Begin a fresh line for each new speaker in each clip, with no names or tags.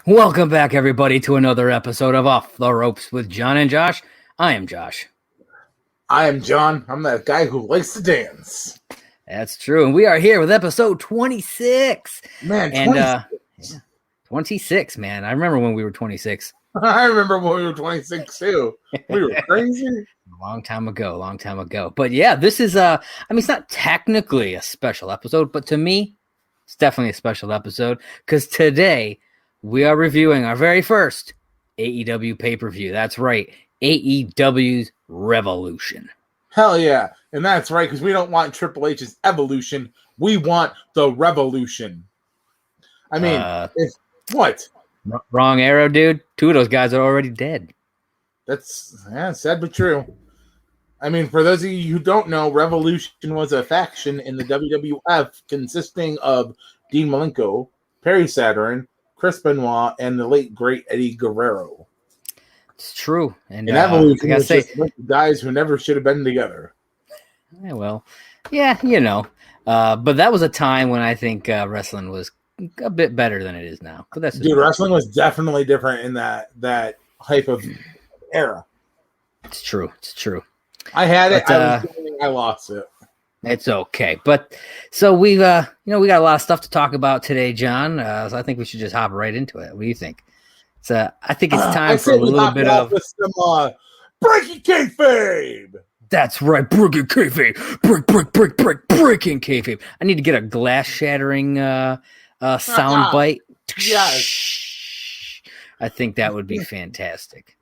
Welcome back, everybody, to another episode of Off the Ropes with John and Josh. I am Josh.
I am John. I'm that guy who likes to dance.
That's true. And we are here with episode 26.
Man,
26. 26, man. I remember when we were 26.
I remember when we were 26, too. We were crazy.
Long time ago. But yeah, this is, it's not technically a special episode, but to me, it's definitely a special episode because today we are reviewing our very first AEW pay-per-view. That's right, AEW's Revolution.
Hell yeah. And that's right, because we don't want Triple H's evolution. We want the revolution. I mean, what?
Wrong arrow, dude. Two of those guys are already dead.
That's sad but true. I mean, for those of you who don't know, Revolution was a faction in the WWF consisting of Dean Malenko, Perry Saturn, Chris Benoit, and the late great Eddie Guerrero.
It's true. And
Evolution was just guys who never should have been together.
Yeah, well, yeah, but that was a time when I think wrestling was a bit better than it is now. But that's
wrestling was definitely different in that type of era.
It's true.
I had it. I lost it.
It's okay. But so we got a lot of stuff to talk about today, John. So I think we should just hop right into it. What do you think? I think it's time for a little bit of
some breaking kayfabe.
That's right, breaking kayfabe. Breaking kayfabe. I need to get a glass shattering sound bite.
Yes.
I think that would be fantastic.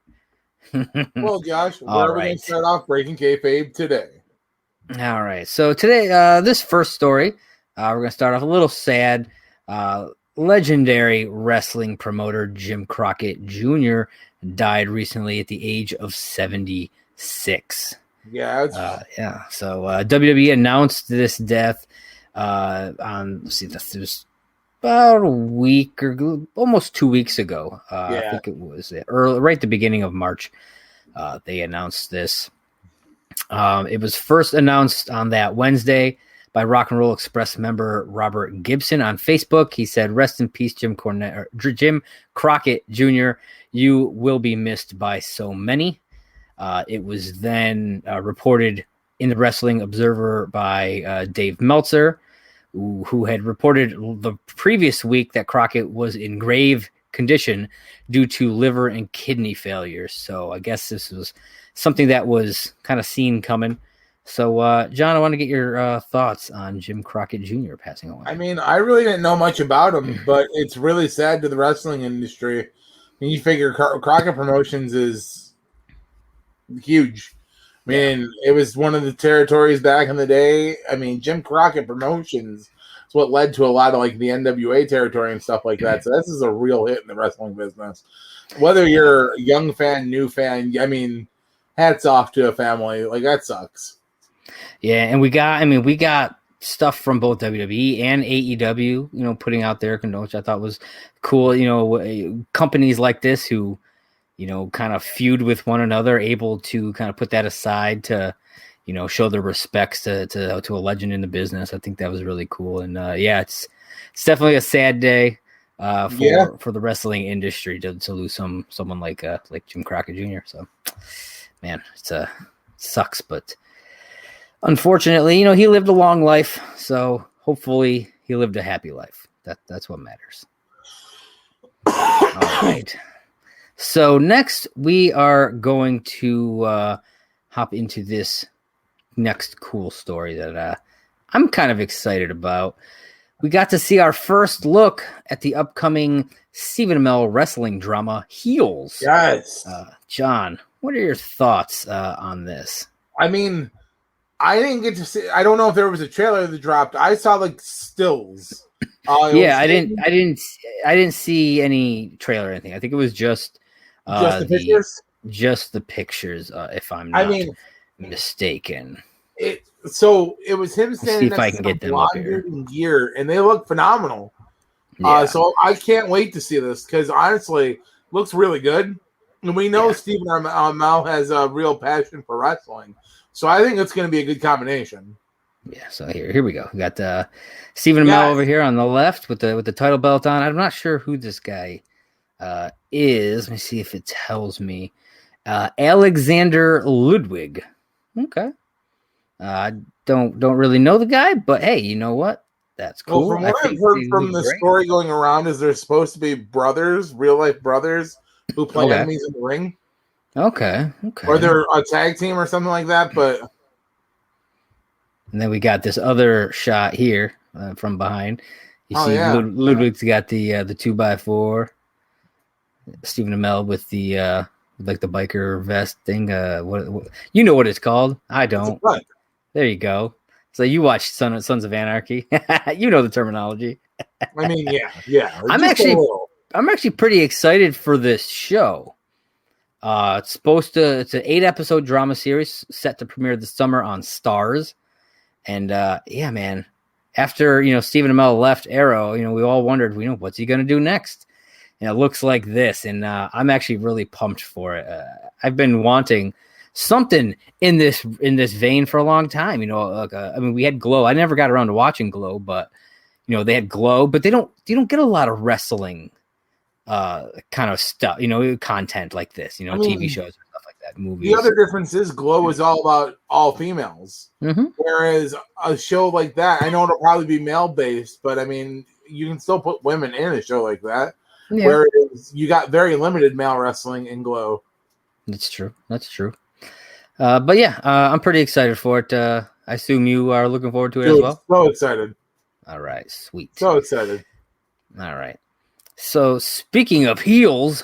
Well, Josh, where are we going to start off breaking kayfabe today?
All right. So today, this first story, we're going to start off a little sad. Legendary wrestling promoter Jim Crockett Jr. died recently at the age of 76.
Yeah.
So WWE announced this death on, this was about a week or almost 2 weeks ago. I think it was right at the beginning of March. They announced this. It was first announced on that Wednesday by Rock and Roll Express member Robert Gibson on Facebook. He said, "Rest in peace, Jim Crockett Jr. You will be missed by so many." It was then reported in the Wrestling Observer by Dave Meltzer, who had reported the previous week that Crockett was in grave condition due to liver and kidney failures. So I guess this was something that was kind of seen coming. So, John, I want to get your thoughts on Jim Crockett Jr. passing away.
I mean, I really didn't know much about him, but it's really sad to the wrestling industry. I mean, you figure Crockett Promotions is huge. I mean, it was one of the territories back in the day. I mean, Jim Crockett Promotions is what led to a lot of like the NWA territory and stuff like that. So this is a real hit in the wrestling business. Whether you're a young fan, new fan, I mean, hats off to a family. Like, that sucks.
Yeah, and we got stuff from both WWE and AEW, putting out their which I thought was cool. Companies like this who, kind of feud with one another, able to kind of put that aside to, show their respects to a legend in the business. I think that was really cool. And it's definitely a sad day for the wrestling industry to lose someone like Jim Crockett Jr. So, man, sucks, but unfortunately, he lived a long life. So hopefully he lived a happy life. That's what matters. All right. So next we are going to hop into this next cool story that I'm kind of excited about. We got to see our first look at the upcoming Stephen Amell wrestling drama, Heels.
Yes.
John, what are your thoughts on this?
I mean, I didn't get to see. I don't know if there was a trailer that dropped. I saw like stills.
I didn't see any trailer or anything. I think it was just
the pictures.
Just the pictures, if I'm not mistaken.
It was him standing next to the blonde dude in gear, and they look phenomenal. Yeah. So I can't wait to see this because honestly, looks really good. And we know Stephen Amell has a real passion for wrestling. So I think it's going to be a good combination.
Yeah, so here we go. We got Stephen Amell over here on the left with the title belt on. I'm not sure who this guy is, let me see if it tells me, Alexander Ludwig. Okay. I don't really know the guy, but hey, you know what? That's cool.
Well, from what I've heard from the story going around, is there's supposed to be brothers, real life brothers, who play enemies in the ring.
Okay.
Or they're a tag team or something like that. But
and then we got this other shot here from behind. You see Ludwig's got the 2x4. Stephen Amell with the like the biker vest thing. What you know what it's called? I don't. There you go. So you watch Sons of Anarchy. You know the terminology.
I mean, yeah.
I'm actually pretty excited for this show. It's an 8-episode drama series set to premiere this summer on Stars. And yeah, man. After Stephen Amell left Arrow, we all wondered, what's he gonna do next? And it looks like this, and I'm actually really pumped for it. I've been wanting something in this vein for a long time. We had Glow. I never got around to watching Glow, but they had Glow, but you don't get a lot of wrestling kind of stuff, content like this, TV shows and stuff like that, movies.
The other difference is Glow is all about all females, whereas a show like that, I know it'll probably be male based, but I mean, you can still put women in a show like that. Yeah. Whereas you got very limited male wrestling in Glow.
That's true. But yeah, I'm pretty excited for it. I assume you are looking forward to it as well?
So excited.
All right, sweet.
So excited.
All right. So speaking of heels,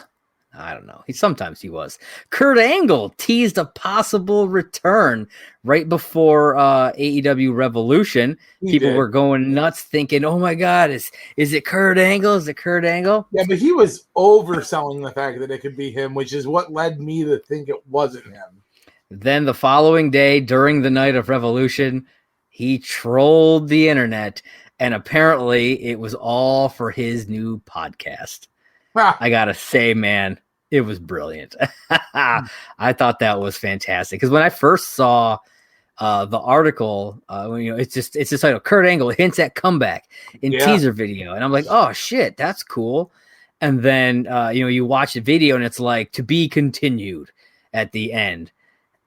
I don't know. Sometimes he was. Kurt Angle teased a possible return right before AEW Revolution. People were going nuts thinking, oh my God, is it Kurt Angle? Is it Kurt Angle?
Yeah, but he was overselling the fact that it could be him, which is what led me to think it wasn't him.
Then the following day, during the night of Revolution, he trolled the internet, and apparently it was all for his new podcast. I gotta say, man, it was brilliant. I thought that was fantastic because when I first saw the article, it's just title Kurt Angle hints at comeback in teaser video, and I'm like, oh shit, that's cool. And then you watch the video and it's like to be continued at the end,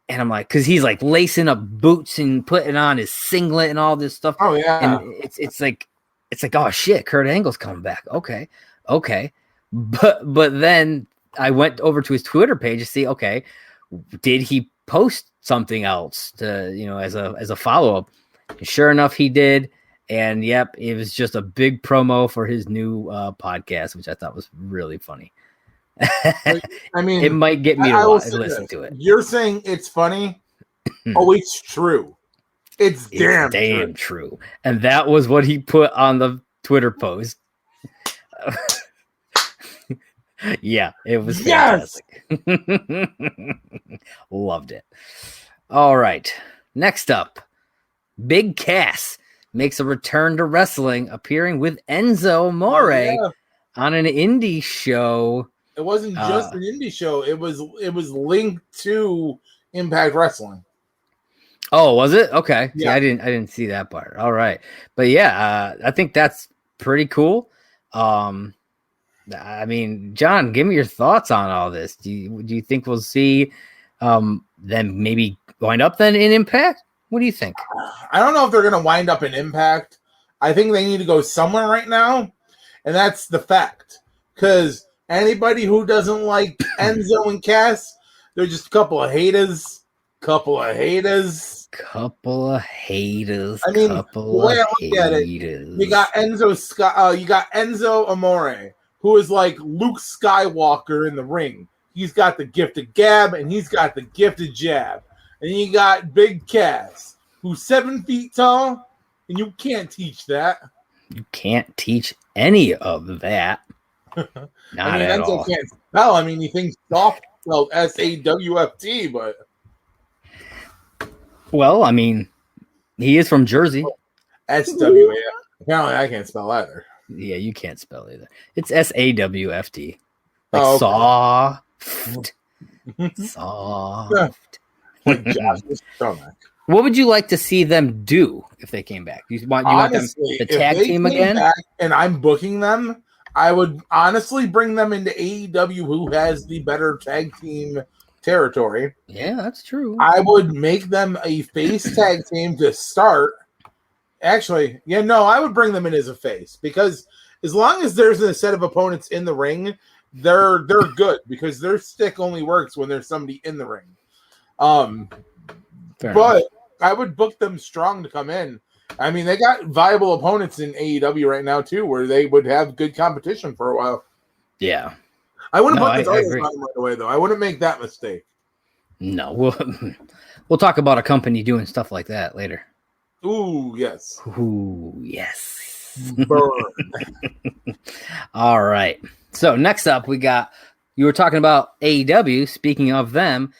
and I'm like, because he's like lacing up boots and putting on his singlet and all this stuff.
Oh yeah,
and it's like oh shit, Kurt Angle's coming back. Okay, but then I went over to his Twitter page to see, okay, did he post something else to, as a follow-up? And sure enough, he did. And yep, it was just a big promo for his new podcast, which I thought was really funny. I mean, it might get me to listen to it.
You're saying it's funny? Oh, it's true. It's damn
true. And that was what he put on the Twitter post. Yeah, it was fantastic. Yes! Loved it. All right. Next up, Big Cass makes a return to wrestling, appearing with Enzo Amore on an indie show.
It wasn't just an indie show. It was linked to Impact Wrestling.
Oh, was it? Okay. Yeah, I didn't see that part. All right. But yeah, I think that's pretty cool. I mean, John, give me your thoughts on all this. Do you think we'll see them maybe wind up then in Impact? What do you think?
I don't know if they're going to wind up in Impact. I think they need to go somewhere right now, and that's the fact. Because anybody who doesn't like Enzo and Cass, they're just a couple of haters. I mean, the way I look at it, you got Enzo Amore, who is like Luke Skywalker in the ring. He's got the gift of gab, and he's got the gift of jab. And you got Big Cass, who's 7 feet tall, and you can't teach that.
You can't teach any of that. Not at all.
Can't spell. I mean, he thinks soft spelled SAWFT, but...
Well, I mean, he is from Jersey.
SWAF. Apparently, I can't spell either.
Yeah, you can't spell either. It's SAWFT. Like soft. Soft.
Like Josh's stomach.
What would you like to see them do if they came back? You want them the tag team again?
And I'm booking them. I would honestly bring them into AEW, who has the better tag team territory.
Yeah, that's true.
I would make them a face tag team to start. Actually, I would bring them in as a face because as long as there's a set of opponents in the ring, they're good because their stick only works when there's somebody in the ring.
Fair
but
enough.
I would book them strong to come in. I mean, they got viable opponents in AEW right now too, where they would have good competition for a while.
Yeah,
I wouldn't put
I
Gonzalez
agree.
on them right away though. I wouldn't make that mistake.
No, we'll talk about a company doing stuff like that later.
Ooh, yes.
Ooh, yes.
Burn.
All right. So next up, you were talking about AEW. Speaking of them,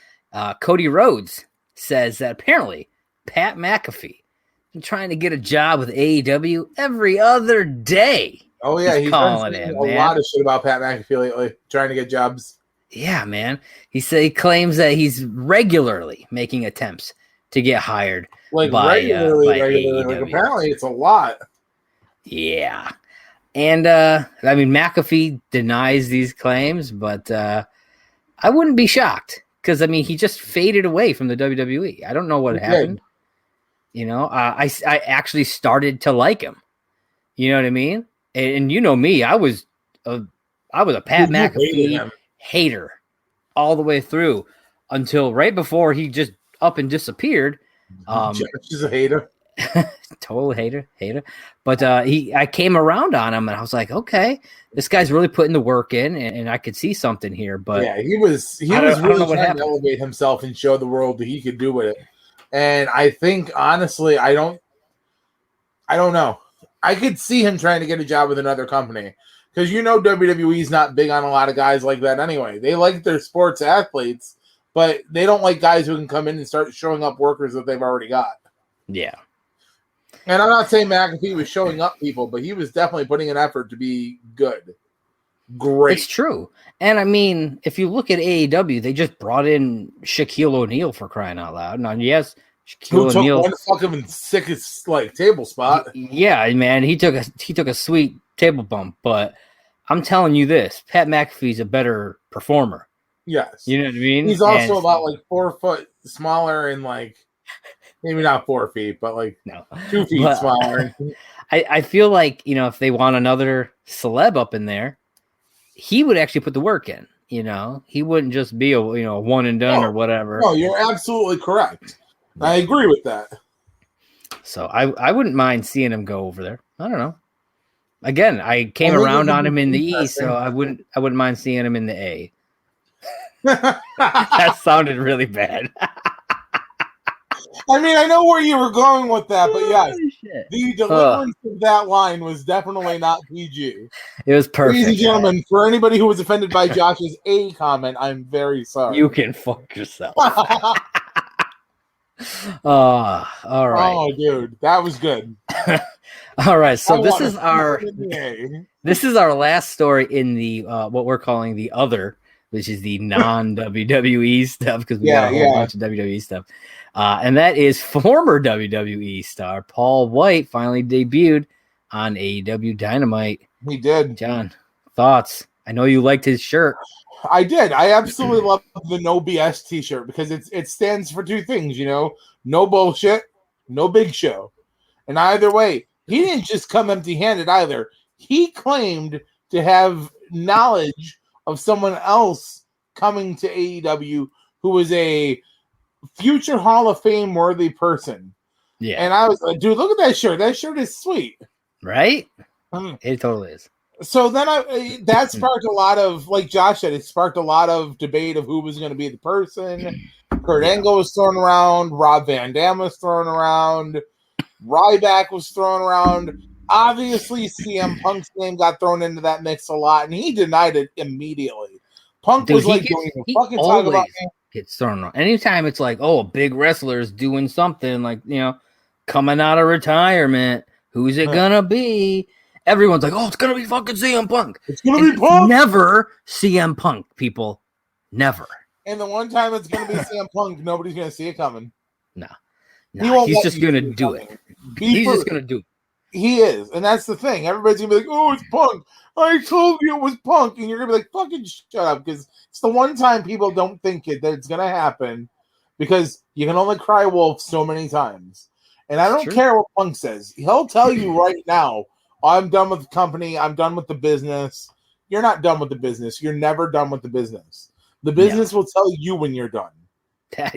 Cody Rhodes says that apparently Pat McAfee been trying to get a job with AEW every other day.
Oh yeah, he's
calling
been
it,
saying a lot of shit about Pat McAfee lately, trying to get jobs.
Yeah, man. He claims that he's regularly making attempts to get hired.
Like
by
regularly. Like apparently it's a lot.
Yeah. And I mean, McAfee denies these claims, but I wouldn't be shocked because I mean, he just faded away from the WWE. I don't know what happened. You know, I actually started to like him. You know what I mean? And you know me, I was a Pat McAfee hater all the way through until right before he just up and disappeared.
She's a hater.
Total hater. But I came around on him and I was like, okay, this guy's really putting the work in and I could see something here. But
yeah, he was really trying to elevate himself and show the world that he could do with it. And I think honestly, I don't know. I could see him trying to get a job with another company. Because WWE's not big on a lot of guys like that anyway. They like their sports athletes, but they don't like guys who can come in and start showing up workers that they've already got.
Yeah.
And I'm not saying McAfee was showing up people, but he was definitely putting an effort to be good. Great.
It's true. And I mean, if you look at AEW, they just brought in Shaquille O'Neal for crying out loud. Now, yes, Shaquille O'Neal
took one fucking sickest table spot.
Yeah, man, he took a sweet table bump, but I'm telling you this, Pat McAfee's a better performer.
Yes.
You know what I mean?
He's also about like 4 foot smaller and like maybe not 4 feet, but like 2 feet smaller.
I feel like, if they want another celeb up in there, he would actually put the work in, He wouldn't just be a one and done or whatever.
No, you're absolutely correct. I agree with that.
So I wouldn't mind seeing him go over there. I don't know. Again, I came around on him in the E, so I wouldn't mind seeing him in the A. That sounded really bad.
I mean, I know where you were going with that, but yes, the deliverance of that line was definitely not PG.
It was perfect.
Ladies and gentlemen, for anybody who was offended by Josh's A comment, I'm very sorry.
You can fuck yourself. All right.
Oh, dude, that was good.
All right, so this is our last story in the what we're calling the other, which is the non-WWE stuff because we got a whole bunch of WWE stuff, and that is former WWE star Paul White finally debuted on AEW Dynamite.
He did.
John, thoughts? I know you liked his shirt.
I did. I absolutely love the No BS T-shirt because it stands for two things, no bullshit, no big show, and either way. He didn't just come empty-handed either. He claimed to have knowledge of someone else coming to AEW who was a future Hall of Fame worthy person.
Yeah.
And I was like, dude, look at that shirt. That shirt is sweet.
Right? It totally is.
So then that sparked a lot of, like Josh said, it sparked a lot of debate of who was going to be the person. Kurt Angle was thrown around. Rob Van Dam was thrown around. Ryback was thrown around. Obviously, CM Punk's name got thrown into that mix a lot, and he denied it immediately. Punk was like, don't even fucking talk about me.
Gets thrown around. Anytime it's like, a big wrestler is doing something, like, coming out of retirement, who's it gonna be? Everyone's like, it's gonna be fucking CM Punk.
It's gonna be Punk.
Never CM Punk, people. Never.
And the one time it's gonna be CM Punk, nobody's gonna see it coming.
No, he's just gonna do it. He's just gonna do it.
He is, and that's the thing. Everybody's gonna be like, "Oh, it's Punk. I told you it was Punk," and you're gonna be like, "Fucking shut up," because it's the one time people don't think that it's gonna happen, because you can only cry wolf so many times. And I don't care what Punk says; he'll tell you right now, "I'm done with the company. I'm done with the business." You're not done with the business. You're never done with the business. The business will tell you when you're done.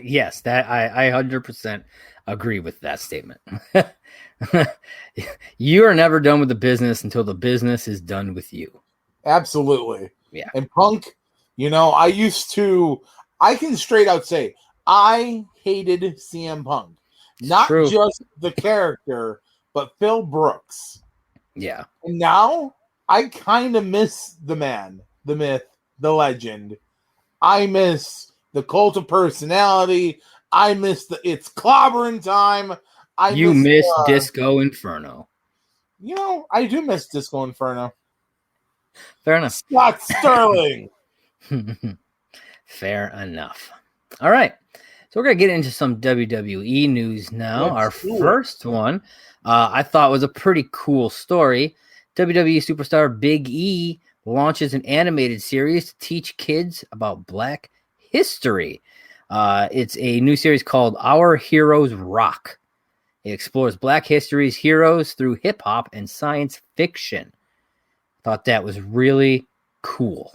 Yes, that I 100% agree with that statement. You are never done with the business until the business is done with you.
Absolutely.
Yeah.
And Punk, I can straight out say, I hated CM Punk. Not just the character, but Phil Brooks.
Yeah.
And now I kind of miss the man, the myth, the legend. I miss the cult of personality. I miss it's clobbering time.
You miss Disco Inferno.
I do miss Disco Inferno.
Fair enough.
Scott Sterling.
Fair enough. All right. So we're going to get into some WWE news now. Our first one, I thought was a pretty cool story. WWE superstar Big E launches an animated series to teach kids about Black history. It's a new series called Our Heroes Rock. It explores Black history's heroes through hip-hop and science fiction. Thought that was really cool.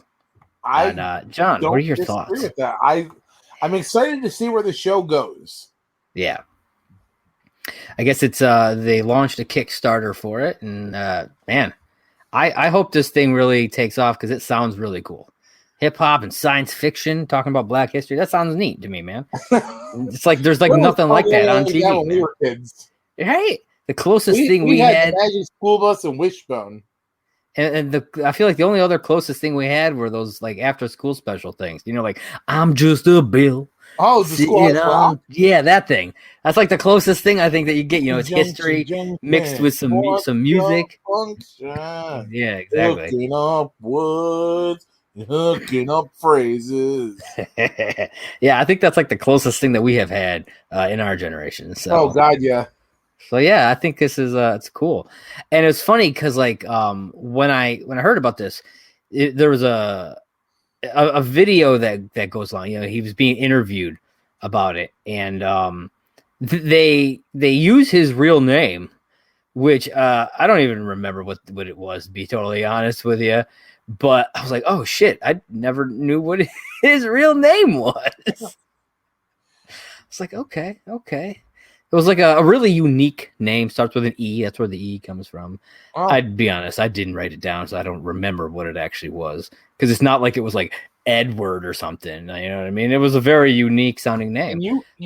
John, what are your thoughts?
With that. I'm excited to see where the show goes.
Yeah. I guess it's they launched a Kickstarter for it, and man, I hope this thing really takes off because it sounds really cool. Hip hop and science fiction talking about Black history. That sounds neat to me, man. It's like there's like nothing like that on TV. When we were kids. Right? The closest thing we had
Magic School Bus and Wishbone.
And I feel like the only other closest thing we had were those like after school special things. Like I'm just a bill.
Oh, the
yeah, that thing. That's like the closest thing I think that you get. It's history mixed with some music. Yeah, exactly.
Hooking up words, hooking up phrases.
Yeah, I think that's like the closest thing that we have had in our generation. So.
Oh God, yeah.
So yeah, I think this is it's cool, and it's funny because like when I heard about this, there was a video that goes on. He was being interviewed about it, and they use his real name, which I don't even remember what it was, to be totally honest with you. But I was like, oh shit, I never knew what his real name was. It's like okay. It was like a really unique name. Starts with an E. That's where the E comes from. Oh. I'd be honest, I didn't write it down, so I don't remember what it actually was. Because it's not like it was like Edward or something. You know what I mean? It was a very unique sounding name.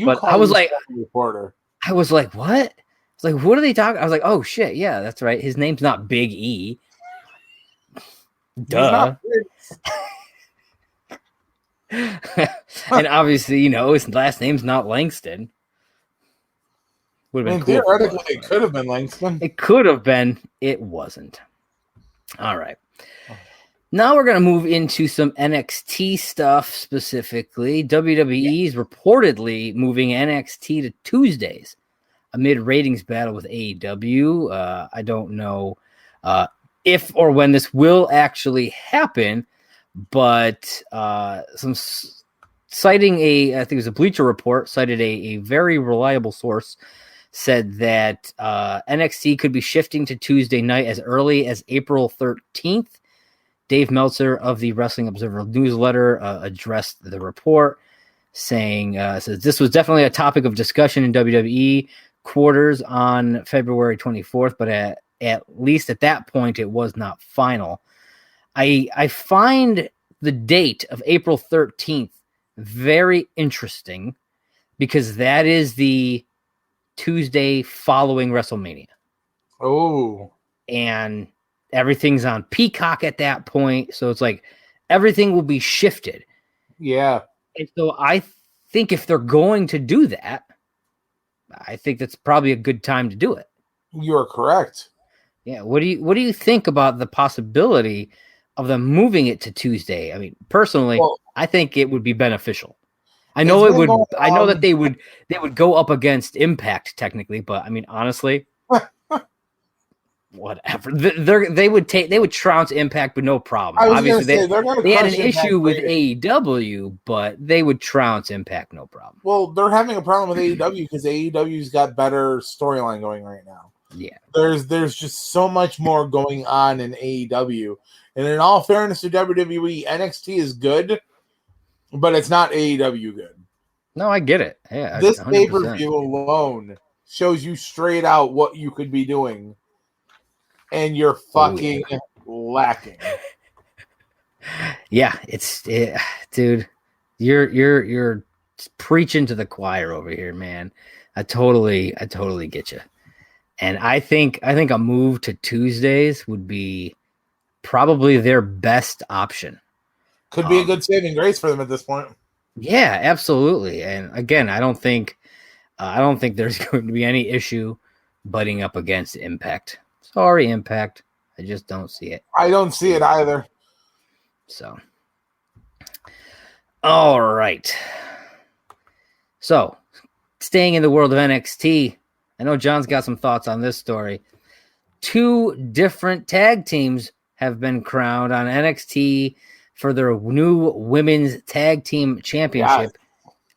But I was like,
reporter.
I was like, what? It's like, what are they talking? I was like, oh shit, yeah, that's right. His name's not Big E. Duh. And obviously, his last name's not Langston. Would have been cool.
Theoretically, it could have been Langston.
It could have been. It wasn't. All right. Now we're going to move into some NXT stuff specifically. WWE is reportedly moving NXT to Tuesdays amid ratings battle with AEW. I don't know if or when this will actually happen, but some citing I think it was a Bleacher Report, cited a very reliable source, said that NXT could be shifting to Tuesday night as early as April 13th. Dave Meltzer of the Wrestling Observer newsletter addressed the report, saying, says this was definitely a topic of discussion in WWE quarters on February 24th, but at least at that point, it was not final. I find the date of April 13th very interesting because that is the Tuesday following WrestleMania.
Oh.
And everything's on Peacock at that point. So it's like everything will be shifted.
Yeah.
And so I think if they're going to do that, I think that's probably a good time to do it.
You're correct.
Yeah. What do you think about the possibility of them moving it to Tuesday? I mean, personally, I think it would be beneficial. I know it would. I know that they would go up against Impact technically, but I mean, honestly, whatever. They would trounce Impact with no problem.
I was
Obviously,
say,
they had an issue with AEW, but they would trounce Impact no problem.
Well, they're having a problem with AEW because AEW's got better storyline going right now.
Yeah,
there's just so much more going on in AEW, and in all fairness to WWE, NXT is good, but it's not AEW good.
No, I get it. Yeah,
this
100%.
pay-per-view alone shows you straight out what you could be doing, and you're fucking lacking.
Yeah, dude. You're preaching to the choir over here, man. I totally get you. And I think a move to Tuesdays would be probably their best option.
Could be a good saving grace for them at this point.
Yeah, absolutely. And again, I don't think there's going to be any issue butting up against Impact. Sorry, Impact. I just don't see it.
I don't see it either.
So, all right. So, staying in the world of NXT, I know John's got some thoughts on this story. 2 different tag teams have been crowned on NXT for their new Women's Tag Team Championship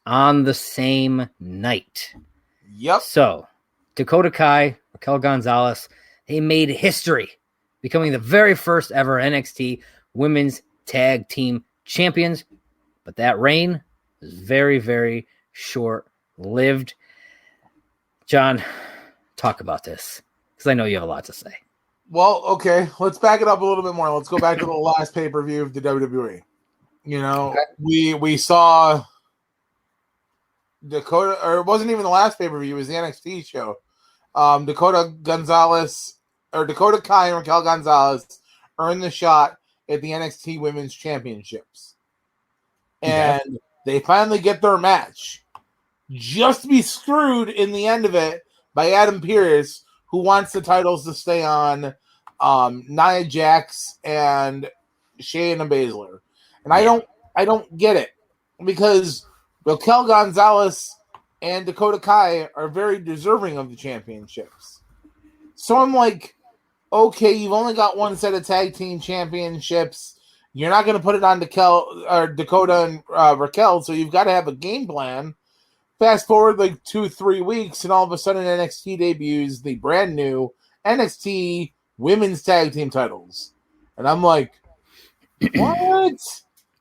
on the same night.
Yep.
So, Dakota Kai, Raquel Gonzalez, they made history, becoming the very first ever NXT Women's Tag Team Champions. But that reign was very, very short-lived. John, talk about this, because I know you have a lot to say.
Well, okay, let's back it up a little bit more. Let's go back to the last pay-per-view of the WWE. You know, we saw Dakota, or it wasn't even the last pay-per-view, it was the NXT show. Dakota Kai and Raquel Gonzalez earned the shot at the NXT Women's Championships. And they finally get their match. Just to be screwed in the end of it by Adam Pearce, who wants the titles to stay on Nia Jax and Shayna Baszler. And I don't get it, because Raquel Gonzalez and Dakota Kai are very deserving of the championships. So I'm like, okay, you've only got one set of tag team championships. You're not going to put it on Dakota and Raquel, so you've got to have a game plan. Fast forward like 2-3 weeks, and all of a sudden NXT debuts the brand new NXT Women's Tag Team titles. And I'm like, what?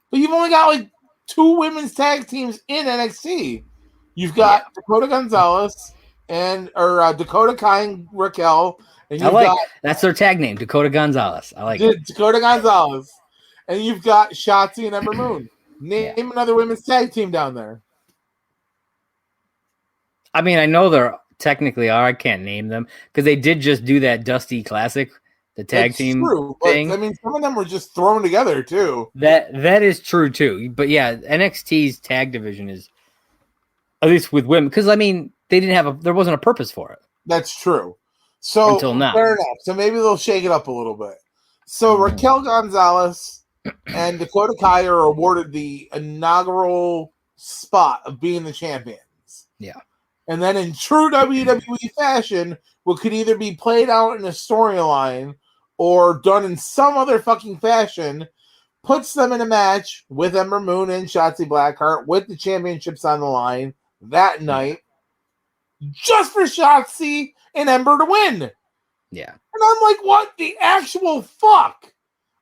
But you've only got like 2 women's tag teams in NXT. You've got Dakota Gonzalez and Dakota Kai and Raquel. And
that's their tag name, Dakota Gonzalez. I like it.
Dakota Gonzalez. And you've got Shotzi and Ember Moon. Name another women's tag team down there.
I mean, I know there technically are. I can't name them because they did just do that Dusty Classic, the tag team thing.
I mean, some of them were just thrown together too.
That is true too. But yeah, NXT's tag division is, at least with women, because I mean, there wasn't a purpose for it.
That's true. So
until now,
fair enough. So maybe they'll shake it up a little bit. So Raquel Gonzalez and Dakota Kai are awarded the inaugural spot of being the champions.
Yeah.
And then in true WWE fashion, what could either be played out in a storyline or done in some other fucking fashion, puts them in a match with Ember Moon and Shotzi Blackheart with the championships on the line that night, just for Shotzi and Ember to win.
Yeah.
And I'm like, what the actual fuck?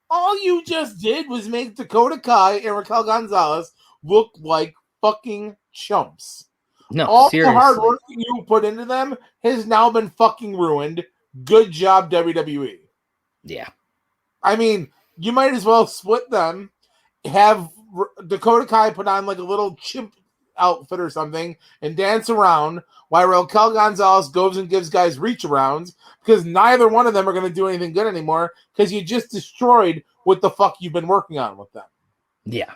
All you just did was make Dakota Kai and Raquel Gonzalez look like fucking chumps.
No,
all
seriously.
the hard work you put into them has now been fucking ruined. Good job, WWE.
Yeah.
I mean, you might as well split them, have Dakota Kai put on like a little chimp outfit or something and dance around while Raquel Gonzalez goes and gives guys reach arounds, because neither one of them are going to do anything good anymore because you just destroyed what the fuck you've been working on with them. Yeah.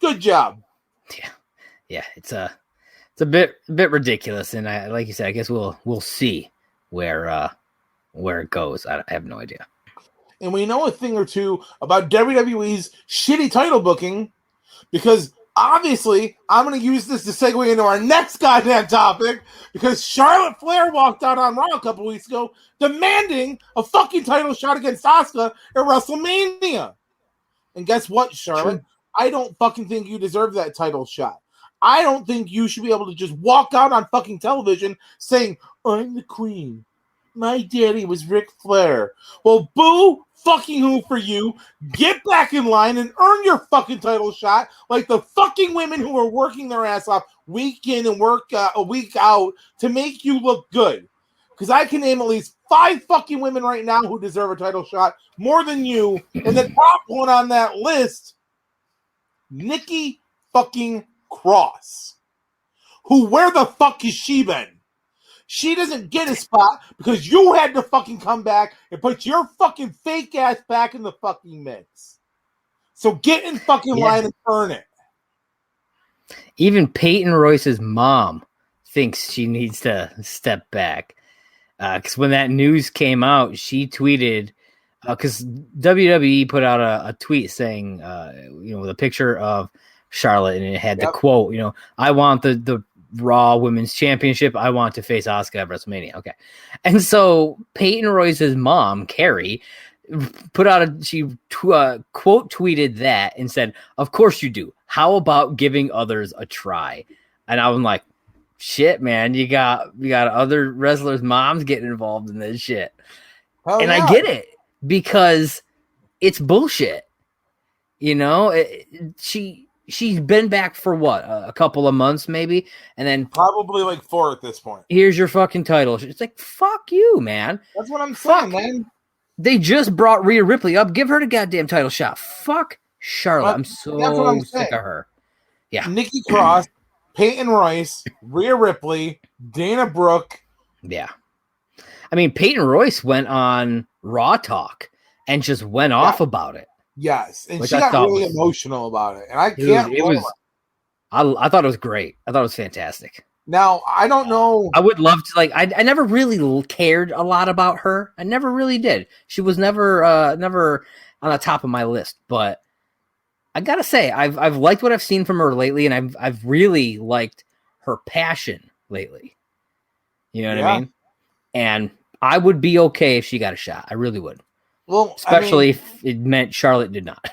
Good job.
Yeah. Yeah. It's a bit ridiculous, and like you said, I guess we'll see where it goes. I have no idea.
And we know a thing or two about WWE's shitty title booking, because Obviously, I'm going to use this to segue into our next goddamn topic because Charlotte Flair walked out on Raw a couple weeks ago demanding a fucking title shot against Asuka at WrestleMania. And guess what, Charlotte?
True.
I don't fucking think you deserve that title shot. I don't think you should be able to just walk out on fucking television saying, I'm the queen. My daddy was Ric Flair. Well, boo fucking who for you. Get back in line and earn your fucking title shot like the fucking women who are working their ass off week in and a week out to make you look good. Because I can name at least 5 fucking women right now who deserve a title shot more than you. And the top one on that list, Nikki fucking Cross. Who, where the fuck has she been? She doesn't get a spot because you had to fucking come back and put your fucking fake ass back in the fucking mix. So get in fucking line and earn it.
Even Peyton Royce's mom thinks she needs to step back. Because when that news came out, she tweeted, because WWE put out a tweet saying, with a picture of Charlotte, and it had the quote, I want the Raw Women's Championship. I want to face Asuka at WrestleMania. Okay. And so Peyton Royce's mom, Carrie, put out quote tweeted that and said, of course you do. How about giving others a try? And I was like, shit, man, you got other wrestlers' moms getting involved in this shit. I get it because it's bullshit. She's been back for what, a couple of months maybe, and then
probably like 4 at this point.
Here's your fucking title. It's like, fuck you, man.
That's what I'm saying, man.
They just brought Rhea Ripley up. Give her the goddamn title shot. Fuck Charlotte. I'm so sick of her. Yeah,
Nikki Cross, Peyton Royce, Rhea Ripley, Dana Brooke.
Yeah. I mean, Peyton Royce went on Raw Talk and just went off about it.
Yes, and she got really emotional about it, and I can't.
I thought it was great. I thought it was fantastic.
Now I don't know.
I would love to I never really cared a lot about her. I never really did. She was never on the top of my list. But I gotta say, I've liked what I've seen from her lately, and I've really liked her passion lately. You know what I mean? And I would be okay if she got a shot. I really would. Well, especially if it meant Charlotte did not.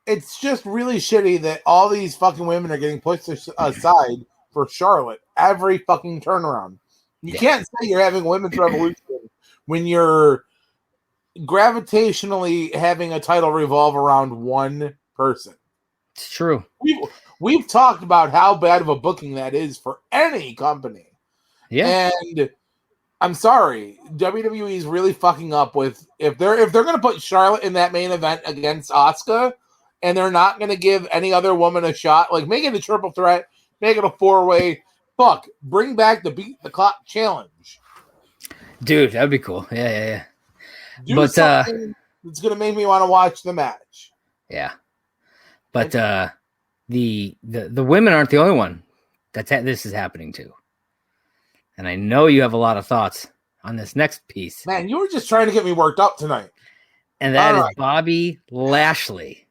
It's just really shitty that all these fucking women are getting pushed aside for Charlotte every fucking turnaround. You can't say you're having a women's revolution when you're gravitationally having a title revolve around one person.
It's true.
We've talked about how bad of a booking that is for any company.
Yeah.
And I'm sorry, WWE is really fucking up with if they're going to put Charlotte in that main event against Asuka, and they're not going to give any other woman a shot. Like, make it a triple threat, make it a 4-way. Fuck, bring back the beat the clock challenge,
dude. That'd be cool. Yeah.
Do something that's going to make me want to watch the match.
Yeah, but the women aren't the only one this is happening to. And I know you have a lot of thoughts on this next piece.
Man, you were just trying to get me worked up tonight.
And that is Bobby Lashley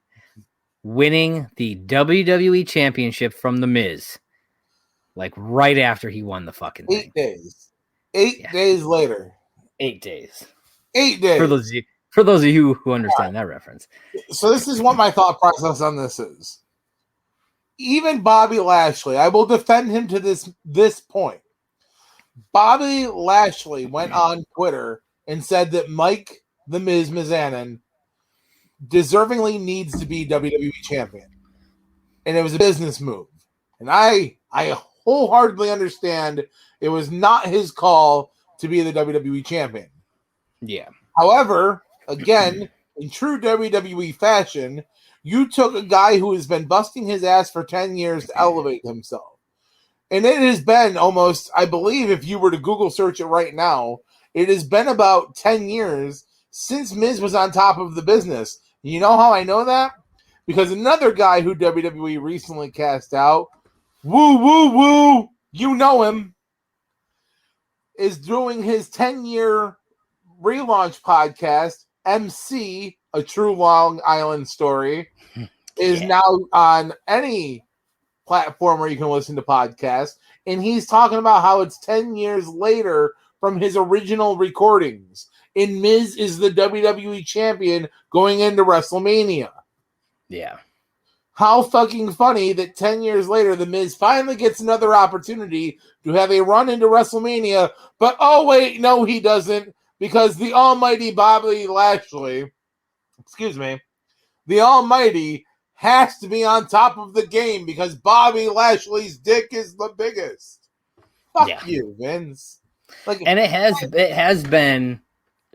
winning the WWE Championship from The Miz. Like right after he won the fucking thing.
8 days. 8 days later.
8 days.
8 days.
For those of you who understand that reference.
So this is what my thought process on this is. Even Bobby Lashley, I will defend him to this point. Bobby Lashley went on Twitter and said that Mike the Miz Mizanin deservingly needs to be WWE champion. And it was a business move. And I wholeheartedly understand it was not his call to be the WWE champion.
Yeah.
However, again, in true WWE fashion, you took a guy who has been busting his ass for 10 years to elevate himself. And it has been almost, I believe, if you were to Google search it right now, it has been about 10 years since Miz was on top of the business. You know how I know that? Because another guy who WWE recently cast out, you know him, is doing his 10-year relaunch podcast, MC, A True Long Island Story, is now on any platform where you can listen to podcasts, and he's talking about how it's 10 years later from his original recordings. And Miz is the WWE champion going into WrestleMania.
Yeah.
How fucking funny that 10 years later, the Miz finally gets another opportunity to have a run into WrestleMania, but oh wait, no he doesn't, because the almighty Bobby Lashley, the almighty has to be on top of the game because Bobby Lashley's dick is the biggest. Fuck you, Vince.
And it has been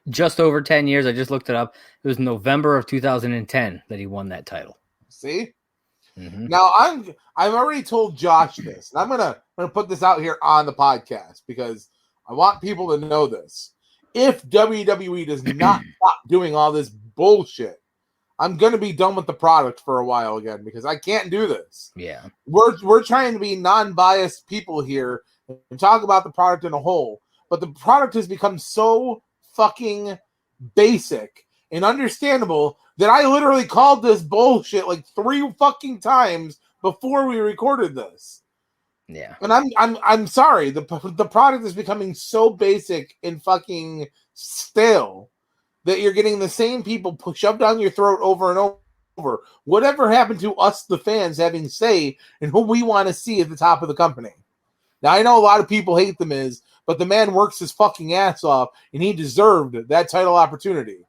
just over 10 years. I just looked it up. It was November of 2010 that he won that title.
See? Mm-hmm. Now I've already told Josh this, and I'm gonna put this out here on the podcast because I want people to know this. If WWE does not stop doing all this bullshit, I'm gonna be done with the product for a while again because I can't do this.
Yeah,
we're trying to be non-biased people here and talk about the product in a whole, but the product has become so fucking basic and understandable that I literally called this bullshit like 3 fucking times before we recorded this.
Yeah.
And I'm sorry, the product is becoming so basic and fucking stale that you're getting the same people shoved down your throat over and over. Whatever happened to us, the fans, having say in who we want to see at the top of the company? Now, I know a lot of people hate The Miz, but the man works his fucking ass off, and he deserved that title opportunity.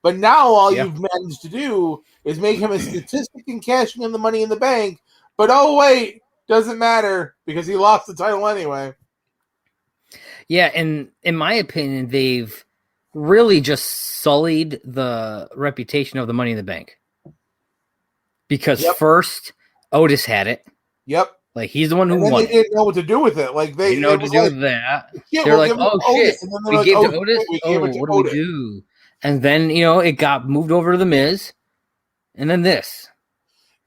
But now all you've managed to do is make him a statistic in cashing in the Money in the Bank. But oh, wait, doesn't matter because he lost the title anyway.
Yeah, and in my opinion, they've really just sullied the reputation of the Money in the Bank. Because first, Otis had it.
Yep.
Like, he's the one who won.
They didn't know what to do with it. Like, they
didn't know what to do with that. They're like, oh, shit. We gave to Otis? What do we do? And then, it got moved over to The Miz. And then this.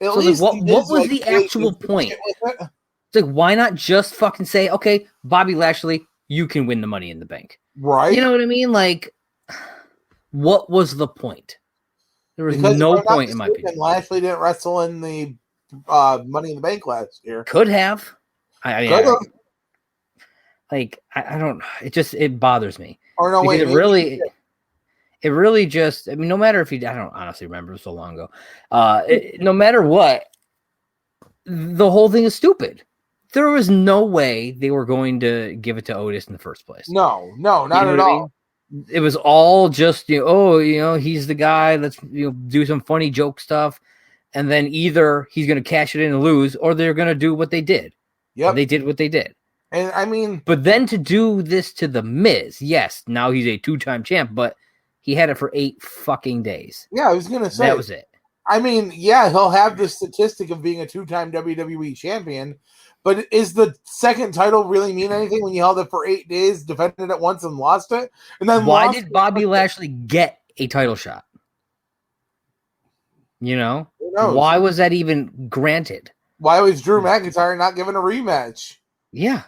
So what was the actual point? It's like, why not just fucking say, okay, Bobby Lashley, you can win the Money in the Bank.
Right.
You know what I mean? Like, what was the point? There was no point, in my opinion.
Lashley didn't wrestle in the Money in the Bank last year.
Could have. I don't. It bothers me.
Or no, wait.
It really just. I mean, no matter if I don't honestly remember, it was so long ago. No matter what, the whole thing is stupid. There was no way they were going to give it to Otis in the first place.
No, not at all.
It was all just he's the guy. Let's do some funny joke stuff. And then either he's going to cash it in and lose, or they're going to do what they did. Yeah, they did what they did.
And I mean,
but then to do this to the Miz, yes, now he's a 2-time champ, but he had it for 8 fucking days.
Yeah, I was going to say
that was it.
I mean, yeah, he'll have the statistic of being a 2-time WWE champion, but is the second title really mean anything when you held it for 8 days, defended it once, and lost it? And then
why did Bobby Lashley get a title shot? Why was that even granted?
Why was Drew McIntyre not given a rematch?
Yeah.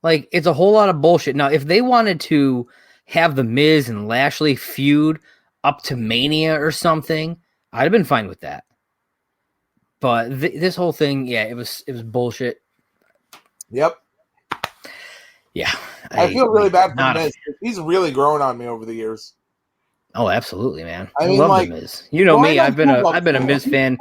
Like, it's a whole lot of bullshit. Now, if they wanted to have the Miz and Lashley feud up to Mania or something, I'd have been fine with that. But this whole thing, it was bullshit.
Yep.
Yeah.
I feel really bad for Miz. He's really grown on me over the years.
Oh, absolutely, man. I love the Miz. You know me. I've been a Miz fan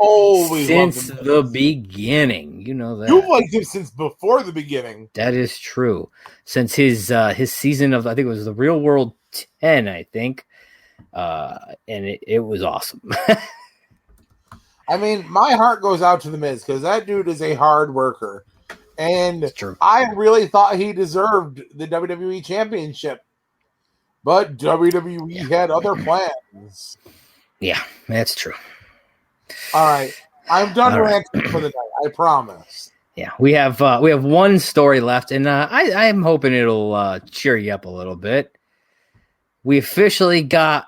since the beginning. You know that.
You've liked him since before the beginning.
That is true. Since his season of, I think it was the Real World 10, I think. And it was awesome.
I mean, my heart goes out to the Miz because that dude is a hard worker. And I really thought he deserved the WWE Championship. But WWE had other plans.
Yeah, that's true.
All right. I'm done ranting for the night. I promise.
Yeah, we have one story left, and I am hoping it'll cheer you up a little bit. We officially got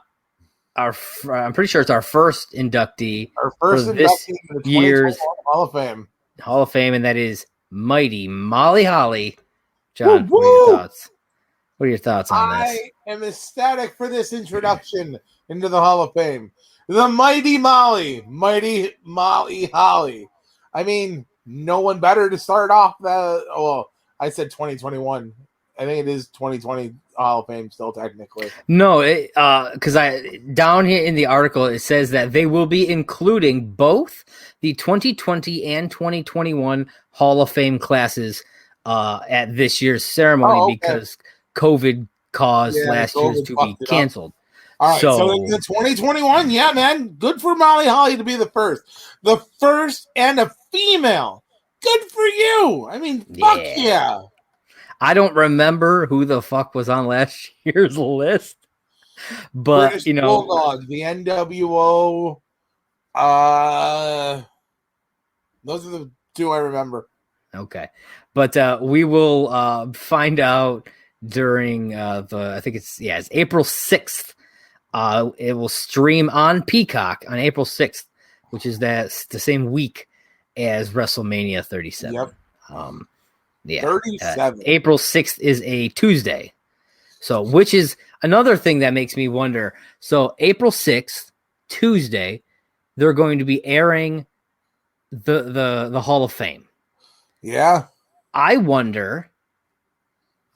I'm pretty sure it's our first inductee.
Our first inductee in the
year's
Hall of Fame.
Hall of Fame, and that is Mighty Molly Holly. John, what are your thoughts? What are your thoughts on this?
I am ecstatic for this introduction into the Hall of Fame. The Mighty Molly Holly. I mean, no one better to start off I said 2021. I think it is 2020 Hall of Fame still technically.
No, because down here in the article it says that they will be including both the 2020 and 2021 Hall of Fame classes at this year's ceremony because COVID caused last year's to be canceled.
All right, so the 2021, yeah, man, good for Molly Holly to be the first and a female. Good for you. I mean, fuck yeah.
I don't remember who the fuck was on last year's list, but
British Bulldog, the NWO. Those are the two I remember.
Okay, but we will find out during I think it's April 6th. It will stream on Peacock on April 6th, which is the same week as WrestleMania 37.
Yep.
37. April 6th is a Tuesday. So, which is another thing that makes me wonder. So, April 6th, Tuesday, they're going to be airing the Hall of Fame.
Yeah.
I wonder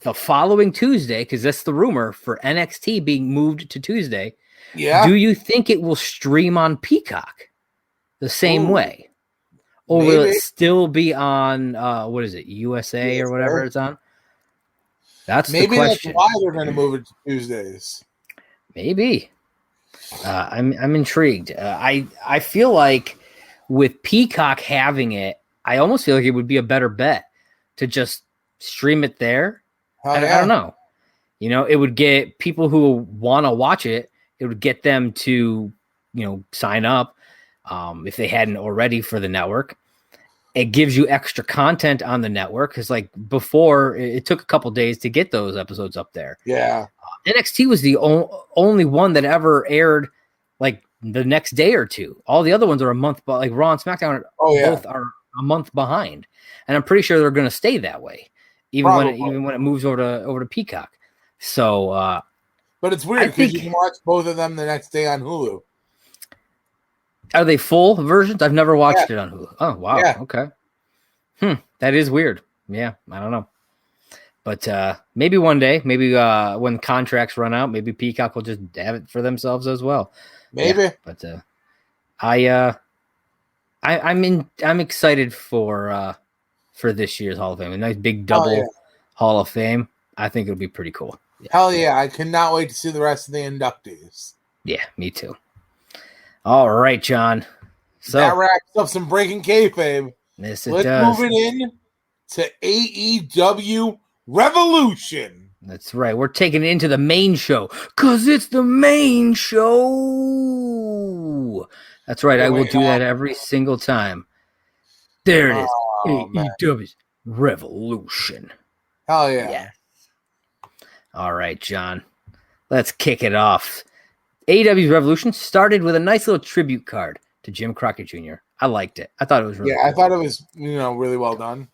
the following Tuesday, because that's the rumor for NXT being moved to Tuesday.
Yeah.
Do you think it will stream on Peacock the same way? Or will it still be on, what is it, USA or whatever it's on? That's the question.
That's why they're going to move it to Tuesdays.
Maybe. I'm intrigued. I feel like with Peacock having it, I almost feel like it would be a better bet to just stream it there. I don't know. It would get people who want to watch it. It would get them to, sign up if they hadn't already for the network. It gives you extra content on the network because, like before, it took a couple days to get those episodes up there.
Yeah,
NXT was the only one that ever aired like the next day or two. All the other ones are a month, but like Raw and SmackDown both are a month behind, and I'm pretty sure they're going to stay that way, even when it moves over to Peacock. So,
but it's weird because you can watch both of them the next day on Hulu.
Are they full versions? I've never watched it on Hulu. Oh, wow. Yeah. Okay. That is weird. Yeah, I don't know. But maybe one day, maybe when contracts run out, maybe Peacock will just have it for themselves as well.
Maybe.
Yeah, but I'm excited for this year's Hall of Fame. A nice big double Hall of Fame. I think it'll be pretty cool.
Yeah. Hell yeah. I cannot wait to see the rest of the inductees.
Yeah, me too. All right, John. So
that wraps up some breaking kayfabe.
Let's
move it in to AEW Revolution.
That's right. We're taking it into the main show because it's the main show. That's right. I will do that every single time. There it is. AEW's Revolution.
Hell yeah.
All right, John. Let's kick it off. AEW's Revolution started with a nice little tribute card to Jim Crockett Jr. I liked it. I thought it was really cool.
I thought it was, really well done.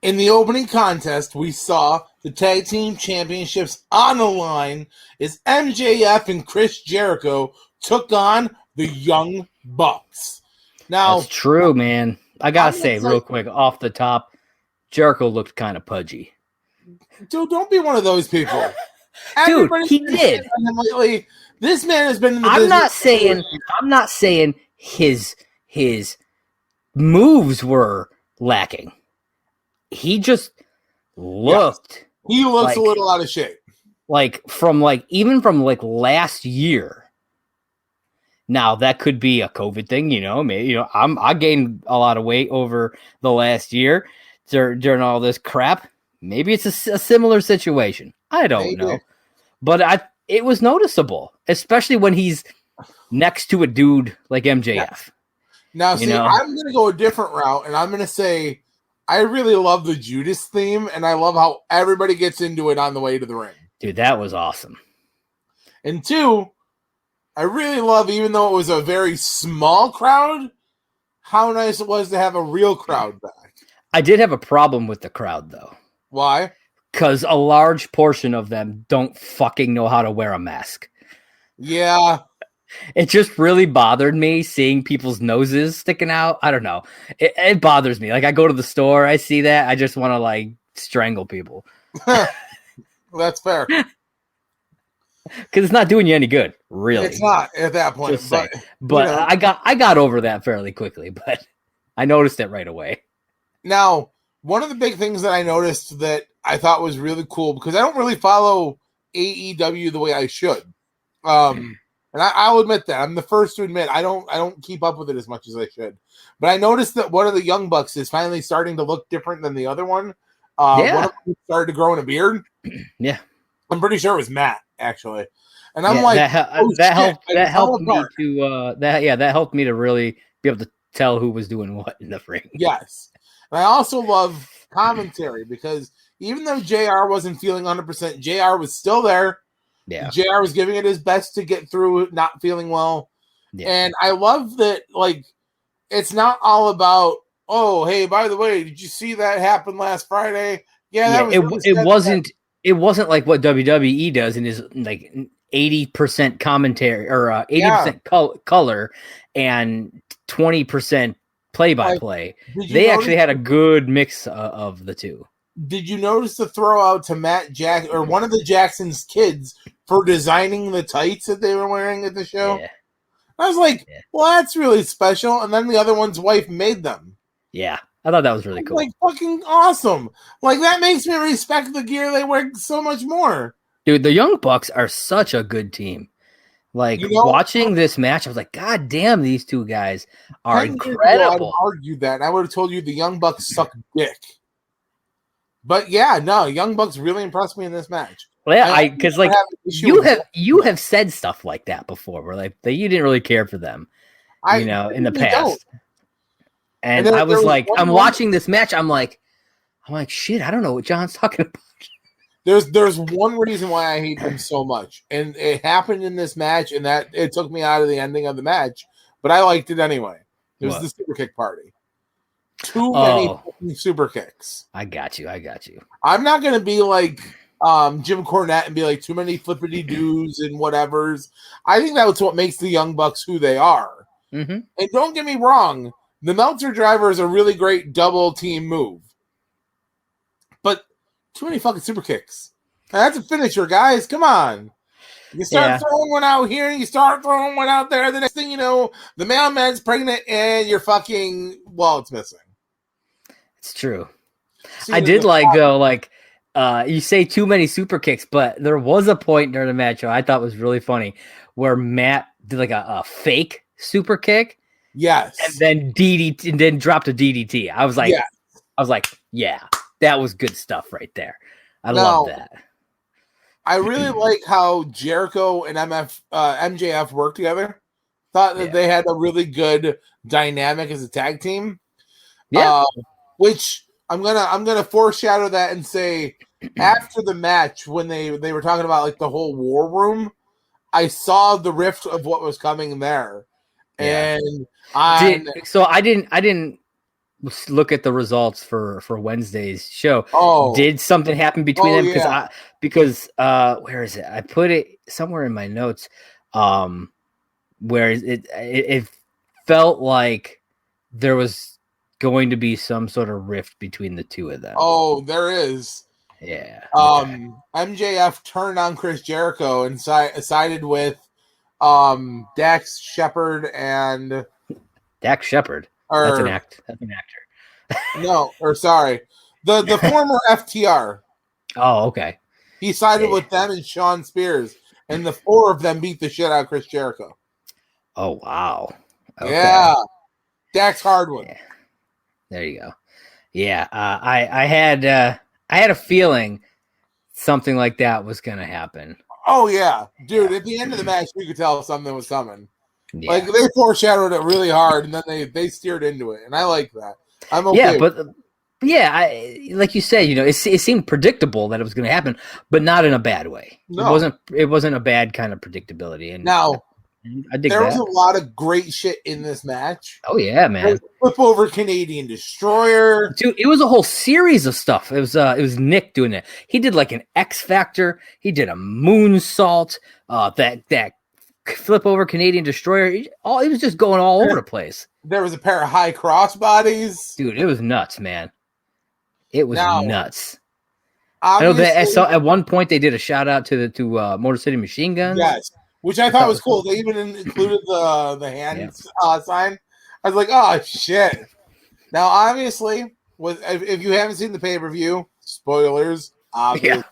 In the opening contest, we saw the Tag Team Championships on the line as MJF and Chris Jericho took on the Young Bucks. Now,
that's true, man. I got to say real quick off the top, Jericho looked kind of pudgy.
Dude, don't be one of those people.
Dude, he did.
Lately. This man has been in the
I'm not saying his moves were lacking. He just looked.
He looks a little out of shape.
Even from last year. Now that could be a COVID thing, Maybe I gained a lot of weight over the last year during all this crap. Maybe it's a similar situation. I don't know, but it was noticeable, especially when he's next to a dude like MJF. Yeah.
Now, see, I'm going to go a different route, and I'm going to say I really love the Judas theme, and I love how everybody gets into it on the way to the ring.
Dude, that was awesome.
And two, I really love, even though it was a very small crowd, how nice it was to have a real crowd back.
I did have a problem with the crowd, though.
Why?
Because a large portion of them don't fucking know how to wear a mask.
Yeah.
It just really bothered me seeing people's noses sticking out. I don't know. It bothers me. Like I go to the store, I see that, I just want to like strangle people.
That's fair.
Because it's not doing you any good, really.
It's not at that point. But
you know. I got over that fairly quickly, but I noticed it right away.
Now, one of the big things that I noticed that I thought was really cool, because I don't really follow AEW the way I should. And I'll admit that. I'm the first to admit I don't keep up with it as much as I should. But I noticed that one of the Young Bucks is finally starting to look different than the other one. One of them started to grow in a beard. Yeah. I'm pretty sure it was Matt, actually. And I'm like,
that helped me to really be able to tell who was doing what in the ring.
Yes. And I also love commentary, because even though JR wasn't feeling 100%, JR was still there.
Yeah.
JR was giving it his best to get through not feeling well. Yeah. And I love that, like, it's not all about, oh, hey, by the way, did you see that happen last Friday? Yeah,
it wasn't like what WWE does and is like 80% commentary or 80% color and 20% play-by-play. They actually had a good mix of the two.
Did you notice the throw out to Matt Jack or one of the Jackson's kids for designing the tights that they were wearing at the show? Yeah. I was like, well, that's really special. And then the other one's wife made them.
Yeah. I thought that was really cool.
Like, fucking awesome. Like, that makes me respect the gear they wear so much more.
Dude, the Young Bucks are such a good team. Like, watching this match, I was like, God damn, these two guys are incredible.
I would argue that. And I would have told you the Young Bucks suck dick. But yeah, no, Young Bucks really impressed me in this match.
Well, yeah, because like you have said stuff like that before, where like that you didn't really care for them, in the past. And I was like, I'm watching this match, I'm like, shit, I don't know what John's talking about.
There's one reason why I hate them so much, and it happened in this match, and that it took me out of the ending of the match, but I liked it anyway. It was the super kick party. Too many super kicks.
I got you.
I'm not gonna be like Jim Cornette and be like too many flippity doos and whatevers. I think that's what makes the Young Bucks who they are. Mm-hmm. And don't get me wrong, the Meltzer driver is a really great double team move, but too many fucking super kicks. And that's a finisher, guys. Come on. You start throwing one out here, you start throwing one out there. The next thing you know, the mailman's pregnant and you're fucking it's missing.
It's true. I did like though, like you say too many super kicks, but there was a point during the match I thought was really funny where Matt did like a fake super kick.
Yes.
And then DDT and then dropped a DDT. I was like, yeah, that was good stuff right there. I love that.
I really like how Jericho and MJF work together. Thought that they had a really good dynamic as a tag team. Yeah. Which I'm gonna foreshadow that and say after the match when they were talking about like the whole war room, I saw the rift of what was coming there. Yeah. And
I didn't look at the results for Wednesday's show. Did something happen between them? Because where is it? I put it somewhere in my notes. Where it felt like there was going to be some sort of rift between the two of them.
Oh, there is.
Yeah.
MJF turned on Chris Jericho and sided with Dax Shepard and
Dax Shepard. That's an actor.
No, or sorry. The former FTR.
Oh, okay.
He sided with them and Sean Spears, and the four of them beat the shit out of Chris Jericho.
Oh, wow.
Okay. Yeah. Dax Hardwood.
Yeah. There you go. Yeah. I had a feeling something like that was going to happen.
Oh, yeah. Dude, at the end of the match, you could tell something was coming. Yeah. Like, they foreshadowed it really hard, and then they steered into it, and I like that. I'm okay.
Yeah, but like you said, it seemed predictable that it was going to happen, but not in a bad way. No. It wasn't a bad kind of predictability. And
now,
I dig
there
that.
was a lot of great shit in this match.
Oh yeah, man!
Flip over Canadian Destroyer,
dude. It was a whole series of stuff. It was Nick doing it. He did like an X Factor. He did a moonsault. That flip over Canadian Destroyer. He was just going all over the place.
There was a pair of high crossbodies.
Dude, it was nuts, man. It was nuts. I know that at one point they did a shout out to Motor City Machine Guns.
Yes, which I thought was cool. They even included the hand sign. I was like, oh shit. Now, obviously, if you haven't seen the pay-per-view, spoilers, obviously,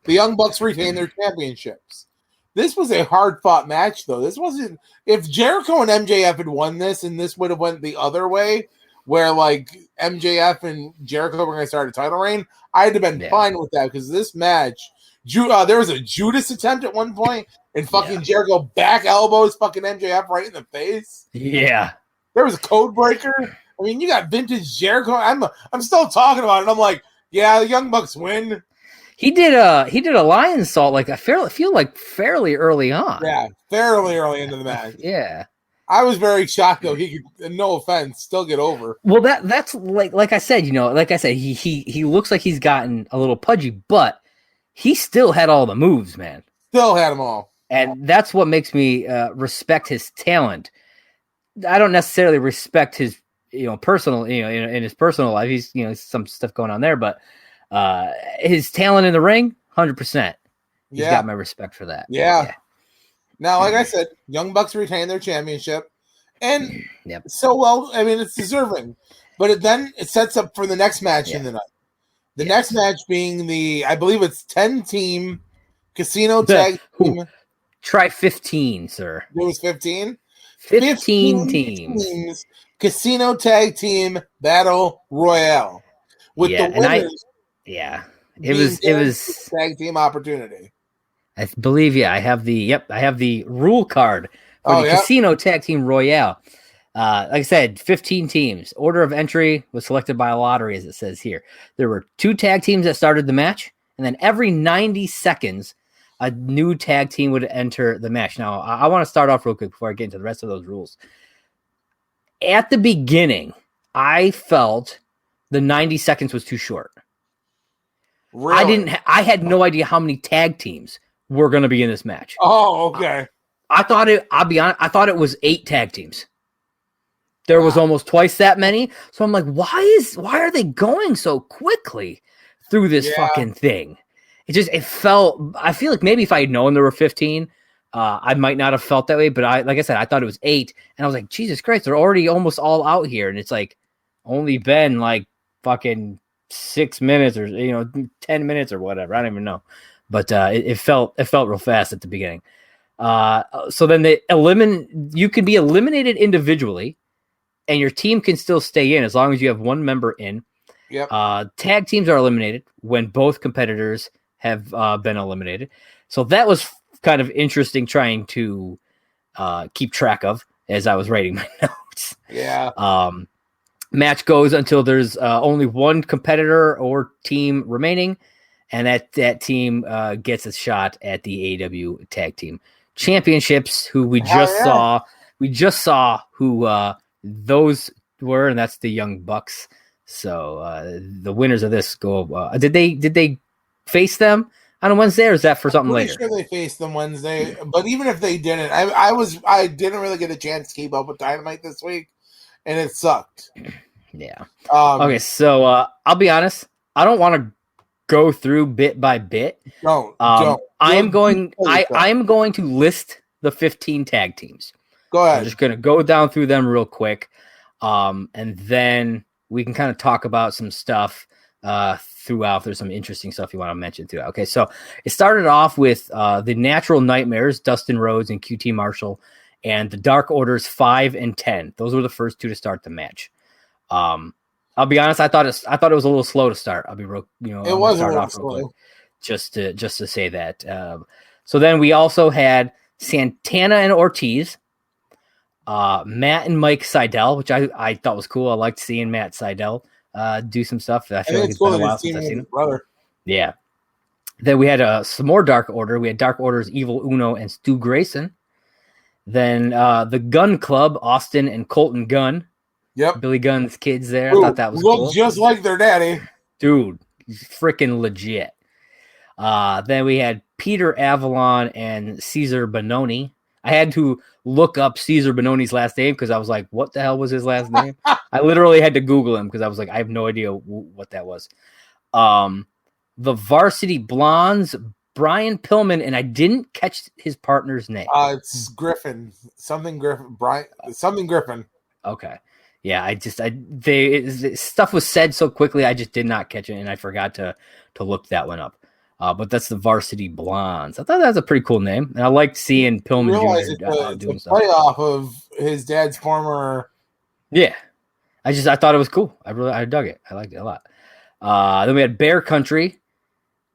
the Young Bucks retain their championships. This was a hard-fought match, though. This wasn't... If Jericho and MJF had won this, and this would have went the other way, where, like, MJF and Jericho were going to start a title reign, I'd have been fine with that, because this match... there was a Judas attempt at one point, and fucking Jericho back elbows fucking MJF right in the face.
Yeah.
There was a code breaker. I mean, you got vintage Jericho. I'm still talking about it. I'm like, yeah, the Young Bucks win.
He did a lion salt like I feel like fairly early on.
Yeah, fairly early into the match.
Yeah.
I was very shocked though. He could, no offense, still get over.
Well, that's like I said, he looks like he's gotten a little pudgy, but he still had all the moves, man.
Still had them all.
And that's what makes me respect his talent. I don't necessarily respect his, personal, in his personal life. He's, some stuff going on there, but his talent in the ring, 100%. He's got my respect for that.
Yeah. Now, like I said, Young Bucks retain their championship. And so, well, I mean, it's deserving. But then it sets up for the next match in the night. The next match being I believe it's 10-team casino tag team.
Try 15, sir.
It was 15?
15 teams.
Casino tag team battle royale. With the winners.
It was
tag team opportunity.
I believe, I have the rule card for the Casino Tag Team Royale. Like I said, 15 teams. Order of entry was selected by a lottery, as it says here. There were 2 tag teams that started the match, and then every 90 seconds, a new tag team would enter the match. Now, I want to start off real quick before I get into the rest of those rules. At the beginning, I felt the 90 seconds was too short.
Really?
I had no idea how many tag teams were going to be in this match.
Oh, okay.
I'll be honest, I thought it was 8 tag teams. There was almost twice that many. So I'm like, why are they going so quickly through this fucking thing? I feel like maybe if I had known there were 15, I might not have felt that way. But like I said, I thought it was 8. And I was like, Jesus Christ, they're already almost all out here. And it's like only been like fucking 6 minutes or 10 minutes or whatever. I don't even know. But it felt real fast at the beginning. So then you can be eliminated individually, and your team can still stay in as long as you have one member in.
Yep.
Tag teams are eliminated when both competitors have been eliminated. So that was kind of interesting trying to keep track of as I was writing my notes.
Yeah.
Match goes until there's only one competitor or team remaining, and that team gets a shot at the AEW Tag Team Championships, who we just saw. We just saw who those were, and that's the Young Bucks. So the winners of this go. Did they face them on Wednesday, or is that for something later?
Sure, they faced them Wednesday. But even if they didn't, I didn't really get a chance to keep up with Dynamite this week, and it sucked.
Yeah. Okay, so I'll be honest. I don't want to go through bit by bit.
Don't.
I am going to list the 15 tag teams.
Go ahead.
I'm just going to go down through them real quick, and then we can kind of talk about some stuff throughout. There's some interesting stuff you want to mention throughout. Okay, so it started off with the Natural Nightmares, Dustin Rhodes and QT Marshall, and the Dark Orders 5 and 10. Those were the first 2 to start the match. I'll be honest. I thought it was a little slow to start. I'll be real.
It was a little slow.
Quick, just to say that. So then we also had Santana and Ortiz, Matt and Mike Sydal, which I thought was cool. I liked seeing Matt Sydal do some stuff. I feel like it's been a while since I've seen him.
Brother.
Yeah. Then we had some more Dark Order. We had Dark Order's Evil Uno and Stu Grayson. Then the Gun Club, Austin and Colton Gunn.
Yep.
Billy Gunn's kids there. I thought that was cool.
Look just like their daddy.
Dude, freaking legit. Then we had Peter Avalon and Caesar Bononi. I had to look up Cesar Bononi's last name because I was like, what the hell was his last name? I literally had to Google him because I was like, I have no idea what that was. The Varsity Blondes, Brian Pillman, and I didn't catch his partner's name.
It's Griffin. Something Griffin. Something Griffin.
Okay. Yeah, stuff was said so quickly, I just did not catch it, and I forgot to look that one up. But that's the Varsity Blondes. I thought that was a pretty cool name, and I liked seeing Pillman Jr. doing stuff.
Playoff of his dad's former.
Yeah, I thought it was cool. I dug it. I liked it a lot. Then we had Bear Country,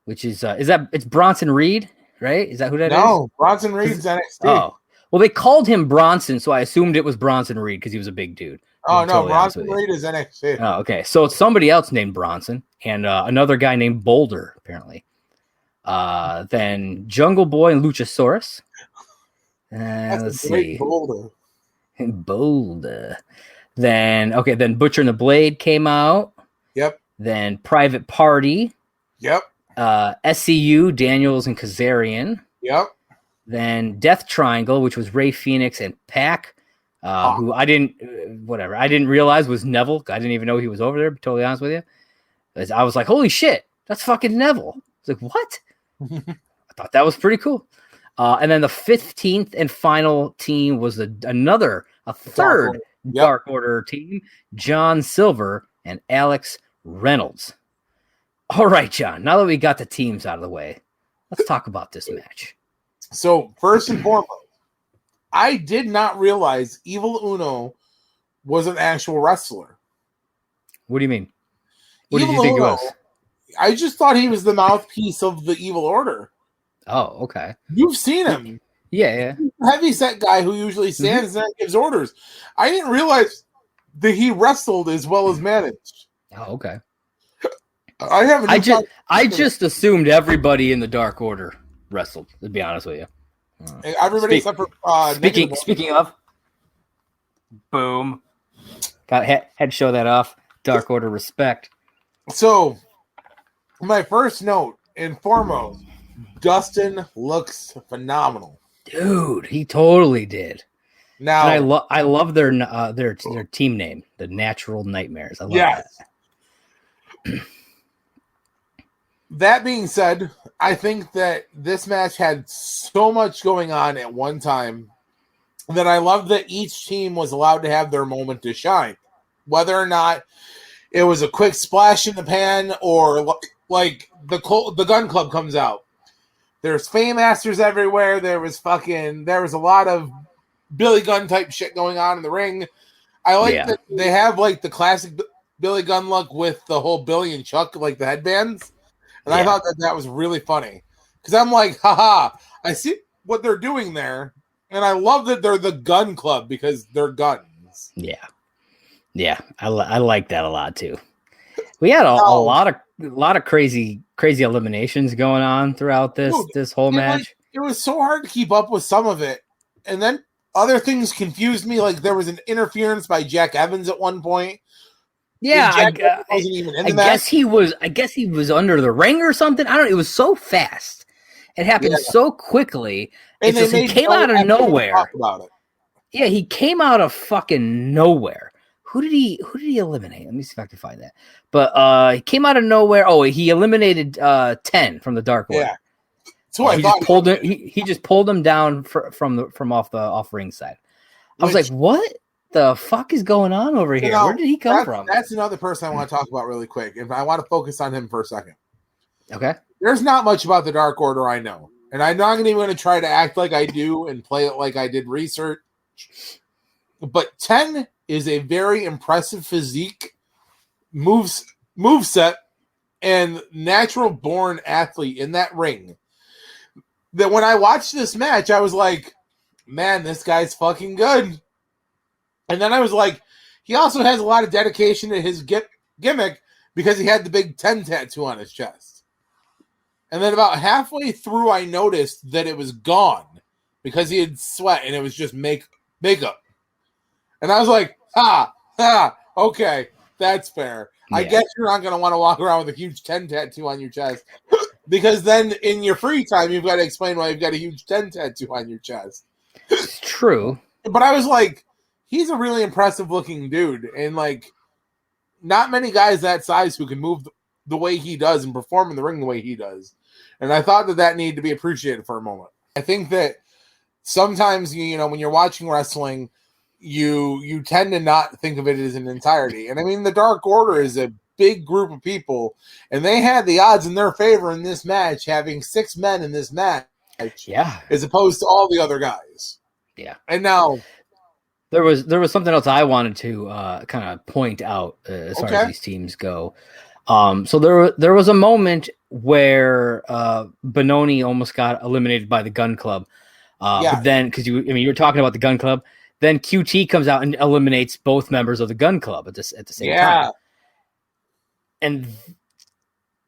which is it's Bronson Reed, right? Is that who that is?
No, Bronson Reed's NXT.
Oh, well, they called him Bronson, so I assumed it was Bronson Reed because he was a big dude.
Oh, no, Bronson Reed is NXT.
Oh, okay. So it's somebody else named Bronson and another guy named Boulder, apparently. Then Jungle Boy and Luchasaurus. Let's see.
Boulder.
Then Butcher and the Blade came out.
Yep.
Then Private Party.
Yep.
SCU, Daniels and Kazarian.
Yep.
Then Death Triangle, which was Rey Fenix and Pac. Who I didn't realize was Neville. I didn't even know he was over there, to be totally honest with you. I was like, holy shit, that's fucking Neville. I was like, what? I thought that was pretty cool. And then the 15th and final team was a third Dark Order team, John Silver and Alex Reynolds. All right, John, now that we got the teams out of the way, let's talk about this match.
So, first and foremost, I did not realize Evil Uno was an actual wrestler.
What do you mean? What did you think he was?
I just thought he was the mouthpiece of the Evil Order.
Oh, okay.
You've seen him.
Yeah.
Heavy set guy who usually stands there and gives orders. I didn't realize that he wrestled as well as managed.
Oh, okay.
I
just assumed everybody in the Dark Order wrestled, to be honest with you.
Everybody except for
speaking of, boom, had to show that off. Dark Order respect.
So, my first note and foremost, Dustin looks phenomenal,
dude. He totally did.
Now
I love their team name, the Natural Nightmares. I love that.
That being said, I think that this match had so much going on at one time that I love that each team was allowed to have their moment to shine. Whether or not it was a quick splash in the pan or like the Gun Club comes out. There's Fame Masters everywhere. There was a lot of Billy Gunn type shit going on in the ring. I like that they have like the classic Billy Gunn look with the whole Billy and Chuck, like the headbands. And I thought that was really funny. Because I'm like, haha, I see what they're doing there. And I love that they're the Gun Club because they're guns.
Yeah. Yeah, I like that a lot too. We had a lot of crazy eliminations going on throughout this whole match.
It was so hard to keep up with some of it. And then other things confused me. Like there was an interference by Jack Evans at one point.
Yeah, I guess he was under the ring or something. I don't know. It was so fast. It happened so quickly. And he came out of nowhere. Yeah, he came out of fucking nowhere. Who did he eliminate? Let me see if I can find that. But he came out of nowhere. Oh, he eliminated 10 from the Dark Order.
Yeah. So
he just pulled him down from off ring side. I was like, what the fuck is going on over here? Where did he come from?
That's another person I want to talk about really quick. And I want to focus on him for a second.
Okay.
There's not much about the Dark Order I know. And I'm not even going to try to act like I do and play it like I did research. But 10 is a very impressive physique, moveset, and natural-born athlete in that ring. That when I watched this match, I was like, man, this guy's fucking good. And then I was like, he also has a lot of dedication to his gimmick because he had the big 10 tattoo on his chest. And then about halfway through, I noticed that it was gone because he had sweat and it was just makeup. And I was like, okay, that's fair. Yeah. I guess you're not going to want to walk around with a huge 10 tattoo on your chest because then in your free time, you've got to explain why you've got a huge 10 tattoo on your chest.
It's true.
But I was like, he's a really impressive looking dude, and like, not many guys that size who can move the way he does and perform in the ring the way he does. And I thought that needed to be appreciated for a moment. I think that sometimes, you know, when you're watching wrestling, you tend to not think of it as an entirety. And I mean, the Dark Order is a big group of people, and they had the odds in their favor in this match, having 6 men in this match, as opposed to all the other guys.
Yeah.
And now
there was something else I wanted to kind of point out as far as these teams go. So there was a moment where Benoni almost got eliminated by the Gun Club. But then, because you were talking about the Gun Club, then QT comes out and eliminates both members of the Gun Club at the same time. And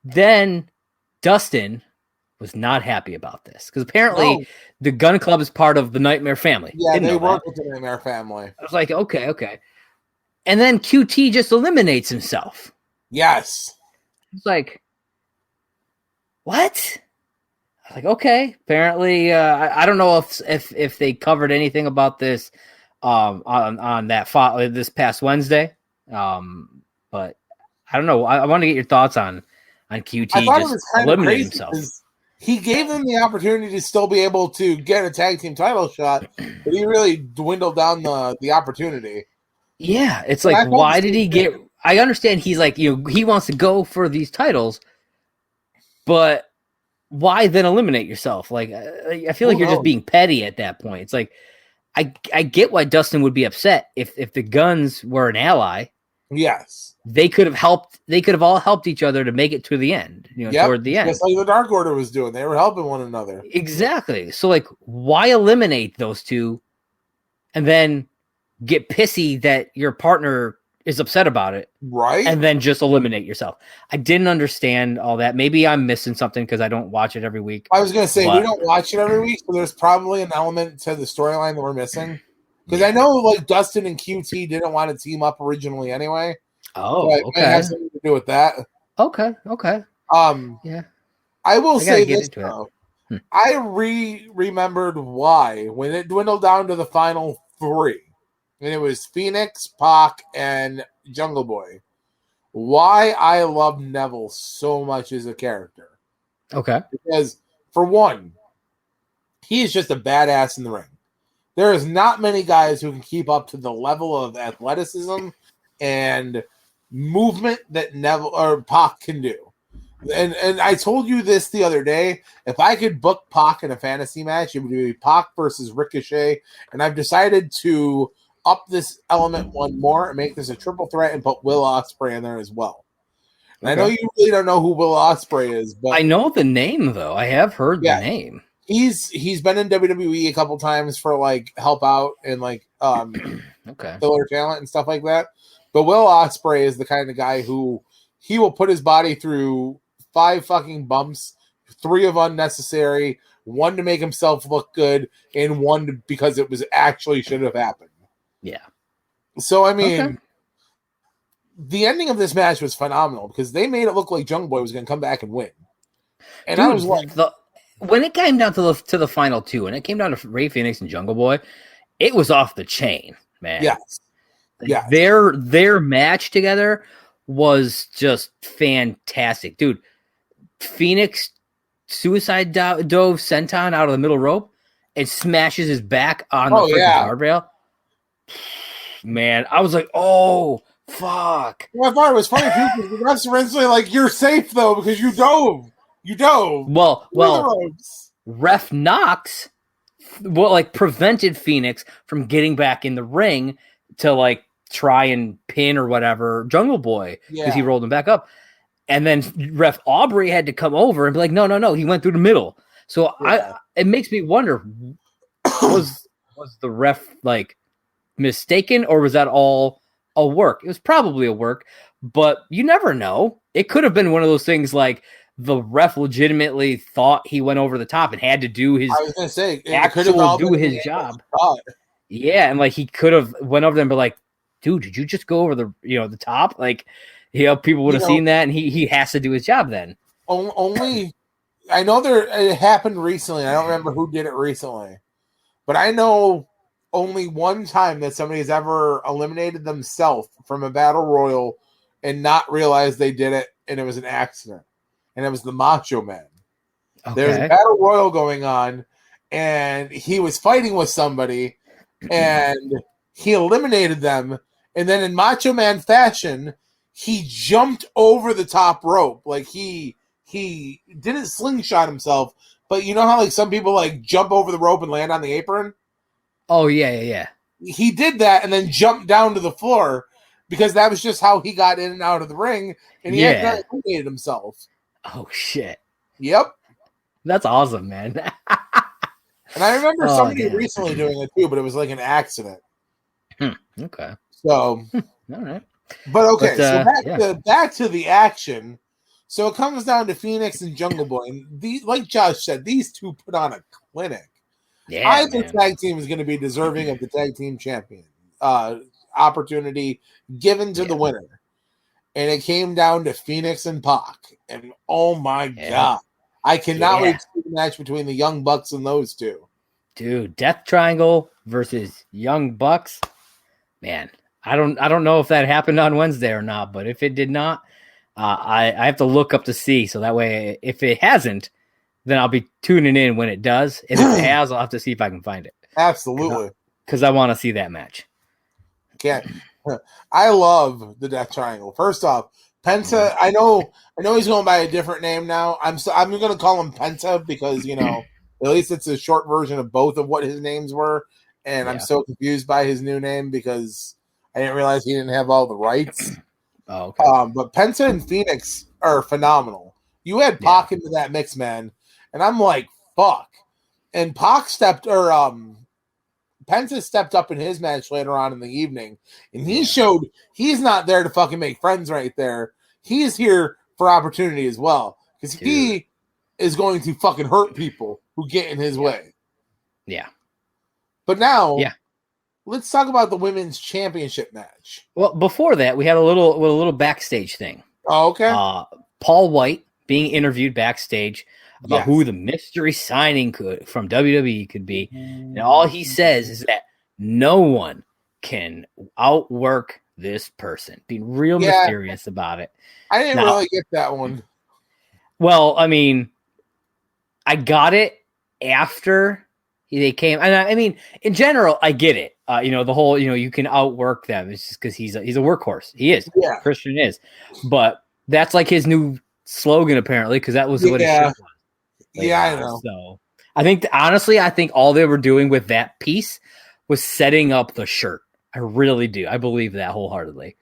then Dustin was not happy about this because apparently the Gun Club is part of the Nightmare family.
Yeah, they work with the Nightmare family. I
was like, okay. And then QT just eliminates himself.
Yes.
It's like, what? I was like, okay. Apparently, I don't know if they covered anything about this on that this past Wednesday. But I don't know. I want to get your thoughts on QT just eliminating himself.
He gave them the opportunity to still be able to get a tag team title shot, but he really dwindled down the opportunity.
Yeah, it's like, why did he get? I understand he's like, he wants to go for these titles, but why then eliminate yourself? Like, I feel like you're just being petty at that point. It's like, I get why Dustin would be upset if the Guns were an ally.
Yes,
they could have helped. They could have all helped each other to make it to the end. Toward the end,
just like the Dark Order was doing. They were helping one another.
Exactly. So, like, why eliminate those two, and then get pissy that your partner is upset about it,
right?
And then just eliminate yourself. I didn't understand all that. Maybe I'm missing something because I don't watch it every week.
I was going to say, we don't watch it every week, so there's probably an element to the storyline that we're missing. Because I know, like, Dustin and QT didn't want to team up originally anyway.
Oh,
okay. It might have something to do with that.
Okay.
Yeah. I will say this, though. I remembered why when it dwindled down to the final 3. And it was Phoenix, Pac, and Jungle Boy. Why I love Neville so much as a character.
Okay.
Because, for one, he is just a badass in the ring. There is not many guys who can keep up to the level of athleticism and movement that Neville or Pac can do. And I told you this the other day. If I could book Pac in a fantasy match, it would be Pac versus Ricochet. And I've decided to up this element one more and make this a triple threat and put Will Ospreay in there as well. And I know you really don't know who Will Ospreay is, but
I know the name though. I have heard the name.
He's been in WWE a couple times for like help out and like filler talent and stuff like that. But Will Ospreay is the kind of guy who he will put his body through 5 fucking bumps, 3 of unnecessary, 1 to make himself look good, and 1 because it was actually should have happened.
Yeah.
So, I mean, the ending of this match was phenomenal because they made it look like Jungle Boy was going to come back and win. And I was like,
when it came down to the final 2, and it came down to Ray Phoenix and Jungle Boy, it was off the chain, man.
Yes.
Like, their match together was just fantastic. Dude, Phoenix suicide dove Senton out of the middle rope and smashes his back on the freaking guardrail. Man, I was like, oh, fuck.
Well, I thought it was funny, too, because the refs were instantly like, you're safe, though, because you dove. You dove.
Well, Ref Knox, prevented Phoenix from getting back in the ring to, like, try and pin or whatever Jungle Boy because he rolled him back up. And then Ref Aubrey had to come over and be like, no, he went through the middle. So it makes me wonder, was the ref, like, mistaken, or was that all a work? It was probably a work, but you never know. It could have been one of those things like the ref legitimately thought he went over the top and had to do his job. Yeah, and like he could have went over there and be like, dude, did you just go over the top? Like, people would have seen that, and he has to do his job then.
Only I know it happened recently. I don't remember who did it recently. but I know only one time that somebody's ever eliminated themselves from a battle royal and not realized they did it, and it was an accident. And it was the Macho Man.
Okay.
There's a battle royal going on, and he was fighting with somebody, and he eliminated them. And then in Macho Man fashion, he jumped over the top rope. Like he didn't slingshot himself, but you know how like some people like jump over the rope and land on the apron?
Oh, yeah.
He did that and then jumped down to the floor because that was just how he got in and out of the ring, and he accidentally eliminated himself.
Oh, shit.
Yep.
That's awesome, man.
And I remember somebody recently doing it too, but it was like an accident.
Okay.
So,
all right.
But okay, so back to the action. So it comes down to Phoenix and Jungle Boy. And like Josh said, these two put on a clinic.
Yeah,
Either tag team is going to be deserving of the tag team champion opportunity given to the winner. And it came down to Phoenix and Pac. And oh my God. I cannot wait to see the match between the Young Bucks and those two.
Dude, Death Triangle versus Young Bucks. Man, I don't know if that happened on Wednesday or not, but if it did not, I have to look up to see. So that way, if it hasn't, then I'll be tuning in when it does. And if it has, I'll have to see if I can find it.
Absolutely.
Because I want to see that match.
I love the Death Triangle. First off, Penta, I know he's going by a different name now. I'm going to call him Penta because, you know, at least it's a short version of both of what his names were. And I'm so confused by his new name because I didn't realize he didn't have all the rights.
Oh, okay.
But Penta and Phoenix are phenomenal. You add Pac into that mix, man, and I'm like, fuck. And Penta stepped up in his match later on in the evening, and he showed he's not there to fucking make friends right there. He's here for opportunity as well because he is going to fucking hurt people who get in his way.
Yeah.
But now, let's talk about the women's championship match.
Well, before that, we had a little backstage thing.
Oh, okay.
Paul White being interviewed backstage about who the mystery signing from WWE could be. And all he says is that no one can outwork this person. Being real mysterious about it.
I didn't really get that one.
Well, I mean, I got it after they came. And I mean, in general, I get it. The whole, you can outwork them. It's just because he's a workhorse. He is. Yeah. Christian is. But that's like his new slogan, apparently, because that was what his shit was.
I know.
So I think, honestly, all they were doing with that piece was setting up the shirt. I really do. I believe that wholeheartedly.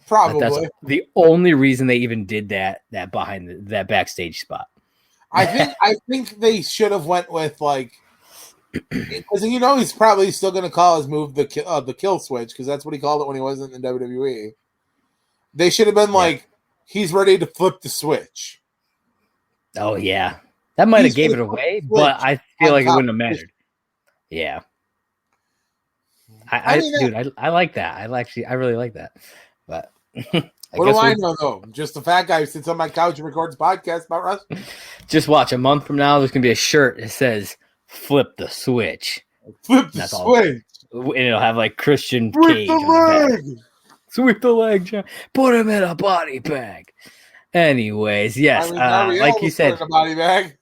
Probably.
That's the only reason they even did that behind that backstage spot.
I think they should have went with like, because he's probably still going to call his move the kill switch because that's what he called it when he wasn't in WWE. They should have been like, he's ready to flip the switch.
Oh yeah, that might have gave it away, but I feel like it wouldn't have mattered. Yeah, I like that. I really like that. But
what do I know though? Just the fat guy who sits on my couch and records podcasts about wrestling.
Just watch. A month from now, there's gonna be a shirt that says "Flip the Switch."
Flip the switch,
and it'll have like Christian Cage. Sweep the leg, John. Put him in a body bag. Anyways, yes, like you said,
a body bag.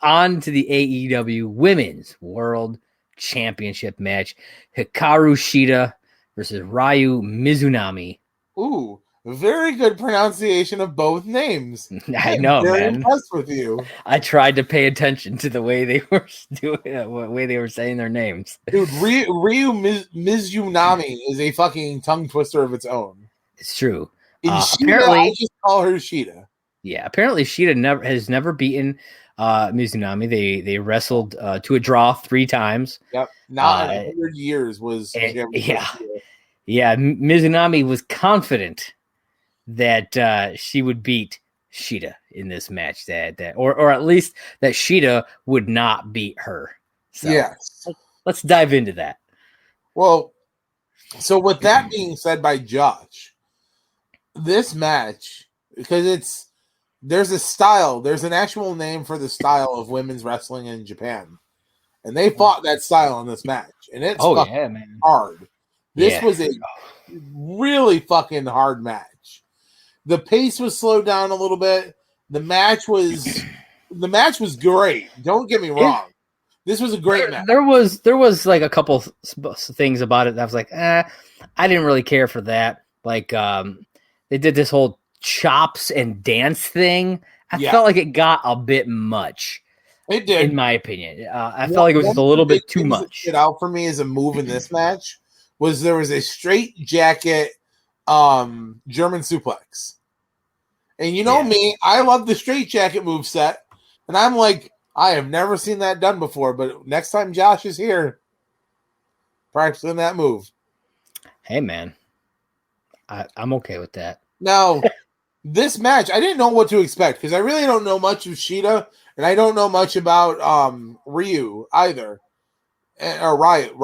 On to the AEW Women's World Championship match: Hikaru Shida versus Ryu Mizunami.
Ooh, very good pronunciation of both names.
I know,
very
man.
Impressed with you.
I tried to pay attention to the way they were doing it, the way they were saying their names.
Dude, Ryu Mizunami is a fucking tongue twister of its own.
It's true.
Apparently, I just call her Shida.
Yeah, apparently Shida has never beaten Mizunami. They wrestled to a draw 3 times.
Yep, not in 100 years was.
Yeah, Mizunami was confident that she would beat Shida in this match, or at least that Shida would not beat her. So
yes,
let's dive into that.
Well, so with that being said by Josh, this match, because there's an actual name for the style of women's wrestling in Japan, and they fought that style in this match, and it's
man,
hard. This was a really fucking hard match. The pace was slowed down a little bit. The match was great. Don't get me wrong. This was a great match.
There was like a couple things about it that I was like, I didn't really care for that. Like, they did this whole chops and dance thing. I felt like it got a bit much.
It did,
in my opinion. I felt like it was just a little bit too much.
It out for me as a move in this match was there was a straight jacket German suplex. And you know me, I love the straight jacket move set. And I'm like, I have never seen that done before, but next time Josh is here, practicing that move.
Hey, man. I'm okay with that.
Now, this match, I didn't know what to expect because I really don't know much of Shida, and I don't know much about Ryu either. Or Ryo.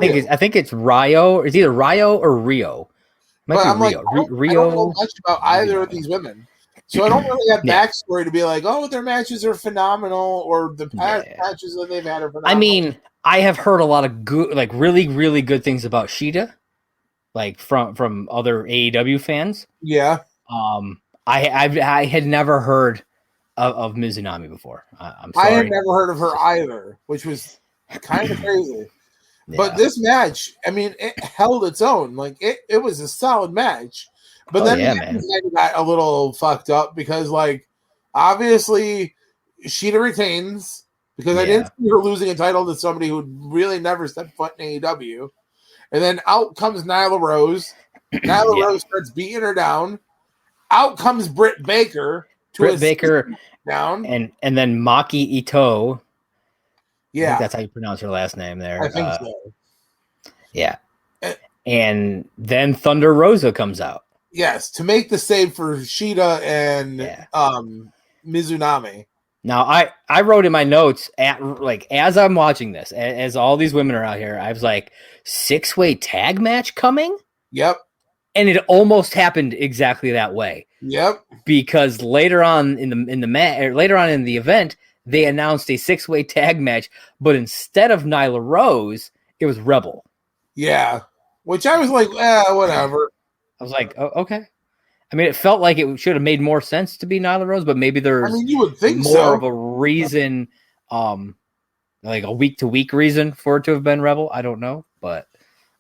I think it's Ryo. It's either Ryo or Rio.
But I'm Rio. Like, I don't know much about either of these women. So I don't really have backstory to be like, oh, their matches are phenomenal, or the past matches that they've had are phenomenal.
I mean, I have heard a lot of good, like really, really good things about Shida, like from other AEW fans.
Yeah.
I had never heard of Mizunami before. I'm sorry.
I had never heard of her either, which was kind of crazy. Yeah. But this match, I mean, it held its own. Like it was a solid match. But then it got a little fucked up because, like, obviously Shida retains because I didn't see her losing a title to somebody who really never stepped foot in AEW. And then out comes Nyla Rose. Nyla Rose starts beating her down. Out comes Britt Baker. Down.
And then Maki Ito.
Yeah.
I think that's how you pronounce her last name there.
I think so.
Yeah. And then Thunder Rosa comes out.
Yes, to make the save for Shida and Mizunami.
Now, I wrote in my notes as I'm watching this, as all these women are out here, I was like, 6-way tag match coming?
Yep.
And it almost happened exactly that way.
Yep.
Because later on in the event, they announced a 6-way tag match, but instead of Nyla Rose, it was Rebel.
Yeah. Which I was like, whatever.
I was like, oh, okay. I mean, it felt like it should have made more sense to be Nyla Rose, but maybe there's
you would think
more of a reason, like a week-to-week reason for it to have been Rebel. I don't know, but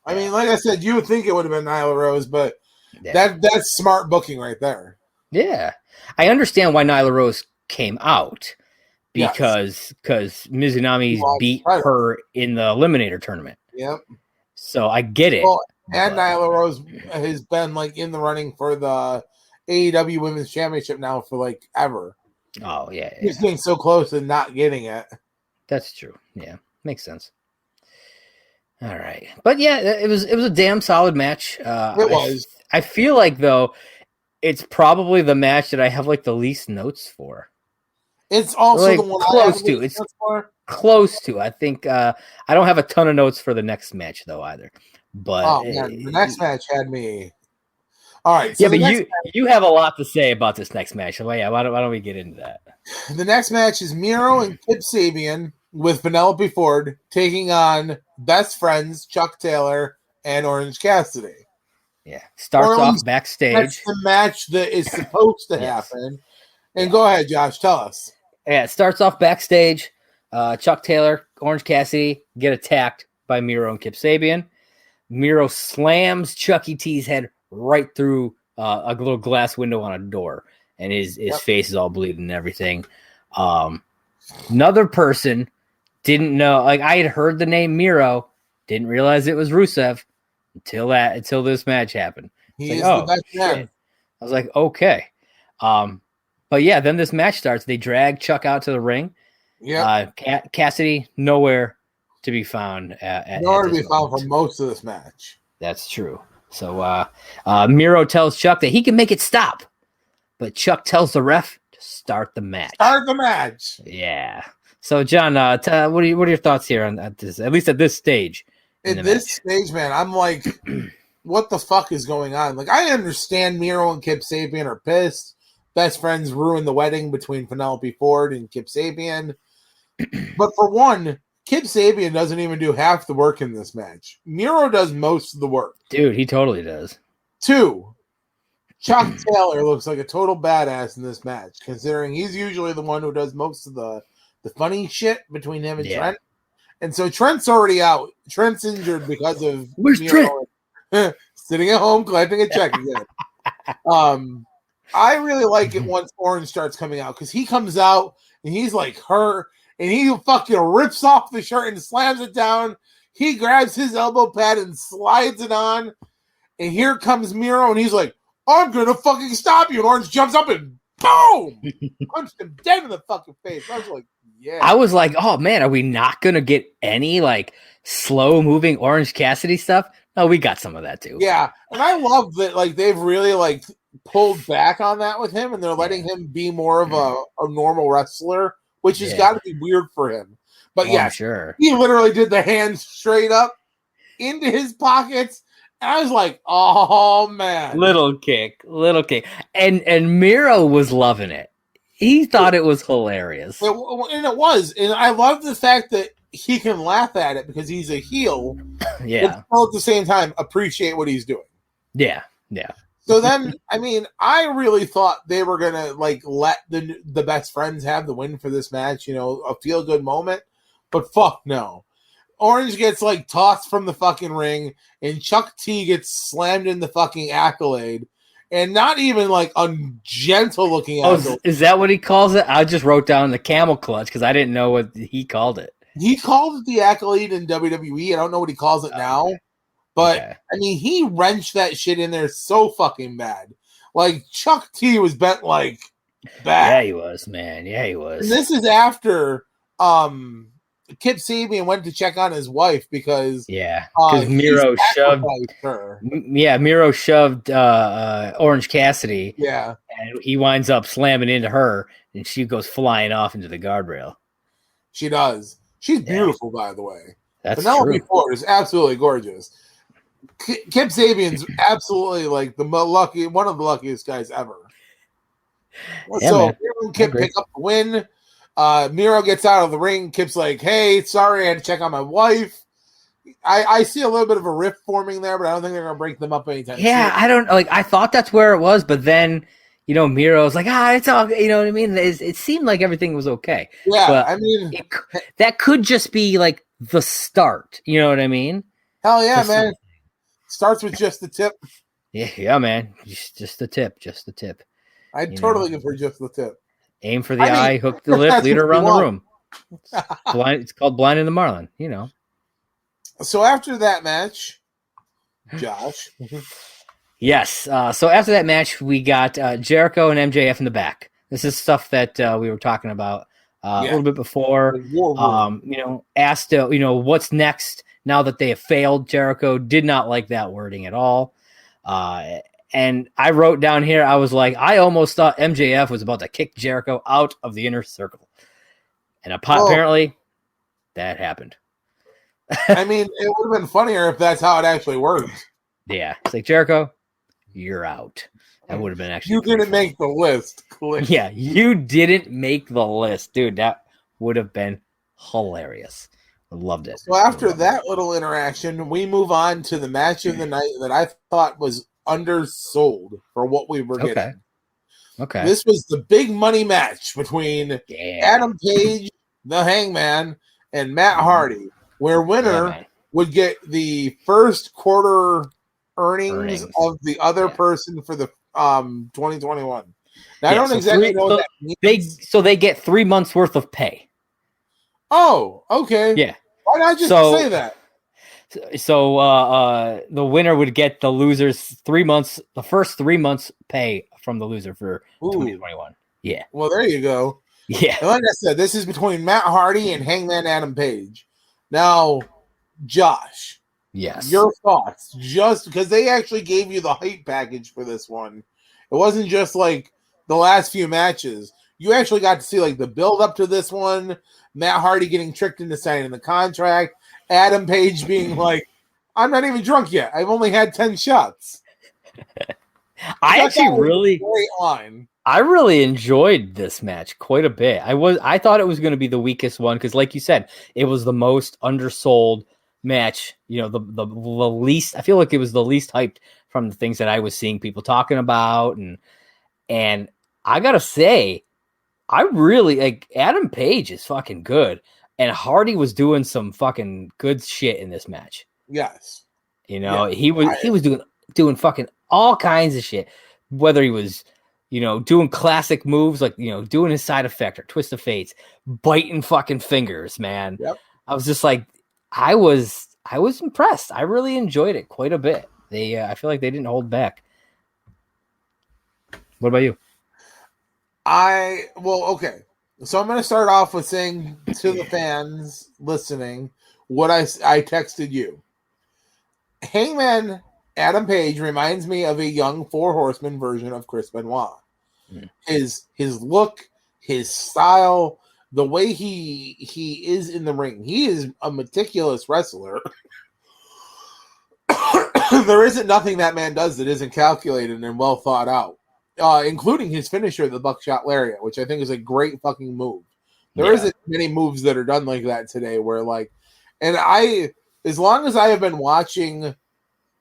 I mean, like I said, you would think it would have been Nyla Rose, but that's smart booking right there.
Yeah, I understand why Nyla Rose came out because Mizunami beat her in the Eliminator tournament.
Yep.
So I get it.
Well, and Nyla Rose has been like in the running for the AEW Women's Championship now for like ever.
Oh yeah,
He's getting so close and not getting it.
That's true. Yeah, makes sense. All right, but yeah, it was a damn solid match.
It was.
I feel like though, it's probably the match that I have like the least notes for.
It's also
like,
the one
close to. It's close to. I think I don't have a ton of notes for the next match though either. But
the next match had me. All right.
So yeah, but you have a lot to say about this next match. So yeah, why don't we get into that?
The next match is Miro and Kip Sabian with Penelope Ford taking on best friends Chuck Taylor and Orange Cassidy.
Yeah, starts off backstage.
That's the match that is supposed to happen. And go ahead, Josh, tell us.
Yeah, it starts off backstage. Chuck Taylor, Orange Cassidy get attacked by Miro and Kip Sabian. Miro slams Chucky T's head right through a little glass window on a door, and his face is all bleeding and everything. Another person didn't know, like I had heard the name Miro, didn't realize it was Rusev until this match happened.
He is the best man.
I was like, okay. But yeah, then this match starts. They drag Chuck out to the ring.
Yeah.
Cassidy nowhere to be found
nowhere to be found for most of this match.
That's true. So Miro tells Chuck that he can make it stop, but Chuck tells the ref to start the match.
Start the match.
Yeah. So John, what are your thoughts here on this? At least at this stage.
At this stage, man, I'm like, what the fuck is going on? Like, I understand Miro and Kip Sabian are pissed. Best friends ruined the wedding between Penelope Ford and Kip Sabian. But for one, Kip Sabian doesn't even do half the work in this match. Miro does most of the work.
Dude, he totally does.
2, Chuck Taylor looks like a total badass in this match, considering he's usually the one who does most of the funny shit between him and Trent. And so Trent's already out. Trent's injured because of
Where's Trent?
Sitting at home collecting a check again. I really like it once Orange starts coming out, because he comes out and he's like her, and he fucking rips off the shirt and slams it down. He grabs his elbow pad and slides it on. And here comes Miro, and he's like, I'm gonna fucking stop you. And Orange jumps up and boom! Punched him dead in the fucking face. I was like, yeah.
I was like, oh man, are we not gonna get any like slow moving Orange Cassidy stuff? No, we got some of that too.
Yeah. And I love that like they've really like pulled back on that with him, and they're letting him be more of a normal wrestler, which has got to be weird for him. But yeah,
sure.
He literally did the hands straight up into his pockets. And I was like, oh man.
Little kick. And Miro was loving it. He thought it was hilarious.
And it was. And I love the fact that he can laugh at it because he's a heel.
Yeah.
But at the same time, appreciate what he's doing.
Yeah.
So then, I mean, I really thought they were gonna like let the best friends have the win for this match, a feel good moment. But fuck no. Orange gets like tossed from the fucking ring, and Chuck T gets slammed in the fucking accolade, and not even like a gentle looking accolade.
Is that what he calls it? I just wrote down the camel clutch because I didn't know what he called it.
He called it the accolade in WWE. I don't know what he calls it now. But, I mean, he wrenched that shit in there so fucking bad. Like, Chuck T was bent, like, bad.
Yeah, he was, man. Yeah, he was.
And this is after Kip Sabian went to check on his wife because...
Yeah, because Miro shoved her. Yeah, Miro shoved Orange Cassidy.
Yeah.
And he winds up slamming into her, and she goes flying off into the guardrail.
She does. She's beautiful, by the way.
That's
Penelope
true.
Ford is absolutely gorgeous. Kip Sabian's absolutely like one of the luckiest guys ever.
Yeah,
so
man.
Miro and Kip pick up the win. Miro gets out of the ring. Kip's like, "Hey, sorry, I had to check on my wife." I see a little bit of a rift forming there, but I don't think they're gonna break them up anytime soon.
I don't like. I thought that's where it was, but then Miro's like, it's all. You know what I mean? It seemed like everything was okay.
Yeah,
but
I mean,
that could just be like the start. You know what I mean?
Hell yeah, man. Starts with just the tip.
Yeah, man. Just the tip.
I'd totally give her just the tip.
Aim for the eye, hook the lip, lead her around the room. It's called Blind in the Marlin,
So after that match, Josh.
Yes. So after that match, we got Jericho and MJF in the back. This is stuff that we were talking about a little bit before. Asked, what's next now that they have failed. Jericho did not like that wording at all. And I wrote down here, I was like, I almost thought MJF was about to kick Jericho out of the inner circle. And apparently that happened.
I mean, it would have been funnier if that's how it actually worked.
Yeah. It's like, Jericho, you're out. That would have been actually.
You didn't make the list. Click.
Yeah, you didn't make the list. Dude, that would have been hilarious. I loved it.
So after that little interaction, we move on to the match of the night that I thought was undersold for what we were getting.
Okay.
This was the big money match between Adam Page, the Hangman, and Matt Hardy, where winner would get the first quarter earnings of the other person for the 2021. Now, I don't exactly know what that means.
They get 3 months worth of pay.
Oh, okay.
Yeah.
Why not just say that?
So the winner would get the loser's 3 months, the first 3 months pay from the loser for 2021. Yeah.
Well, there you go.
Yeah.
And like I said, this is between Matt Hardy and Hangman Adam Page. Now, Josh.
Yes.
Your thoughts, just because they actually gave you the hype package for this one. It wasn't just like the last few matches. You actually got to see like the build up to this one, Matt Hardy getting tricked into signing the contract, Adam Page being like, I'm not even drunk yet. I've only had 10 shots.
I actually really
great line.
I really enjoyed this match quite a bit. I thought it was going to be the weakest one because, like you said, it was the most undersold match. You know, the least. I feel like it was the least hyped from the things that I was seeing people talking about, and I gotta say, I really like Adam Page is fucking good, and Hardy was doing some fucking good shit in this match.
Yes,
you know, he was doing fucking all kinds of shit, whether he was, you know, doing classic moves like, you know, doing his side effect or twist of fates, biting fucking fingers, man.
Yep.
I was just like, I was impressed. I really enjoyed it quite a bit. I feel like they didn't hold back. What about you?
Okay. So I'm going to start off with saying to the fans listening what I texted you. Hangman Adam Page reminds me of a young Four Horsemen version of Chris Benoit. Mm. His look, his style, the way he is in the ring. He is a meticulous wrestler. There isn't nothing that man does that isn't calculated and well thought out. Including his finisher, the buckshot lariat, which I think is a great fucking move. There isn't many moves that are done like that today where as long as I have been watching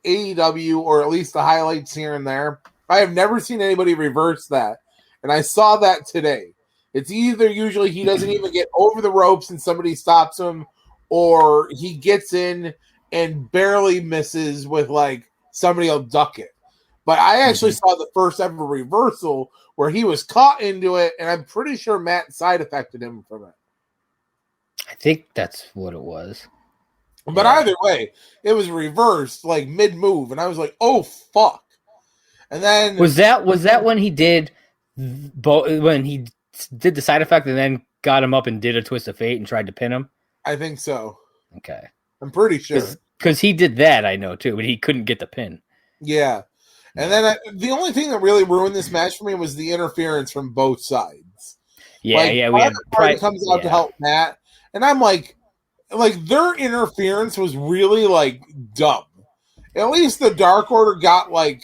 AEW or at least the highlights here and there, I have never seen anybody reverse that. And I saw that today. It's either usually he doesn't even get over the ropes and somebody stops him, or he gets in and barely misses with like somebody will duck it. But I actually saw the first ever reversal where he was caught into it, and I'm pretty sure Matt side effected him from it.
I think that's what it was.
But either way, it was reversed like mid-move, and I was like, "Oh fuck!" And then
was that when he did when he did the side effect and then got him up and did a twist of fate and tried to pin him?
I think so.
Okay,
I'm pretty sure
because he did that. I know too, but he couldn't get the pin.
Yeah. And then the only thing that really ruined this match for me was the interference from both sides.
Yeah,
we had Private comes out to help Matt, and I'm like their interference was really like dumb. At least the Dark Order got like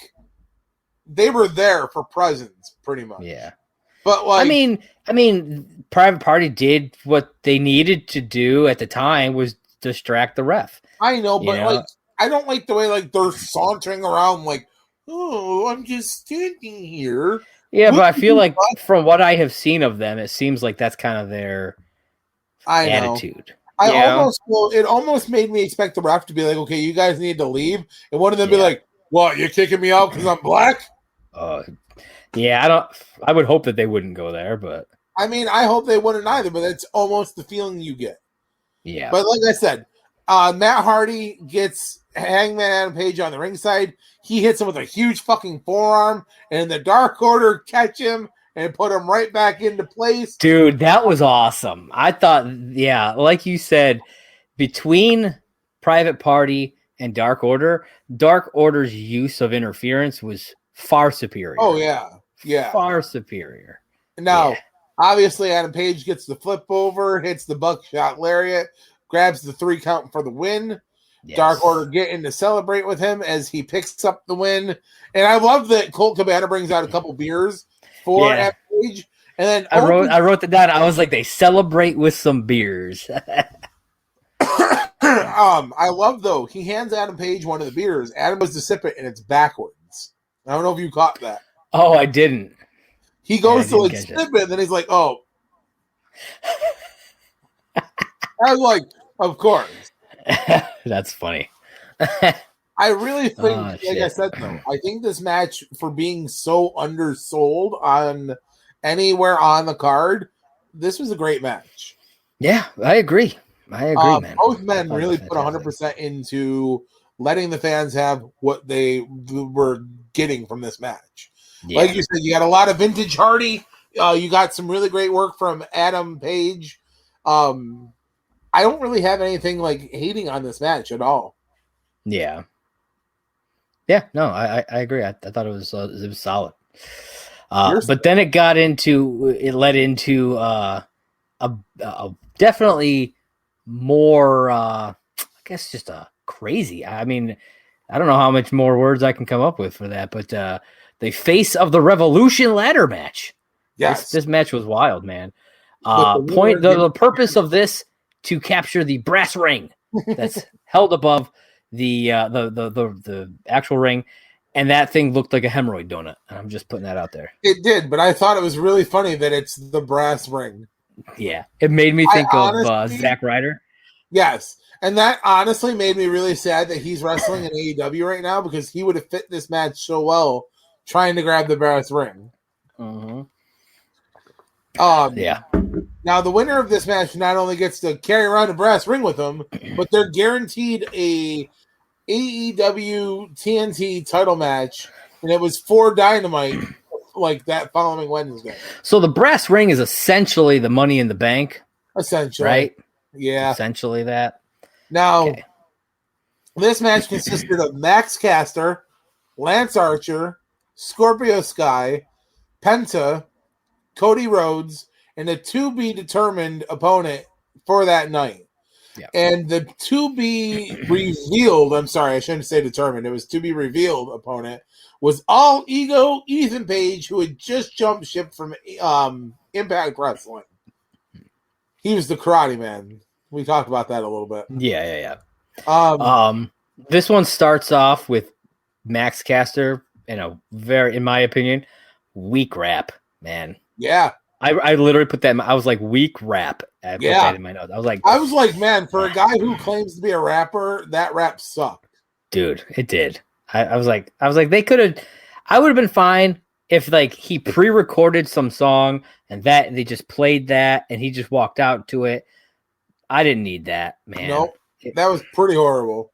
they were there for presence, pretty much.
Yeah,
but like
I mean, Private Party did what they needed to do at the time was distract the ref.
I know, but like I don't like the way like they're sauntering around like. Oh, I'm just standing here.
Yeah, but I feel like from what I have seen of them, it seems like that's kind of their attitude.
It almost made me expect the ref to be like, okay, you guys need to leave. And one of them be like, what, you're kicking me out because I'm black?
I would hope that they wouldn't go there, but
I mean, I hope they wouldn't either, but that's almost the feeling you get.
Yeah.
But like I said, Matt Hardy gets Hangman Adam Page on the ringside. He hits him with a huge fucking forearm, and the Dark Order catch him and put him right back into place.
Dude, that was awesome. I thought, like you said, between Private Party and Dark Order's use of interference was far superior.
Oh, yeah.
Far superior.
Now, obviously, Adam Page gets the flip over, hits the buckshot lariat, grabs the 3 count for the win. Yes. Dark Order getting to celebrate with him as he picks up the win. And I love that Colt Cabana brings out a couple beers for Adam Page. And then
I wrote that down. I was like, they celebrate with some beers.
I love, though, he hands Adam Page one of the beers. Adam goes to sip it, and it's backwards. I don't know if you caught that.
Oh, I didn't.
He goes to like sip it, and then he's like, oh. I was like, of course.
That's funny.
I really think, I said, though, I think this match, for being so undersold on anywhere on the card, this was a great match.
Yeah, I agree, man.
Both men really put 100% into letting the fans have what they were getting from this match. Yeah. Like you said, you got a lot of vintage Hardy. You got some really great work from Adam Page. I don't really have anything like hating on this match at all.
Yeah. No, I agree. I thought it was solid. But then it led into a definitely more, I guess, just a crazy. I mean, I don't know how much more words I can come up with for that, but the the face of the Revolution ladder match.
Yes.
This match was wild, man.
With
The purpose of this to capture the brass ring that's held above the actual ring, and that thing looked like a hemorrhoid donut. I'm just putting that out there.
It did, but I thought it was really funny that it's the brass ring.
Yeah, it made me think of Zack Ryder.
Yes, and that honestly made me really sad that he's wrestling in AEW right now, because he would have fit this match so well trying to grab the brass ring.
Mm-hmm.
Yeah. Now, the winner of this match not only gets to carry around a brass ring with them, but they're guaranteed a AEW TNT title match, and it was for Dynamite like that following Wednesday.
So the brass ring is essentially the Money in the Bank,
essentially,
right?
Yeah,
essentially that.
Now, this match consisted of Max Caster, Lance Archer, Scorpio Sky, Penta, Cody Rhodes, and a to-be-determined opponent for that night.
Yeah.
And the to-be-revealed, I'm sorry, I shouldn't say determined, it was to-be-revealed opponent, was All Ego Ethan Page, who had just jumped ship from Impact Wrestling. He was the Karate Man. We talked about that a little bit.
Yeah. This one starts off with Max Caster in a very, in my opinion, weak rap, man.
Yeah.
I literally put that, I was like, weak rap. I put that in my notes. I was like,
man, for a guy who claims to be a rapper, that rap sucked.
Dude, it did. I was like, they could have, I would have been fine if like he pre-recorded some song and that they just played that and he just walked out to it. I didn't need that, man.
Nope. That was pretty horrible.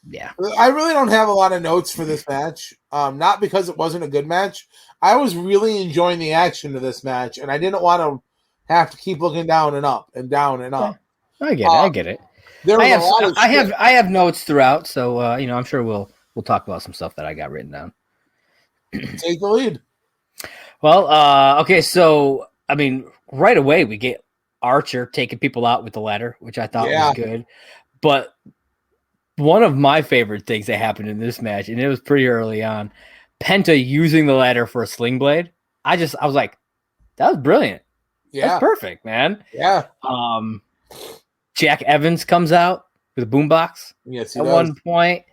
Yeah.
I really don't have a lot of notes for this match. Not because it wasn't a good match. I was really enjoying the action of this match, and I didn't want to have to keep looking down and up and down and up.
I get it. I have notes throughout, so I'm sure we'll talk about some stuff that I got written down.
Take the lead.
Well, okay, so I mean, right away we get Archer taking people out with the ladder, which I thought was good. But one of my favorite things that happened in this match, and it was pretty early on, Penta using the ladder for a sling blade. I was like, that was brilliant. Yeah. That's perfect, man.
Yeah.
Jack Evans comes out with a boombox.
Yes,
at one point.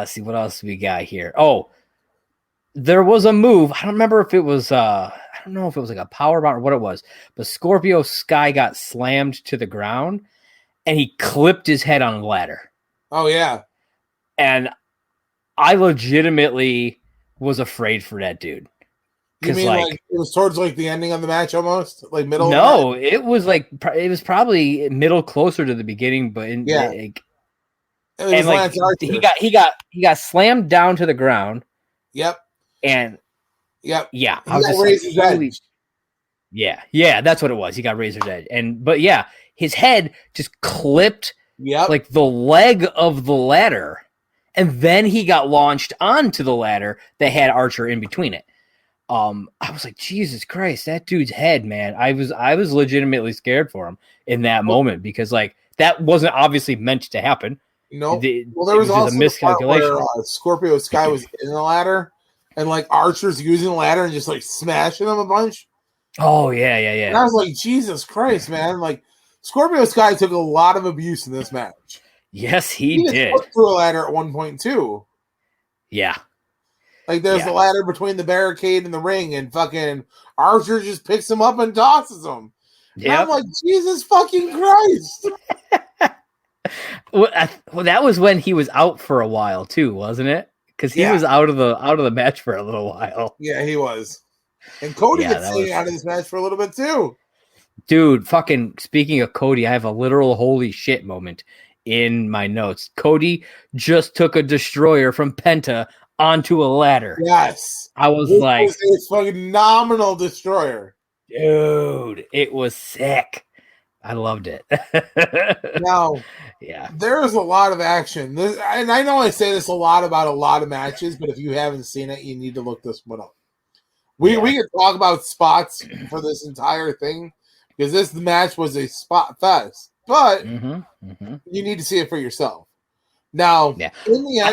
See what else we got here. Oh, there was a move. I don't remember if it was I don't know if it was like a power bomb or what it was, but Scorpio Sky got slammed to the ground and he clipped his head on the ladder.
Oh yeah.
And I legitimately was afraid for that dude.
You mean like it was towards like the ending of the match almost? Like middle?
No, it was probably middle, closer to the beginning, but he got slammed down to the ground.
Yep.
And
yep.
Yeah. I was just like, yeah, that's what it was. He got razor's edge. But his head just clipped like the leg of the ladder. And then he got launched onto the ladder that had Archer in between it. I was like, Jesus Christ, that dude's head, man. I was legitimately scared for him in that moment because like that wasn't obviously meant to happen.
No. There was also a miscalculation where Scorpio Sky was in the ladder and like Archer's using the ladder and just like smashing him a bunch.
Oh yeah.
And I was like, Jesus Christ, man. Like Scorpio Sky took a lot of abuse in this match.
Yes, he did.
Put through a ladder at one point too.
Yeah.
Like there's the ladder between the barricade and the ring, and fucking Archer just picks him up and tosses him. Yeah, I'm like, Jesus fucking Christ.
Well, that was when he was out for a while too, wasn't it? Because he was out of the match for a little while.
Yeah, he was. And Cody gets out of this match for a little bit too.
Dude, fucking speaking of Cody, I have a literal holy shit moment in my notes. Cody just took a destroyer from Penta onto a ladder.
Yes.
I was like,
it was a phenomenal destroyer.
Dude, it was sick. I loved it.
Now, there is a lot of action. And I know I say this a lot about a lot of matches, but if you haven't seen it, you need to look this one up. We could talk about spots for this entire thing because this match was a spot fest, but you need to see it for yourself. Now, in the end,
I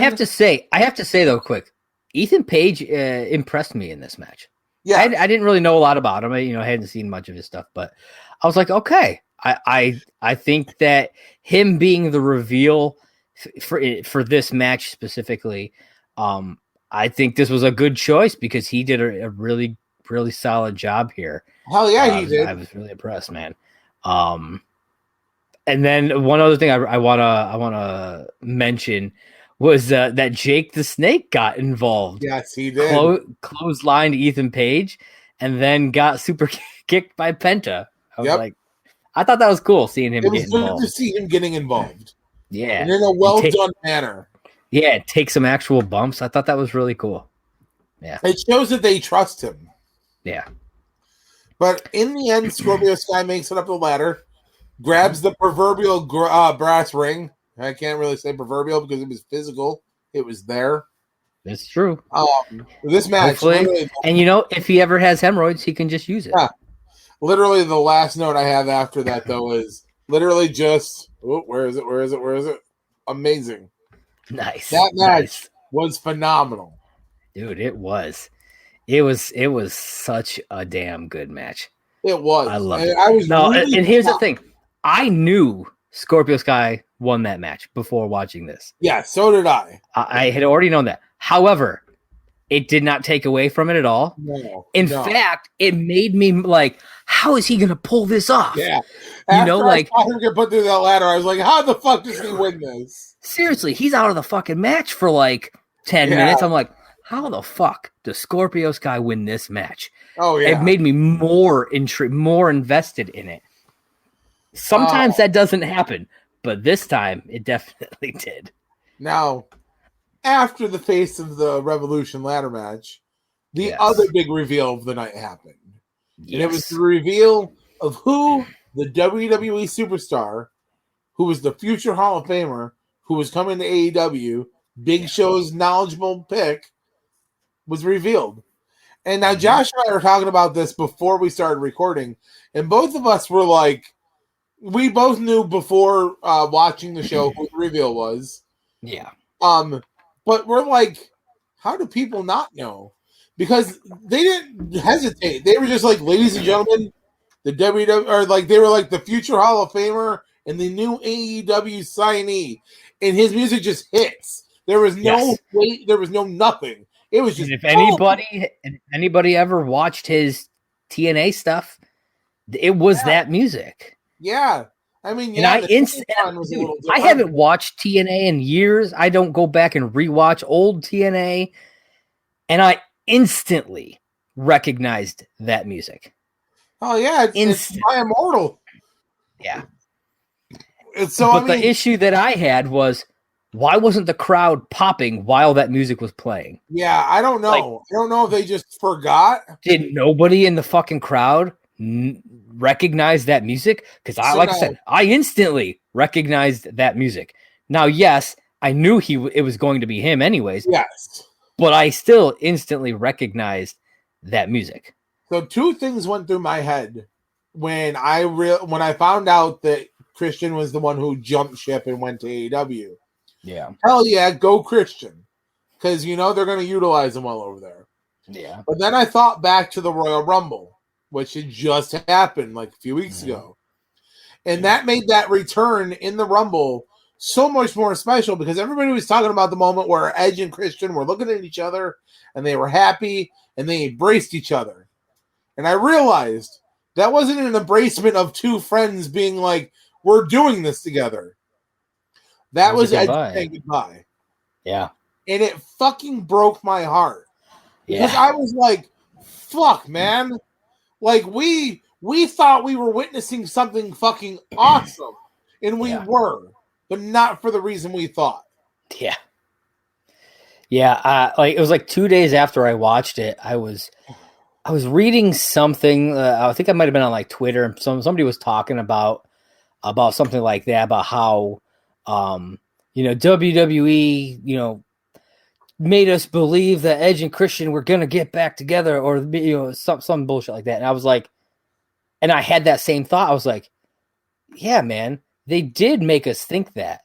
have to say though, quick, Ethan Page impressed me in this match.
Yeah,
I didn't really know a lot about him. I hadn't seen much of his stuff, but I was like, okay, I think that him being the reveal for this match specifically, I think this was a good choice because he did a really solid job here.
hell yeah, he did.
I was really impressed, man. And then one other thing I wanna mention was that Jake the Snake got involved.
Yes, he did.
Clotheslined Ethan Page, and then got super kicked by Penta. I was like, I thought that was cool seeing him. It was good
to see him getting involved.
Yeah,
and in a well done manner.
Yeah, take some actual bumps. I thought that was really cool. Yeah,
it shows that they trust him.
Yeah,
but in the end, Scorpio Sky makes it up the ladder, grabs the proverbial brass ring. I can't really say proverbial because it was physical. It was there.
It's true.
This match,
and if he ever has hemorrhoids, he can just use it.
Yeah. Literally, the last note I have after that though is literally just where is it? Amazing.
Nice.
That match was phenomenal.
Dude, it was. It was such a damn good match.
It was.
I loved it. And here's the thing. I knew Scorpio Sky won that match before watching this.
Yeah, so did I.
I had already known that. However, it did not take away from it at all. In fact, it made me like, how is he going to pull this off?
Yeah. I saw him get put through that ladder, I was like, how the fuck does he win this?
Seriously, he's out of the fucking match for like 10 minutes. I'm like, how the fuck does Scorpio Sky win this match?
Oh, yeah.
It made me more invested in it. Sometimes that doesn't happen, but this time it definitely did.
Now, after the face of the Revolution ladder match, the other big reveal of the night happened. Yes. And it was the reveal of who the WWE superstar, who was the future Hall of Famer, who was coming to AEW, Big Show's knowledgeable pick, was revealed. And now Josh and I were talking about this before we started recording, and both of us were like, we both knew before watching the show who the reveal was.
Yeah.
But we're like, how do people not know? Because they didn't hesitate. They were just like, ladies and gentlemen, the WWE, or like they were like the future Hall of Famer and the new AEW signee, and his music just hits. There was no wait. There was no nothing. It was just.
And if anybody ever watched his TNA stuff, it was that music.
Yeah. I mean,
and I haven't watched TNA in years. I don't go back and rewatch old TNA, and I instantly recognized that music.
Oh yeah, it's My Immortal.
Yeah. The issue that I had was, why wasn't the crowd popping while that music was playing?
Yeah, I don't know. I don't know if they just forgot.
Did nobody in the fucking crowd recognize that music? Because I said, I instantly recognized that music. Now, yes, I knew it was going to be him anyways.
Yes.
But I still instantly recognized that music.
So two things went through my head when I found out that Christian was the one who jumped ship and went to AEW.
Yeah.
Hell yeah, go Christian. Because, they're going to utilize him well over there.
Yeah.
But then I thought back to the Royal Rumble, which had just happened like a few weeks ago. And that made that return in the Rumble so much more special because everybody was talking about the moment where Edge and Christian were looking at each other and they were happy and they embraced each other. And I realized that wasn't an embracement of two friends being like, we're doing this together. That was Edge saying goodbye.
Yeah.
And it fucking broke my heart.
Yeah.
Because I was like, fuck, man. Like, we thought we were witnessing something fucking awesome. And we were. But not for the reason we thought.
Yeah. Yeah. It was like 2 days after I watched it, I was reading something. I think I might have been on like Twitter, and somebody was talking about something like that, about how WWE, made us believe that Edge and Christian were gonna get back together, or some bullshit like that. And I was like, and I had that same thought. I was like, yeah, man, they did make us think that.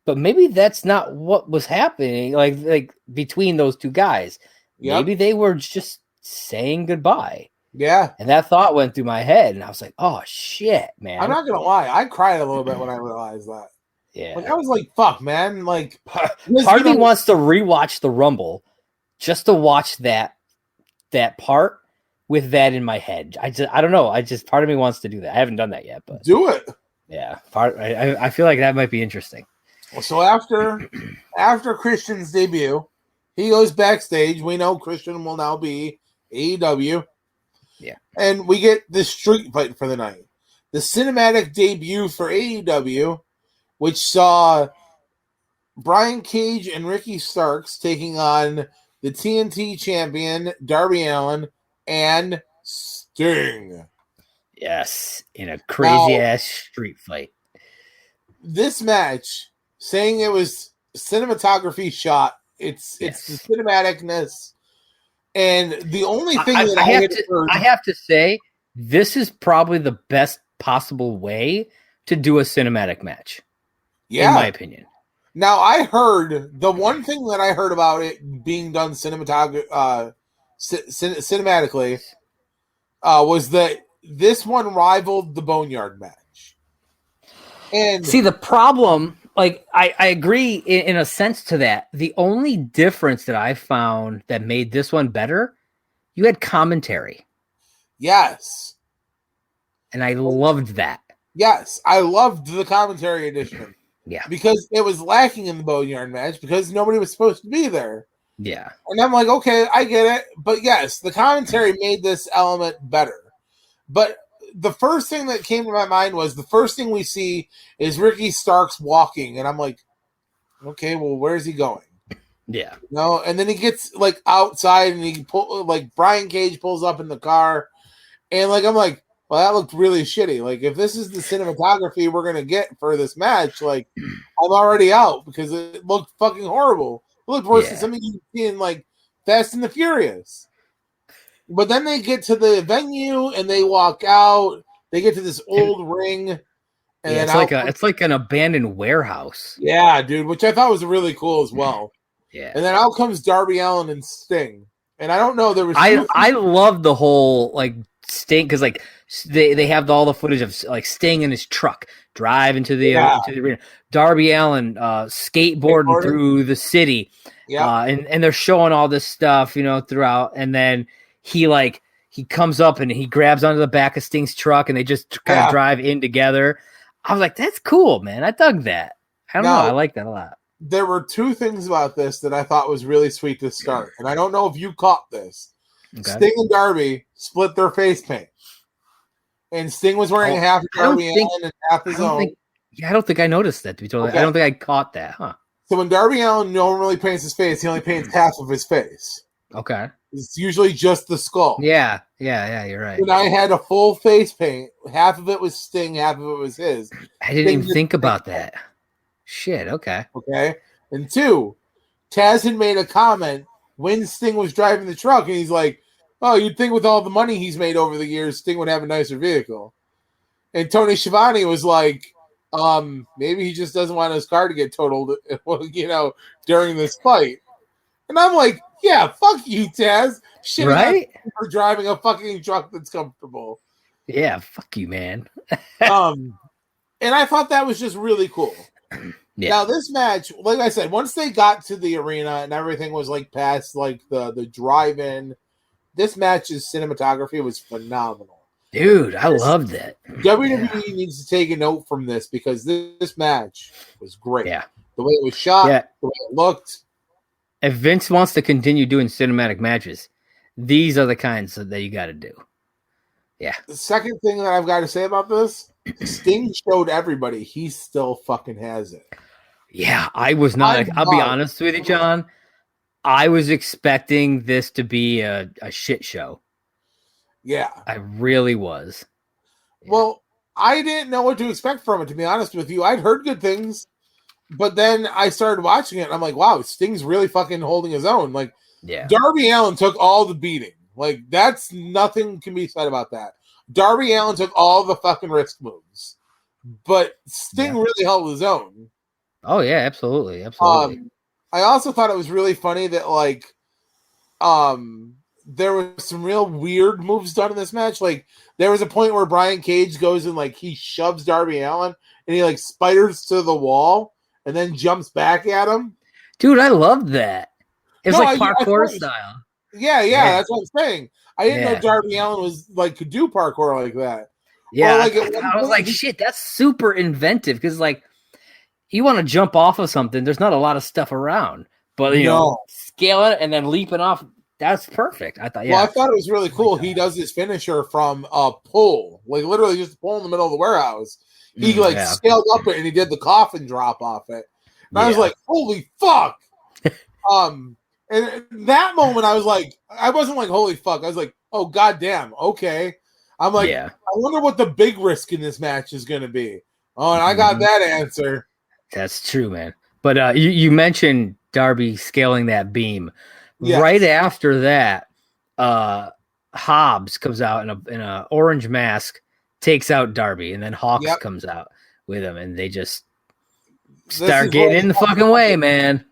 but maybe that's not what was happening. Like between those two guys, maybe they were just saying goodbye.
Yeah.
And that thought went through my head, and I was like, "Oh shit, man!"
I'm not gonna lie, I cried a little bit when I realized that.
Yeah,
like I was like, "Fuck, man!" Like,
part of me wants to rewatch the Rumble just to watch that part with that in my head. I don't know. Part of me wants to do that. I haven't done that yet, but
do it.
Yeah, I feel like that might be interesting.
So after Christian's debut, he goes backstage. We know Christian will now be AEW.
Yeah.
And we get the street fight for the night. The cinematic debut for AEW, which saw Brian Cage and Ricky Starks taking on the TNT champion, Darby Allin, and Sting.
Yes, in a crazy-ass street fight.
This match, saying it was cinematography shot, it's the cinematicness. And the only thing
I have to say, this is probably the best possible way to do a cinematic match. Yeah. In my opinion.
Now, I heard the one thing that I heard about it being done cinematically was that this one rivaled the Boneyard match. And
see, the problem, like, I agree in a sense to that. The only difference that I found that made this one better, you had commentary.
Yes.
And I loved that.
Yes, I loved the commentary edition.
Yeah.
Because it was lacking in the Boneyard match because nobody was supposed to be there.
Yeah.
And I'm like, okay, I get it. But yes, the commentary made this element better. But the first thing that came to my mind was the first thing we see is Ricky Starks walking. And I'm like, okay, well, where's he going?
Yeah.
No, and then he gets like outside and Brian Cage pulls up in the car. And like, I'm like, well, that looked really shitty. Like, if this is the cinematography we're going to get for this match, like, I'm already out because it looked fucking horrible. It looked worse than something you see in, like, Fast and the Furious. But then they get to the venue and they walk out. They get to this old ring. And
it's like an abandoned warehouse.
Yeah, dude, which I thought was really cool as well.
Yeah.
And then out comes Darby Allin and Sting. And I don't know, there was...
I love the whole, like, Sting, because like they have all the footage of like Sting in his truck driving to the arena. Darby Allin skateboarding through the city. Yeah, and they're showing all this stuff, throughout. And then he comes up and he grabs onto the back of Sting's truck, and they just kind of drive in together. I was like, that's cool, man. I dug that. I don't know. I like that a lot.
There were two things about this that I thought was really sweet to start, and I don't know if you caught this. Okay. Sting and Darby split their face paint. And Sting was wearing half of Darby Allin and half his own.
I don't think I noticed that, to be totally honest. I don't think I caught that, huh?
So when Darby Allin normally paints his face, he only paints half of his face.
Okay.
It's usually just the skull.
Yeah, you're right.
And I had a full face paint. Half of it was Sting, half of it was his.
I didn't even think about that. Shit, okay.
Okay. And two, Taz had made a comment when Sting was driving the truck, and he's like, oh, you'd think with all the money he's made over the years, Sting would have a nicer vehicle. And Tony Schiavone was like, maybe he just doesn't want his car to get totaled, during this fight. And I'm like, yeah, fuck you, Taz. Shit,
right?
For driving a fucking truck that's comfortable.
Yeah, fuck you, man.
And I thought that was just really cool. Yeah. Now this match, like I said, once they got to the arena and everything was like past like the drive-in, this match's cinematography was phenomenal.
Dude, I loved it.
WWE needs to take a note from this because this match was great.
Yeah.
The way it was shot, the way it looked.
If Vince wants to continue doing cinematic matches, these are the kinds that you got to do. Yeah.
The second thing that I've got to say about this, Sting showed everybody he still fucking has it.
Yeah, I was not. I'll be honest with you, John. I was expecting this to be a shit show.
Yeah.
I really was.
Well, I didn't know what to expect from it, to be honest with you. I'd heard good things, but then I started watching it, and I'm like, wow, Sting's really fucking holding his own. Like, Darby Allin took all the beating. Like, that's nothing can be said about that. Darby Allin took all the fucking risk moves. But Sting really held his own.
Oh yeah, absolutely, absolutely.
I also thought it was really funny that like there was some real weird moves done in this match. Like there was a point where Brian Cage goes and like he shoves Darby Allin and he like spiders to the wall and then jumps back at him.
Dude, I loved that. It was
No,
like parkour style.
Yeah, that's what I'm saying. I didn't know
Yeah.
Darby Allin was like could do parkour like that.
Yeah,
Or, like,
I was like, shit, that's super inventive because like you want to jump off of something, there's not a lot of stuff around, but you know, scale it and then leaping off, that's perfect. I thought, yeah.
Well, I thought it was really cool. He does his finisher from a pull, like literally just a pull in the middle of the warehouse. He scaled up it and he did the coffin drop off it. And I was like, holy fuck. And in that moment, I was like, I wasn't like, holy fuck. I was like, oh, goddamn. Okay. I'm like, I wonder what the big risk in this match is going to be. Oh, and I got that answer.
That's true, man. But you mentioned Darby scaling that beam.
Yes.
Right after that, Hobbs comes out in a orange mask, takes out Darby, and then Hawks comes out with him, and they just start getting in the fucking way, man.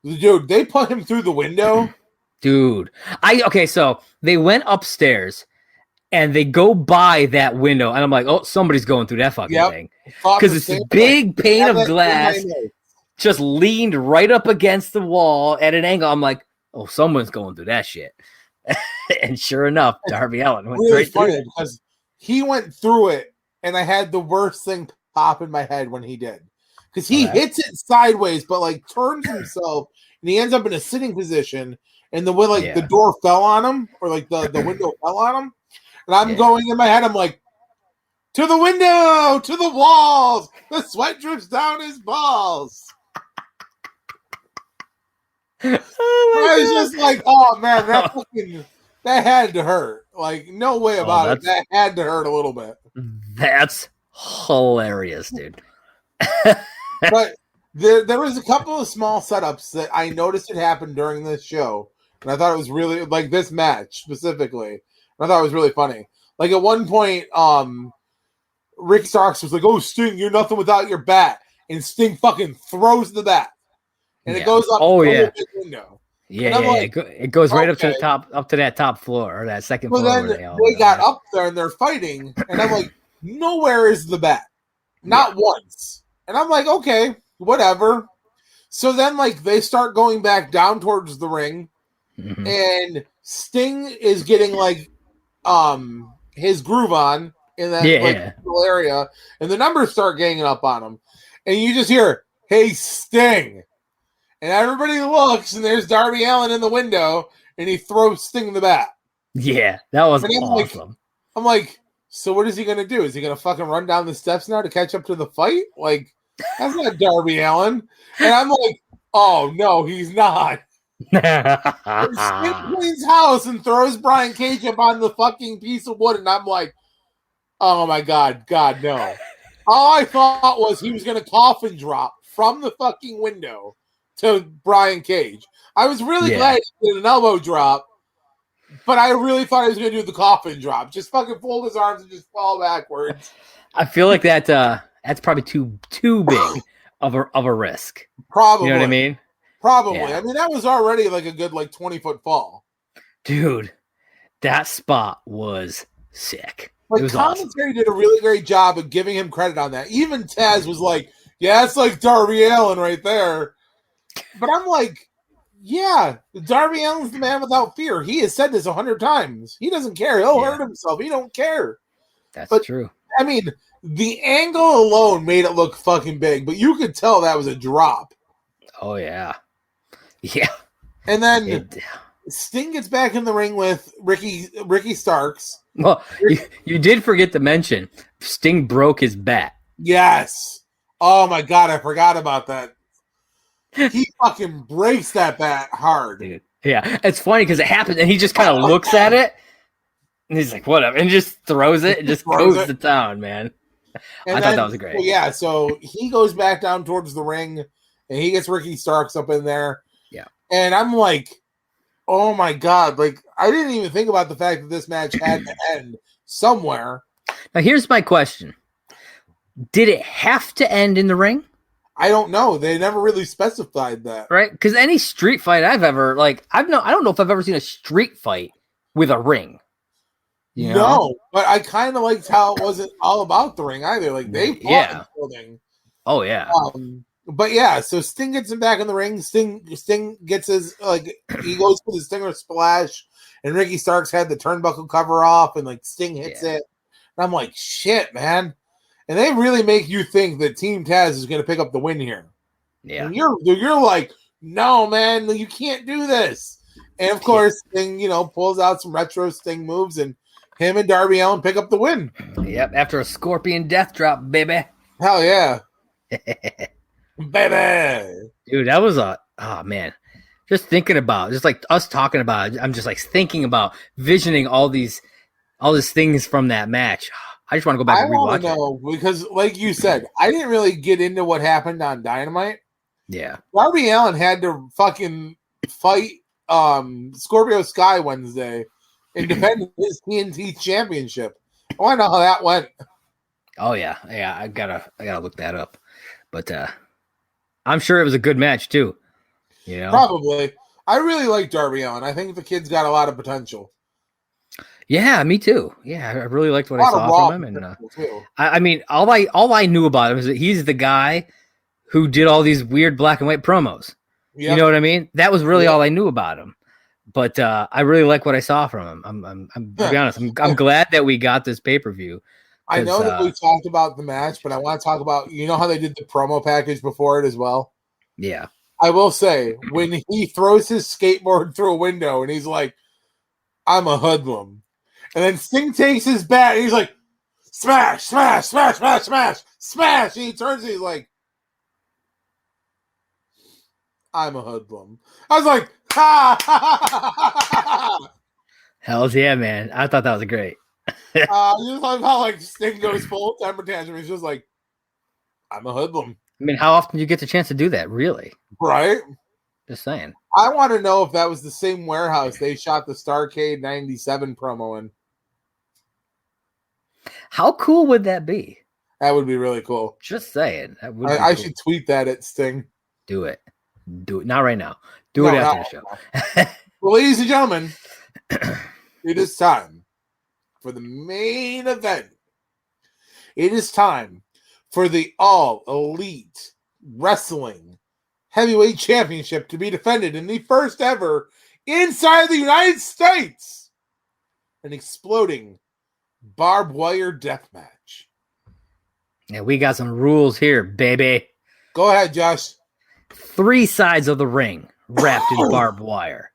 Dude, they put him through the window.
Dude, so they went upstairs and they go by that window, and I'm like, oh, somebody's going through that fucking thing because it's a big pane of glass, just leaned right up against the wall at an angle. I'm like, oh, someone's going through that shit. And sure enough, Darby Allin went
really
right through it
because he went through it, and I had the worst thing pop in my head when he did. Because he hits it sideways, but like turns himself, and he ends up in a sitting position. And the way like the door fell on him, or like the window fell on him, and I'm going in my head, I'm like, to the window, to the walls. The sweat drips down his balls. I was just like, oh man, that had to hurt. Like, no way about it. That had to hurt a little bit.
That's hilarious, dude.
But there was a couple of small setups that I noticed had happened during this show, and I thought it was really like this match specifically. And I thought it was really funny. Like at one point, Rick Starks was like, "Oh, Sting, you're nothing without your bat," and Sting fucking throws the bat, and it goes up. Big window.
Yeah, like, it goes right up to the top, up to that top floor or that second floor.
Then they got up there and they're fighting, and I'm like, nowhere is the bat, not once. And I'm like, okay, whatever. So then, like, they start going back down towards the ring, and Sting is getting like, his groove on in that little area, and the numbers start ganging up on him, and you just hear, "Hey, Sting." And everybody looks, and there's Darby Allin in the window, and he throws Sting the bat.
Yeah, that was awesome.
I'm like, so what is he going to do? Is he going to fucking run down the steps now to catch up to the fight? Like, that's not Darby Allin. And I'm like, oh, no, he's not. Sting cleans house and throws Brian Cage up on the fucking piece of wood, and I'm like, oh, my God, no. All I thought was he was going to coffin drop from the fucking window to Brian Cage. I was really glad he did an elbow drop, but I really thought he was going to do the coffin drop. Just fucking fold his arms and just fall backwards.
I feel like that's probably too big of a risk.
Probably.
You know what I mean?
Probably. Yeah. I mean, that was already like a good 20-foot fall.
Dude, that spot was sick.
Like,
it was
commentary
awesome.
Did a really great job of giving him credit on that. Even Taz was like, yeah, it's like Darby Allin right there. But I'm like, yeah, Darby Allin's the man without fear. He has said this 100 times. He doesn't care. He'll hurt himself. He don't care.
That's true.
I mean, the angle alone made it look fucking big, but you could tell that was a drop.
Oh, yeah. Yeah.
And then Sting gets back in the ring with Ricky Starks.
Well, you did forget to mention Sting broke his bat.
Yes. Oh, my God. I forgot about that. He fucking breaks that bat hard.
Dude. Yeah, it's funny because it happens, and he just kind of looks at it, and he's like, whatever, and just throws it and just goes to town, man. I thought that was great.
Well, yeah, so he goes back down towards the ring, and he gets Ricky Starks up in there.
Yeah.
And I'm like, oh my God, like, I didn't even think about the fact that this match had to end somewhere.
Now, here's my question. Did it have to end in the ring?
I don't know. They never really specified that.
Right? Because any street fight I've ever I don't know if I've ever seen a street fight with a ring. You know?
No, but I kind of liked how it wasn't all about the ring either. Like they fought in the building.
Oh yeah.
But yeah, so Sting gets him back in the ring. Sting gets his he goes for the Stinger splash, and Ricky Starks had the turnbuckle cover off, and Sting hits it. And I'm like, shit, man. And they really make you think that Team Taz is going to pick up the win here.
Yeah.
And you're like, no, man, you can't do this. And of course, Sting, pulls out some retro Sting moves, and him and Darby Allin pick up the win.
Yep, after a scorpion death drop, baby.
Hell yeah. Baby.
Dude, that was man. Just thinking about, just like us talking about it, I'm just thinking about visioning all these things from that match. I just want to go back and rewatch it. I want
to know, because like you said, I didn't really get into what happened on Dynamite.
Yeah.
Darby Allin had to fucking fight Scorpio Sky Wednesday and defend his TNT championship. I want to know how that went.
Oh yeah. Yeah, I gotta look that up. But I'm sure it was a good match too.
Probably. I really like Darby Allin. I think the kid's got a lot of potential.
Yeah, me too. Yeah, I really liked what I saw from him, and I mean, all I knew about him is that he's the guy who did all these weird black and white promos. Yep. You know what I mean? That was really all I knew about him. But I really like what I saw from him. I'm to be honest, I'm glad that we got this pay-per-view.
I know that we talked about the match, but I want to talk about how they did the promo package before it as well.
Yeah.
I will say, when he throws his skateboard through a window and he's like, I'm a hoodlum. And then Sting takes his bat and he's like, smash, smash, smash, smash, smash, smash. And he turns and he's like, I'm a hoodlum. I was like, ha, ha, ha, ha, ha, ha.
Hells yeah, man. I thought that was great.
Just like how Sting goes full temper tantrum. He's just like, I'm a hoodlum.
I mean, how often do you get the chance to do that, really?
Right?
Just saying.
I want to know if that was the same warehouse they shot the Starrcade 97 promo in.
How cool would that be?
That would be really cool.
Just saying. That would
I should tweet that at Sting.
Do it. Not right now. Do it after the show.
Well, ladies and gentlemen, it is time for the main event. It is time for the All Elite Wrestling Heavyweight Championship to be defended in the first ever inside the United States, an exploding barbed wire death match.
Yeah, we got some rules here, baby.
Go ahead, Josh.
3 sides of the ring wrapped in barbed wire.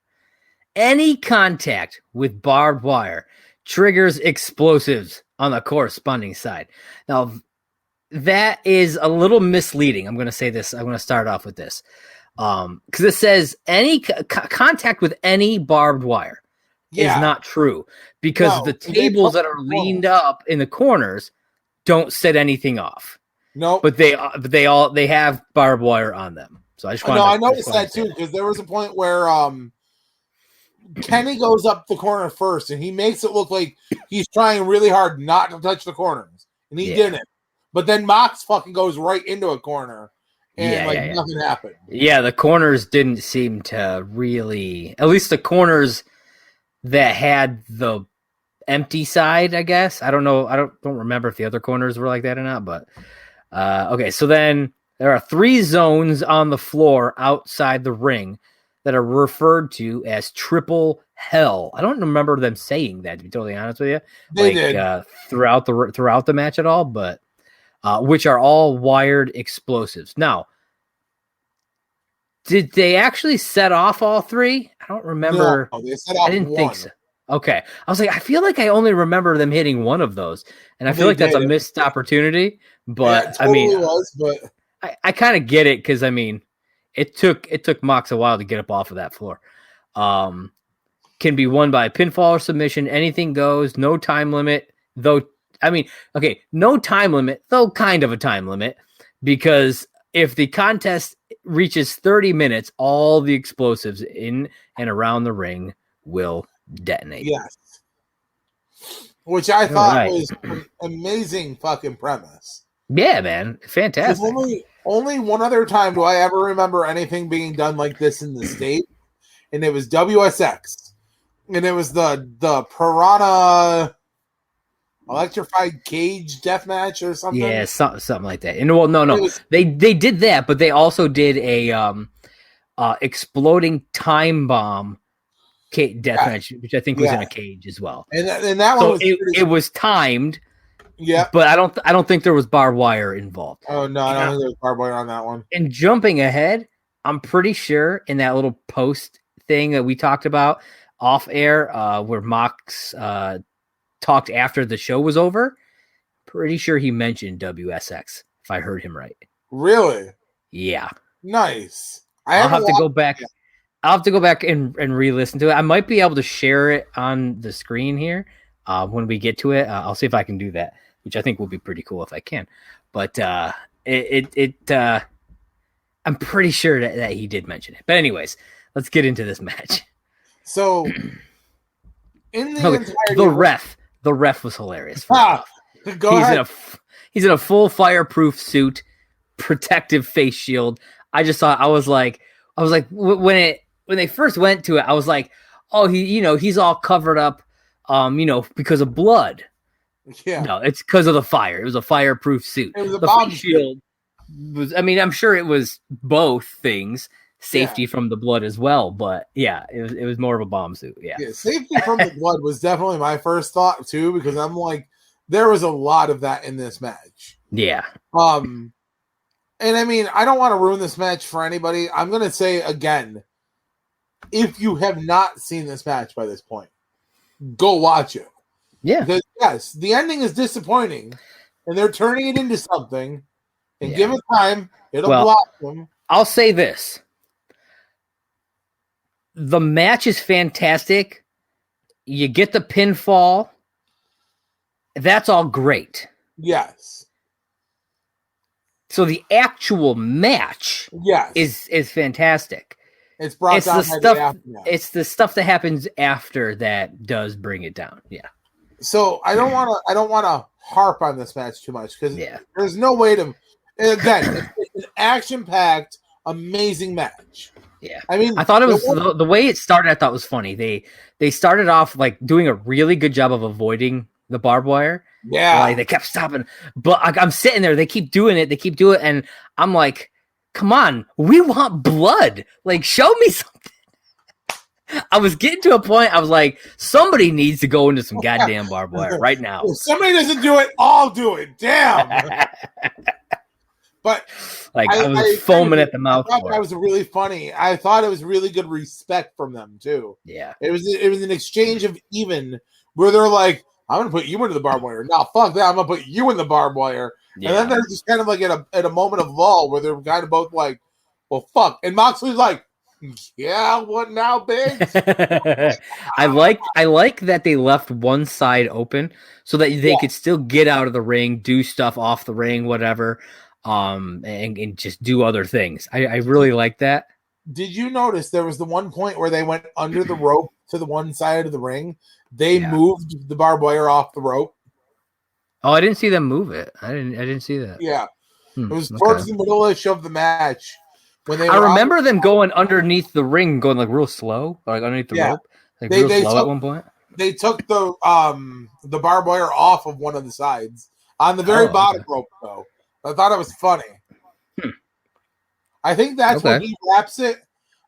Any contact with barbed wire triggers explosives on the corresponding side. Now, that is a little misleading. I'm going to say this. I'm going to start off with this. Because it says any contact with any barbed wire is not true. Because the tables that are leaned up in the corners don't set anything off.
No,
but they have barbed wire on them. So I just want.
I noticed that too, because there was a point where Kenny goes up the corner first, and he makes it look like he's trying really hard not to touch the corners, and he didn't. But then Mox fucking goes right into a corner, and nothing happened. Yeah, the corners didn't seem to really. At least the corners that had the empty side, I guess. I don't know. I don't remember if the other corners were like that or not. But okay, so then there are 3 zones on the floor outside the ring that are referred to as triple hell. I don't remember them saying that, to be totally honest with you. They did. Throughout the match at all, but which are all wired explosives. Now, did they actually set off all 3? I don't remember. No, they set off I didn't think so. Okay. I was like, I feel like I only remember them hitting one of those. And I feel like that's a missed opportunity. But it totally was, I kind of get it, because I mean, it took Mox a while to get up off of that floor. Can be won by pinfall or submission. Anything goes. No time limit. Though, I mean, okay, no time limit, though kind of a time limit, because if the contest reaches 30 minutes, all the explosives in and around the ring will detonate. Yes. Which I thought was an amazing fucking premise. Yeah, man. Fantastic. Only one other time do I ever remember anything being done like this in the state, and it was WSX, and it was the Piranha electrified cage death match or something.
Yeah, something like that. And well, no, they did that, but they also did a exploding time bomb death match, which I think was in a cage as well.
And that one was
it was timed.
Yeah,
but I don't think there was barbed wire involved.
Oh no, I don't think there was barbed wire on that one.
And jumping ahead, I'm pretty sure in that little post thing that we talked about off air, where Mox talked after the show was over, pretty sure he mentioned WSX, if I heard him right.
Really?
Yeah.
Nice.
I'll have to go back. I'll have to go back and re-listen to it. I might be able to share it on the screen here when we get to it. I'll see if I can do that, which I think will be pretty cool if I can. But I'm pretty sure that he did mention it. But anyways, let's get into this match.
So, in the
the ref was hilarious.
Go ahead.
He's in a full fireproof suit, protective face shield. I was like when they first went to it, I was like, oh, he's all covered up, because of blood.
Yeah.
No, it's because of the fire. It was a fireproof suit.
It was a
the
bomb
face shield was. I mean, I'm sure it was both things. Safety from the blood as well, but yeah, it was more of a bomb suit. Yeah,
safety from the blood was definitely my first thought too, because I'm like, there was a lot of that in this match.
Yeah.
And I mean, I don't want to ruin this match for anybody. I'm gonna say again, if you have not seen this match by this point, go watch it.
Yeah.
Because yes, the ending is disappointing, and they're turning it into something. And give it time, it'll blossom.
I'll say this. The match is fantastic. You get the pinfall. That's all great.
Yes.
So the actual match is fantastic.
It's brought down by the aftermath.
It's the stuff that happens after that does bring it down. Yeah.
So I don't want to harp on this match too much because there's no way to. Again, it's an action-packed, amazing match.
Yeah, I mean, I thought it was the way it started. I thought was funny. They started off like doing a really good job of avoiding the barbed wire.
Yeah,
like they kept stopping, but I'm sitting there. They keep doing it, and I'm like, "Come on, we want blood! Like, show me something." I was getting to a point. I was like, "Somebody needs to go into some goddamn barbed wire right now."
If somebody doesn't do it, I'll do it. Damn. But
like I was foaming at the mouth.
I thought that was really funny. I thought it was really good respect from them too.
Yeah,
it was an exchange of even where they're like, "I'm gonna put you into the barbed wire." No, fuck that. I'm gonna put you in the barbed wire. Yeah. And then they're just kind of like at a moment of lull where they're kind of both like, "Well, fuck." And Moxley's like, "Yeah, what now, big?"
I like that they left one side open so that they could still get out of the ring, do stuff off the ring, whatever. And just do other things. I really like that.
Did you notice there was the one point where they went under the rope to the one side of the ring? They moved the barbed wire off the rope.
Oh, I didn't see them move it. I didn't see that.
Yeah. It was towards the middle-ish of the match. When they
I remember them going underneath the ring, going like real slow, like underneath the rope. Like real slow at one point.
They took the barbed wire off of one of the sides. On the very bottom rope, though. I thought it was funny. I think that's when he wraps it.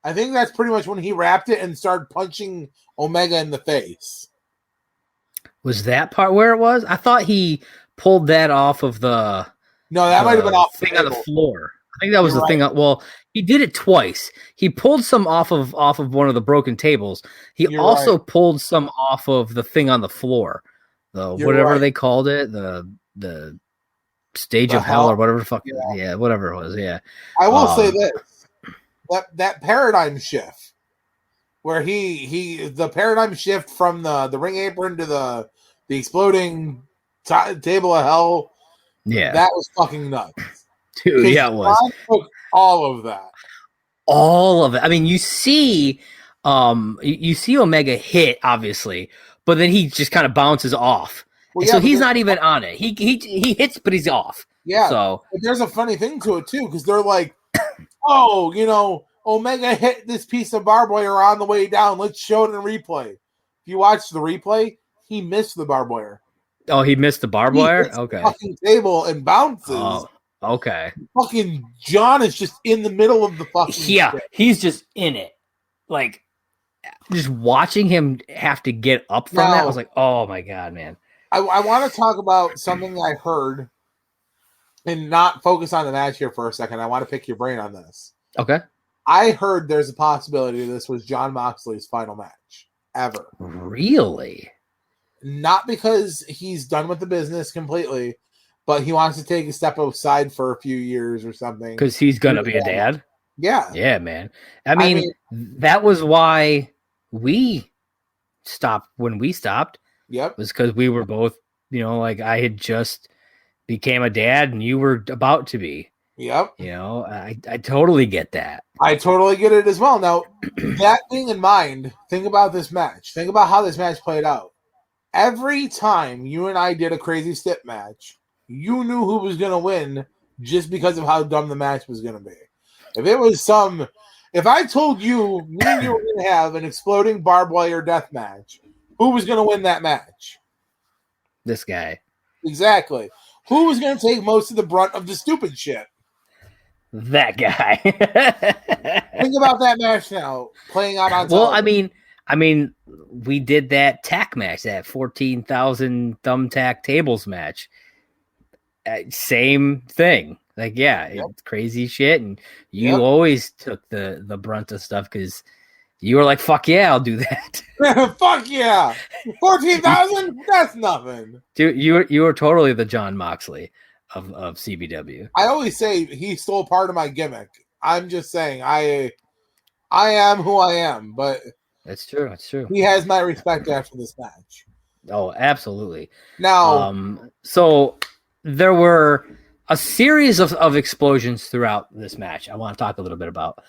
I think that's pretty much when he wrapped it and started punching Omega in the face.
Was that part where it was? I thought he pulled that off of the.
No, that might have been off the
thing on the floor. I think that was the thing. Well, he did it twice. He pulled some off of one of the broken tables. He also pulled some off of the thing on the floor. Whatever they called it, the stage of hell or whatever the fuck. Yeah, whatever it was. Yeah.
I will say this. That paradigm shift where the paradigm shift from the ring apron to the exploding table of hell.
Yeah.
That was fucking nuts.
Dude, yeah, it was.
Took all of that.
All of it. I mean, you see Omega hit, obviously, but then he just kind of bounces off. Well, so he's not even on it. He hits, but he's off.
Yeah.
So
but there's a funny thing to it too, because they're like, oh, Omega hit this piece of barbed wire on the way down. Let's show it in replay. If you watch the replay, he missed the barbed wire.
oh, he missed the barbed wire? Okay.
The fucking table and bounces.
Oh, okay.
Fucking John is just in the middle of the fucking shit.
He's just in it. Like, just watching him have to get up from that, I was like, oh my God, man.
I want to talk about something I heard and not focus on the match here for a second. I want to pick your brain on this.
Okay.
I heard there's a possibility this was Jon Moxley's final match ever.
Really?
Not because he's done with the business completely, but he wants to take a step outside for a few years or something.
Because he's going to be a dad?
Yeah.
Yeah, man. I mean, that was why we stopped when we stopped.
Yep.
Was because we were both, like I had just became a dad and you were about to be.
Yep.
I totally get that.
I totally get it as well. Now, that being in mind, think about this match. Think about how this match played out. Every time you and I did a crazy stip match, you knew who was going to win just because of how dumb the match was going to be. If I told you me and you were going to have an exploding barbed wire death match, who was going to win that match?
This guy.
Exactly. Who was going to take most of the brunt of the stupid shit?
That guy.
Think about that match now, playing out on
Well,
television.
I mean, we did that tack match, that 14,000 thumbtack tables match. Same thing. Like, it's crazy shit, and you always took the brunt of stuff because you were like, "Fuck yeah, I'll do that."
Fuck yeah, 14,000? That's nothing,
dude. You were totally the Jon Moxley of CBW.
I always say he stole part of my gimmick. I'm just saying, I am who I am, but
that's true. That's true.
He has my respect after this match.
Oh, absolutely.
Now,
so there were a series of explosions throughout this match I want to talk a little bit about.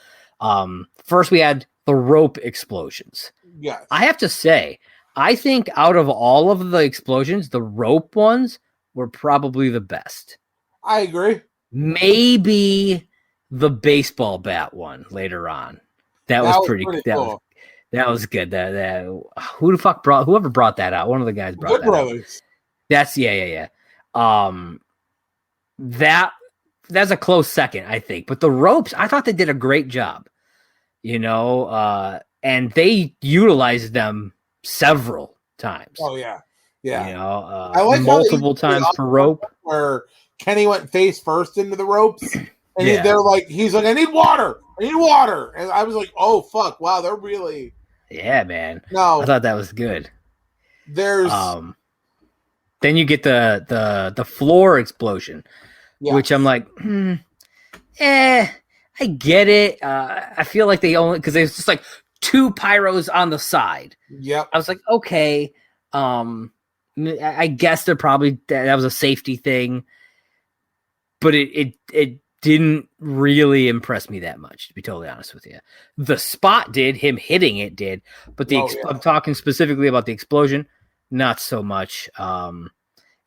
First, we had the rope explosions.
Yes.
I have to say, I think out of all of the explosions, the rope ones were probably the best.
I agree.
Maybe the baseball bat one later on. That was pretty cool. That was good. Whoever brought that out? One of the guys brought
Good
that
Brothers.
out. That's yeah. That's a close second, I think. But the ropes, I thought they did a great job. And they utilized them several times.
Oh yeah. Yeah.
I like multiple times per rope.
Where Kenny went face first into the ropes, and he's like, I need water, and I was like, oh fuck, wow, they're really.
Yeah, man.
No,
I thought that was good.
There's
then you get the floor explosion, which I'm like, I get it. I feel like they only because there's just like two pyros on the side.
Yep.
I was like, okay. I guess they're probably that was a safety thing, but it didn't really impress me that much, to be totally honest with you. The spot did, him hitting it did, but I'm talking specifically about the explosion, not so much.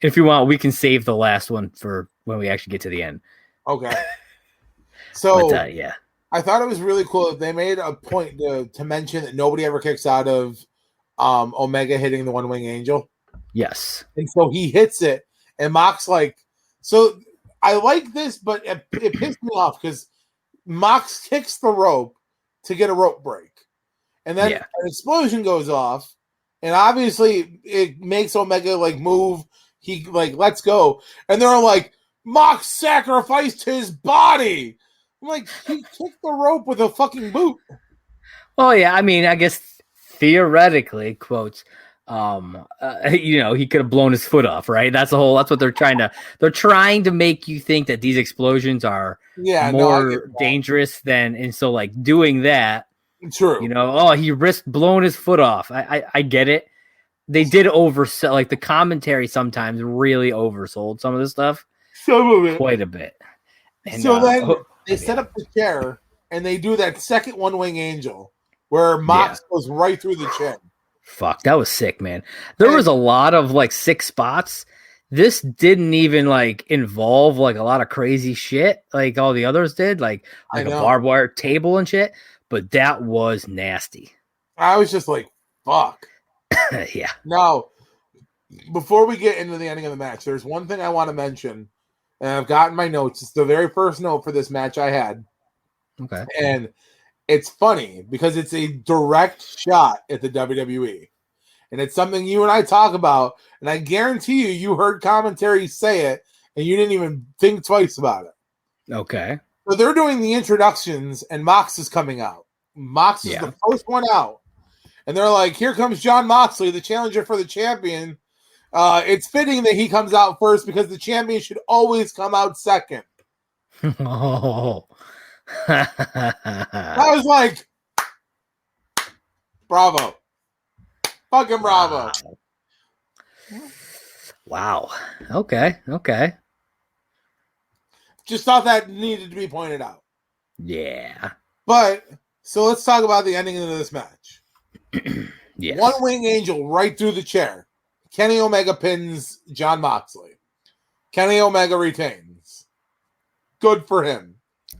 If you want, we can save the last one for when we actually get to the end.
Okay. So
but,
I thought it was really cool that they made a point to mention that nobody ever kicks out of Omega hitting the One Wing Angel.
Yes.
And so he hits it, and Mox so I like this, but it pissed me off because Mox kicks the rope to get a rope break. And then an explosion goes off, and obviously it makes Omega move. He lets go, and they're like, Mox sacrificed his body. I'm like, he kicked the rope with a fucking boot.
Oh yeah, I mean, I guess theoretically, quotes, he could have blown his foot off, right? That's what they're trying to make you think that these explosions are more dangerous than, and so doing that,
true.
He risked blowing his foot off. I get it. They did oversell, the commentary sometimes really oversold some of this stuff.
Some of it.
Quite a bit. And,
so then they set up the chair and they do that second One Wing Angel where Mox goes right through the chin.
Fuck, that was sick, man. There was a lot of sick spots this didn't even like involve like a lot of crazy shit like all the others did, like a barbed wire table and shit. But that was nasty.
I was just like, fuck.
Yeah.
Now, before we get into the ending of the match, there's one thing I want to mention, and I've gotten my notes. It's the very first note for this match I had.
Okay.
And it's funny because it's a direct shot at the WWE. And it's something you and I talk about, and I guarantee you heard commentary say it, and you didn't even think twice about it.
Okay.
So they're doing the introductions, and Mox is coming out. Mox is the first one out. And they're like, here comes Jon Moxley, the challenger for the champion. It's fitting that he comes out first because the champion should always come out second.
Oh.
I was like, bravo. Fucking bravo.
Wow. Okay.
Just thought that needed to be pointed out.
Yeah.
But, so let's talk about the ending of this match.
Yes.
One wing angel right through the chair. Kenny Omega pins Jon Moxley. Kenny Omega retains. Good for him.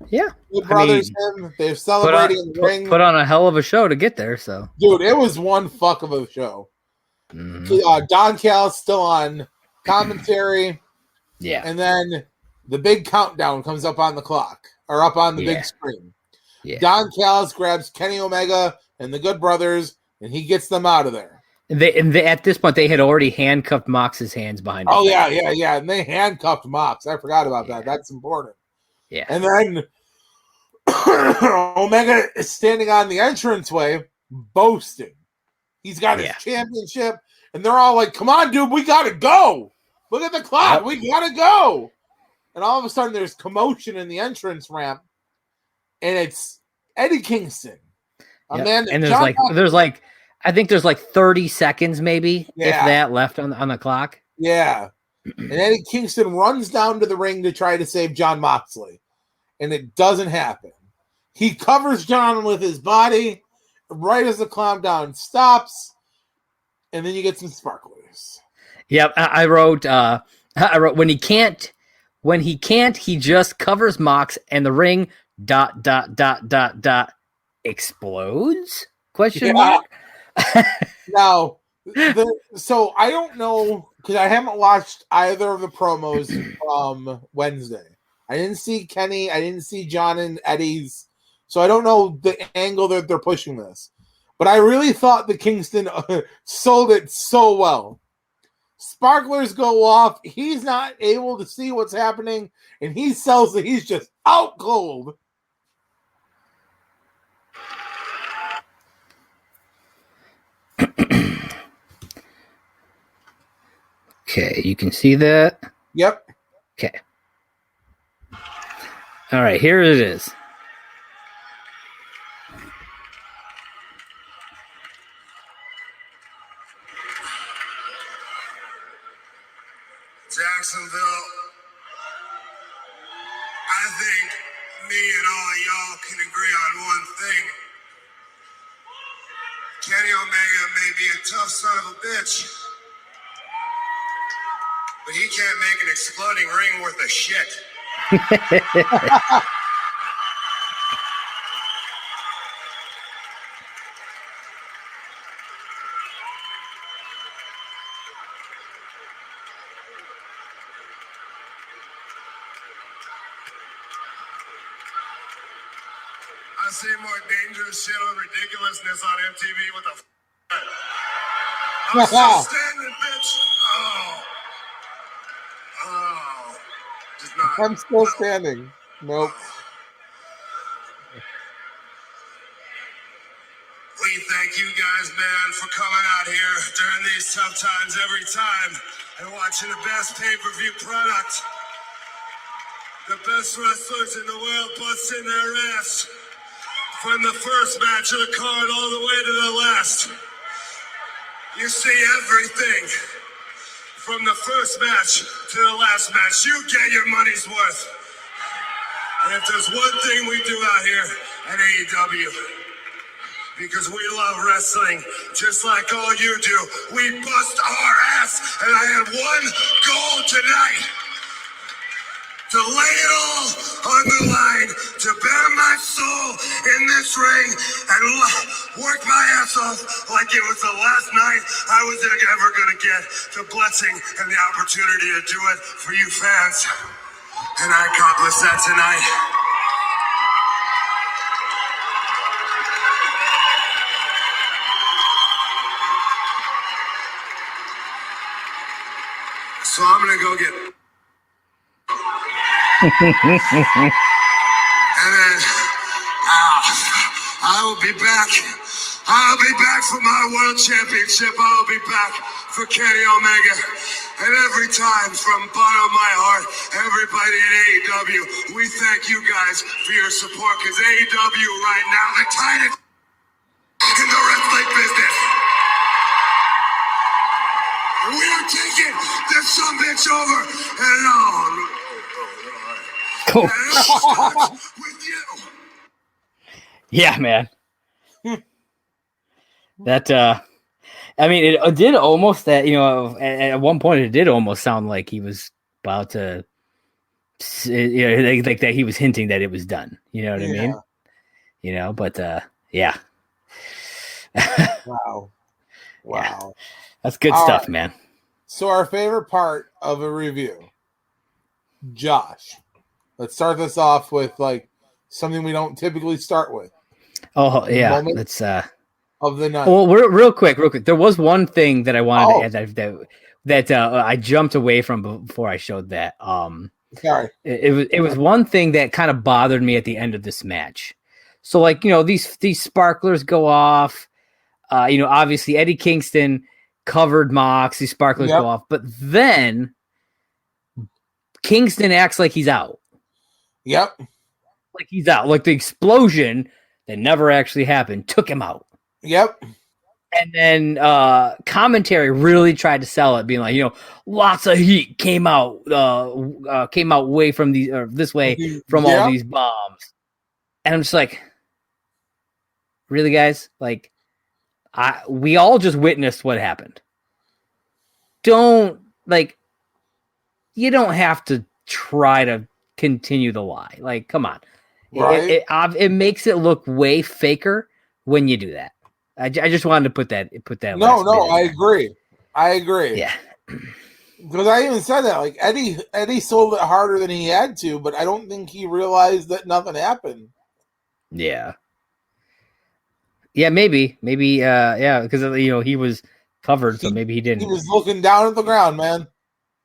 Yeah.
Good brothers, him. They're celebrating in the ring.
Put on a hell of a show to get there, so.
Dude, it was one fuck of a show.
Mm-hmm.
Don Callis still on commentary.
Yeah.
And then the big countdown comes up on the clock, or up on the big screen.
Yeah.
Don Callis grabs Kenny Omega and the Good Brothers, and he gets them out of there.
And they at this point, they had already handcuffed Mox's hands behind him.
Oh, yeah. And they handcuffed Mox. I forgot about that. That's important.
Yeah.
And then Omega is standing on the entranceway, boasting. He's got his championship, and they're all like, come on, dude, we got to go. Look at the clock. Yep. We got to go. And all of a sudden, there's commotion in the entrance ramp, and it's Eddie Kingston.
Yep. And there's I think there's like 30 seconds maybe, if that, left on the clock.
Yeah. And Eddie Kingston runs down to the ring to try to save Jon Moxley. And it doesn't happen. He covers Jon with his body right as the countdown stops. And then you get some sparklers. Yep.
I wrote when he can't, he just covers Mox and the ring ... explodes? Question mark?
Now, so I don't know, because I haven't watched either of the promos from Wednesday. I didn't see Kenny. I didn't see Jon and Eddie's. So I don't know the angle that they're pushing this. But I really thought the Kingston sold it so well. Sparklers go off. He's not able to see what's happening. And he sells that he's just out cold.
Okay, you can see that?
Yep.
Okay. All right, here it is.
Jacksonville, I think me and all of y'all can agree on one thing. Kenny Omega may be a tough son of a bitch, but he can't make an exploding ring worth of shit. I see more dangerous shit on ridiculousness on MTV. What the f***? I'm still standing, bitch. Oh. Just not.
I'm still standing. Nope.
We thank you guys, man, for coming out here during these tough times every time and watching the best pay-per-view product. The best wrestlers in the world busting their ass. From the first match of the card all the way to the last. You see everything. From the first match to the last match. You get your money's worth. And if there's one thing we do out here at AEW, because we love wrestling just like all you do. We bust our ass, and I have one goal tonight: to lay it all on the line, to bare my soul in this ring and work my ass off like it was the last night I was ever going to get the blessing and the opportunity to do it for you fans. And I accomplished that tonight. So I'm going to go get... And then I will be back. I'll be back for my world championship. I'll be back for Kenny Omega. And every time, from bottom of my heart, everybody at AEW, we thank you guys for your support, because AEW right now, the tightest in the wrestling business. We are taking this sumbitch over, and
Cool.
with you.
Yeah, man. That I mean, it did almost that, at one point it did almost sound like he was about to, like that he was hinting that it was done. You know what I mean? But yeah.
Wow.
Yeah. That's good stuff, right, man.
So our favorite part of a review, Josh. Let's start this off with like something we don't typically start with.
Oh yeah, let's
of the night.
Well, real quick. There was one thing that I wanted to add that I jumped away from before I showed that.
Sorry,
it was one thing that kind of bothered me at the end of this match. So like these sparklers go off. Obviously Eddie Kingston covered Mox. These sparklers go off, but then Kingston acts like he's out.
Yep.
Like he's out. Like the explosion that never actually happened took him out.
Yep.
And then commentary really tried to sell it, being like, lots of heat came out way from these, or this way from all these bombs. And I'm just like, really, guys? Like, we all just witnessed what happened. You don't have to try to continue the lie. Like, come on.
Right.
It makes it look way faker when you do that. I just wanted to put that.
No, I agree.
Yeah.
Because I even said that, like Eddie sold it harder than he had to, but I don't think he realized that nothing happened.
Yeah. Yeah, maybe, because he was covered, so maybe he didn't.
He was looking down at the ground, man.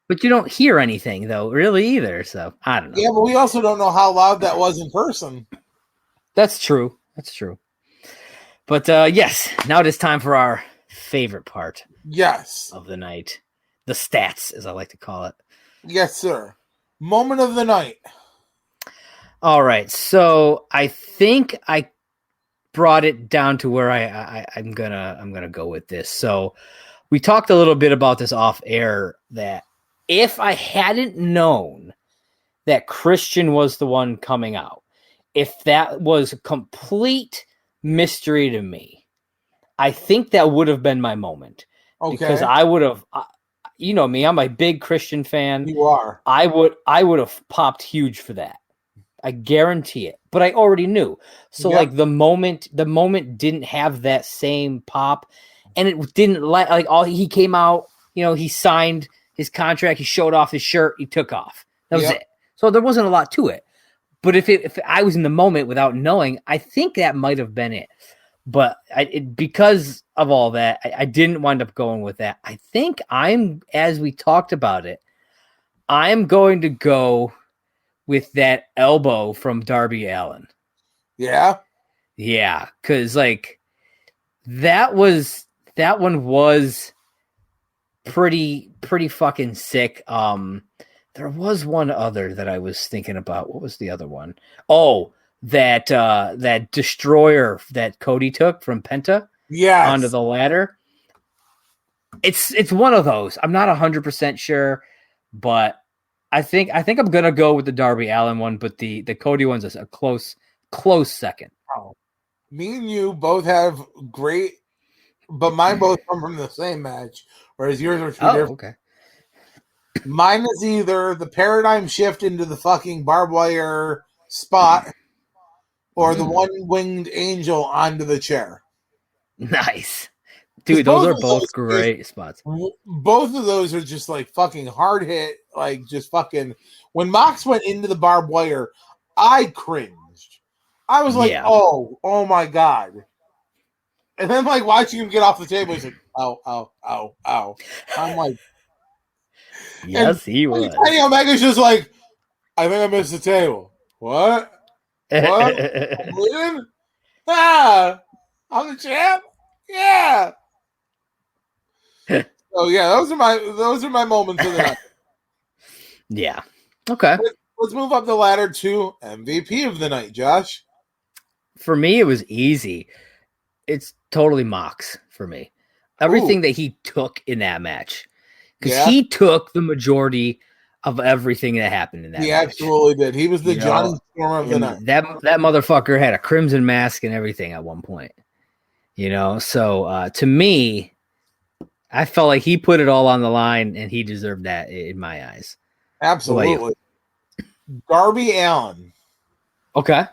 But you don't hear anything though, really either. So I don't know.
Yeah, but we also don't know how loud that was in person.
That's true. But yes, now it is time for our favorite part.
Yes.
Of the night, the stats, as I like to call it.
Yes, sir. Moment of the night.
All right, so I think I brought it down to where I'm gonna go with this. So we talked a little bit about this off air, that if I hadn't known that Christian was the one coming out, if that was a complete mystery to me, I think that would have been my moment. Okay. Because I would have, me, I'm a big Christian fan.
You are.
I would have popped huge for that. I guarantee it. But I already knew. So like the moment didn't have that same pop, and it didn't he came out, he signed his contract, he showed off his shirt, he took off. That was it. So there wasn't a lot to it. But if I was in the moment without knowing, I think that might have been it. But because of all that, I didn't wind up going with that. I think as we talked about it, I'm going to go with that elbow from Darby Allin.
Yeah?
Yeah, because that one was pretty fucking sick. There was one other that I was thinking about. What was the other one? Oh, that destroyer that Cody took from Penta onto the ladder. It's one of those. I'm not 100% sure, but I think I'm gonna go with the Darby Allin one, but the Cody one's a close second.
Oh. me and you both have great, but mine both come from the same match, whereas yours are two different.
Okay.
Mine is either the paradigm shift into the fucking barbed wire spot or the one-winged angel onto the chair.
Nice. Dude, those are both great spots.
Both of those are just like fucking hard hit, like just fucking. When Mox went into the barbed wire, I cringed. I was like, oh my God. And then like watching him get off the table, he's like, ow. I'm like,
yes, he was.
Kenny Omega's just like, I think I missed the table. What? I'm bleeding? I'm the champ? Yeah. So yeah, those are my moments of the night.
Yeah. Okay.
Let's move up the ladder to MVP of the night, Josh.
For me, it was easy. It's totally Mox for me. Everything that he took in that match. Because he took the majority of everything that happened in that match. He
absolutely did. He was the Johnny Storm of the night.
That motherfucker had a crimson mask and everything at one point. So to me, I felt like he put it all on the line and he deserved that in my eyes.
Absolutely. Darby Allin.
Okay.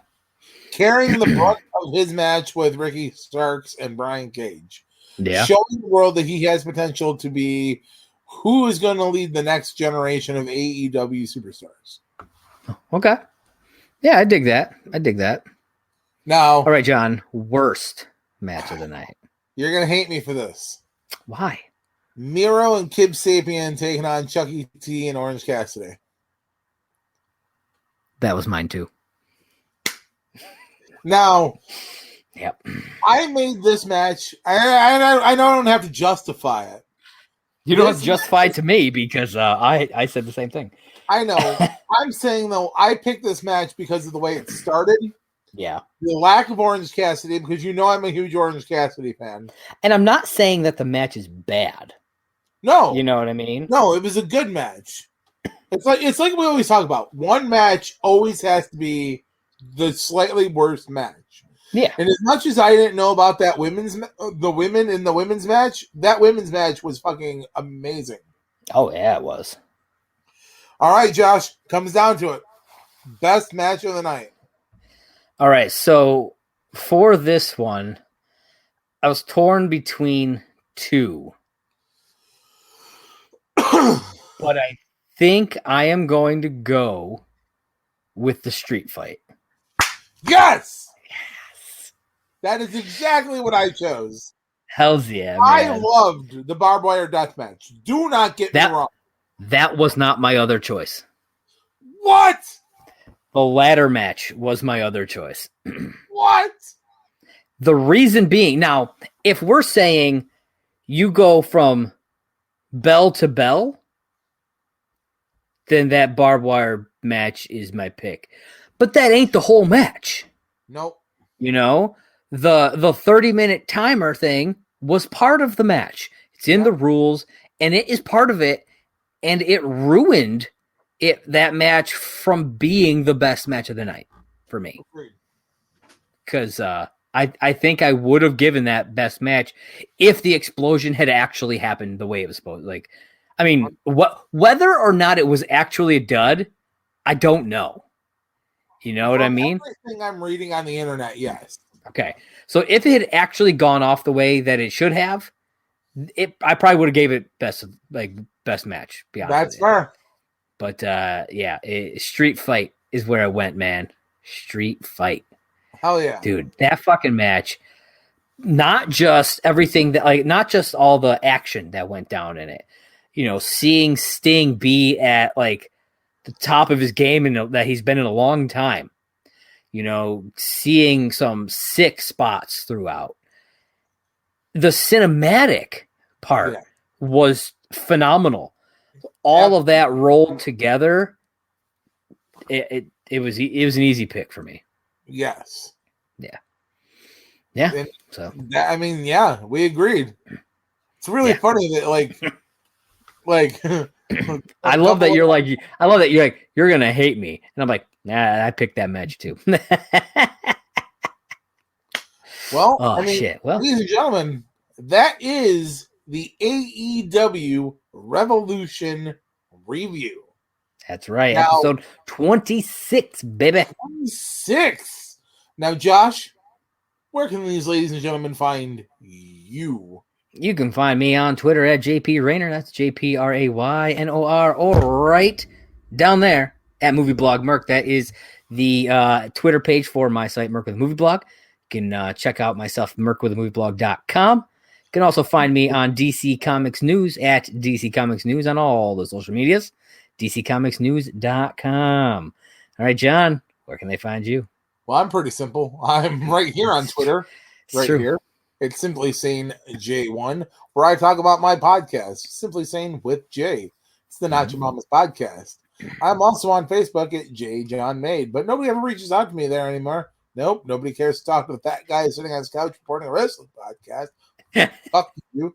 Carrying the brunt of his match with Ricky Starks and Brian Cage.
Yeah.
Showing the world that he has potential to be who is going to lead the next generation of AEW superstars.
Okay. Yeah, I dig that.
Now.
All right, John. Worst match of the night.
You're going to hate me for this.
Why?
Miro and Kip Sapien taking on Chucky T and Orange Cassidy.
That was mine too.
Now,
yep.
I made this match. I know I don't have to justify it.
You don't have to justify it to me because I said the same thing.
I know. I'm saying, though, I picked this match because of the way it started.
Yeah.
The lack of Orange Cassidy, because you know I'm a huge Orange Cassidy fan.
And I'm not saying that the match is bad.
No.
You know what I mean?
No, it was a good match. It's like we always talk about. One match always has to be the slightly worse match.
Yeah.
And as much as I didn't know about the women in the women's match, that women's match was fucking amazing.
Oh, yeah, it was.
All right, Josh, comes down to it. Best match of the night.
All right, so for this one, I was torn between two. But I think I am going to go with the street fight.
Yes! That is exactly what I chose.
Hells yeah, man.
I loved the barbed wire death match. Do not get me wrong.
That was not my other choice.
What?
The ladder match was my other choice.
What?
The reason being, now, if we're saying you go from bell to bell, then that barbed wire match is my pick. But that ain't the whole match.
Nope.
You know, the 30-minute timer thing was part of the match. It's in the rules, and it is part of it, and it ruined that match from being the best match of the night for me. Because I think I would have given that best match if the explosion had actually happened the way it was supposed. Like, I mean, whether or not it was actually a dud, I don't know. You know what I mean?
Everything I'm reading on the internet, yes.
Okay, so if it had actually gone off the way that it should have, I probably would have gave it best match.
That's fair.
But street fight is where I went, man. Street fight.
Hell yeah,
dude! That fucking match. Not just everything not just all the action that went down in it. You know, seeing Sting be at like the top of his game and that he's been in a long time. You know, seeing some sick spots throughout. The cinematic part was phenomenal. All of that rolled together. It was an easy pick for me.
Yes.
Yeah.
And
so
I mean, yeah, we agreed. It's really funny that like
I love that you're like you're gonna hate me, and I'm like, nah, I picked that match too.
Well,
Oh, shit. Well,
ladies and gentlemen, that is the AEW Revolution review.
that's right.
Now,
Episode 26, baby.
26. Now, Josh, where can these ladies and gentlemen find you?
You can find me on Twitter at JP Raynor. That's JPRAYNOR, or right down there at Movie Blog Merc. That is the Twitter page for my site, Merc with a Movie Blog. You can check out my stuff, mercwithamovieblog.com. You can also find me on DC Comics News at DC Comics News on all the social medias, DCComicsNews.com. All right, John, where can they find you?
Well, I'm pretty simple. I'm right here on Twitter. Right here. It's Simply Sane J1, where I talk about my podcast, Simply Sane with Jay. It's the Not Your Mama's podcast. I'm also on Facebook at J John Made, but nobody ever reaches out to me there anymore. Nope, nobody cares to talk to that guy sitting on his couch reporting a wrestling podcast. Fuck you.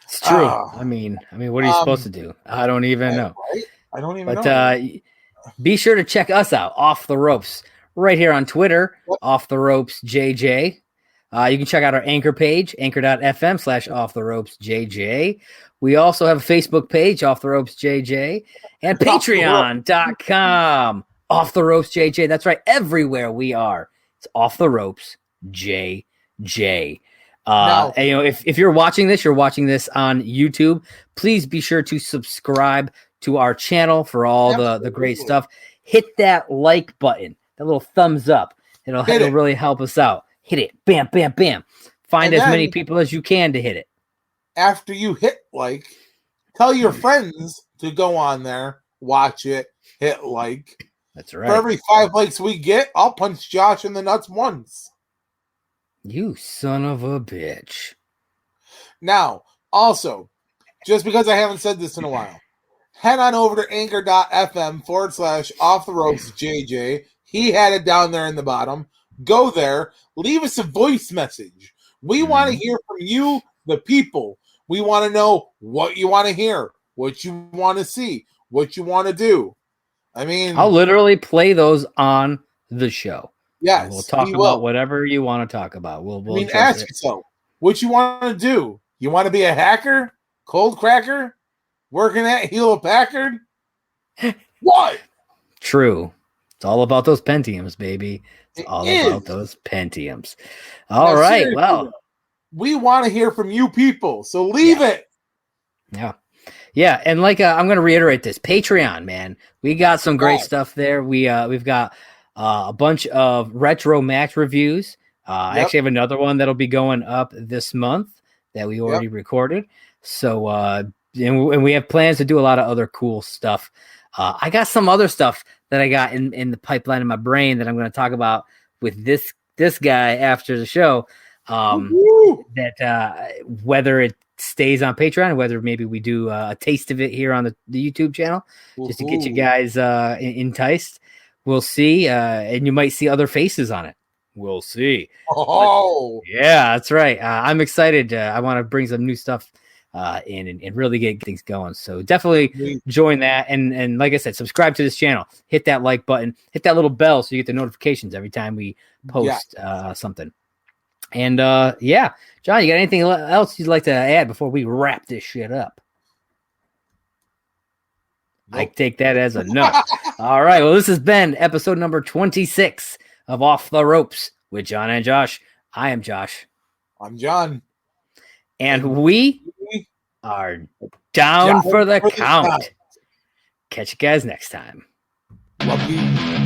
It's true. I mean, what are you supposed to do? I don't even know.
Right? I don't even know.
But be sure to check us out, Off the Ropes, right here on Twitter, Off the Ropes JJ. You can check out our Anchor page, anchor.fm/offtheropesjj. We also have a Facebook page, Off the Ropes JJ, and patreon.com, Off the Ropes JJ. That's right. Everywhere we are, it's Off the Ropes JJ. And, if you're watching this on YouTube, please be sure to subscribe to our channel for all the great stuff. Hit that like button, that little thumbs up. It'll really help us out. Hit it. Bam, bam, bam. Find as many people as you can to hit it.
After you hit like, tell your friends to go on there, watch it, hit like.
That's right.
For every 5 likes we get, I'll punch Josh in the nuts once.
You son of a bitch.
Now, also, just because I haven't said this in a while, head on over to anchor.fm/offtheropesjj. He had it down there in the bottom. Go there. Leave us a voice message. We want to hear from you, the people. We want to know what you want to hear, what you want to see, what you want to do. I mean,
I'll literally play those on the show.
Yes,
we'll talk about whatever you want to talk about. We'll
ask yourself what you want to do. You want to be a hacker, cold cracker, working at Hewlett Packard? What?
True. It's all about those Pentiums, baby. It's all about those Pentiums. All right. Well,
we want to hear from you people, so leave it.
Yeah. And I'm going to reiterate this: Patreon, man. We got some great stuff there. We've got a bunch of retro match reviews. I actually have another one that'll be going up this month that we already recorded. So, and we have plans to do a lot of other cool stuff. I got some other stuff that I got in the pipeline in my brain that I'm going to talk about with this guy after the show. That whether it stays on Patreon, whether maybe we do a taste of it here on the YouTube channel, just to get you guys enticed. We'll see. And you might see other faces on it. We'll see.
Oh,
yeah, that's right. I'm excited. I want to bring some new stuff in and really get things going. So definitely join that. And like I said, subscribe to this channel. Hit that like button. Hit that little bell so you get the notifications every time we post something. And John, you got anything else you'd like to add before we wrap this shit up? Nope. I take that as a no. All right. Well, this has been episode number 26 of Off the Ropes with John and Josh. I am Josh.
I'm John.
And we are down for the count. Catch you guys next time.
Love you.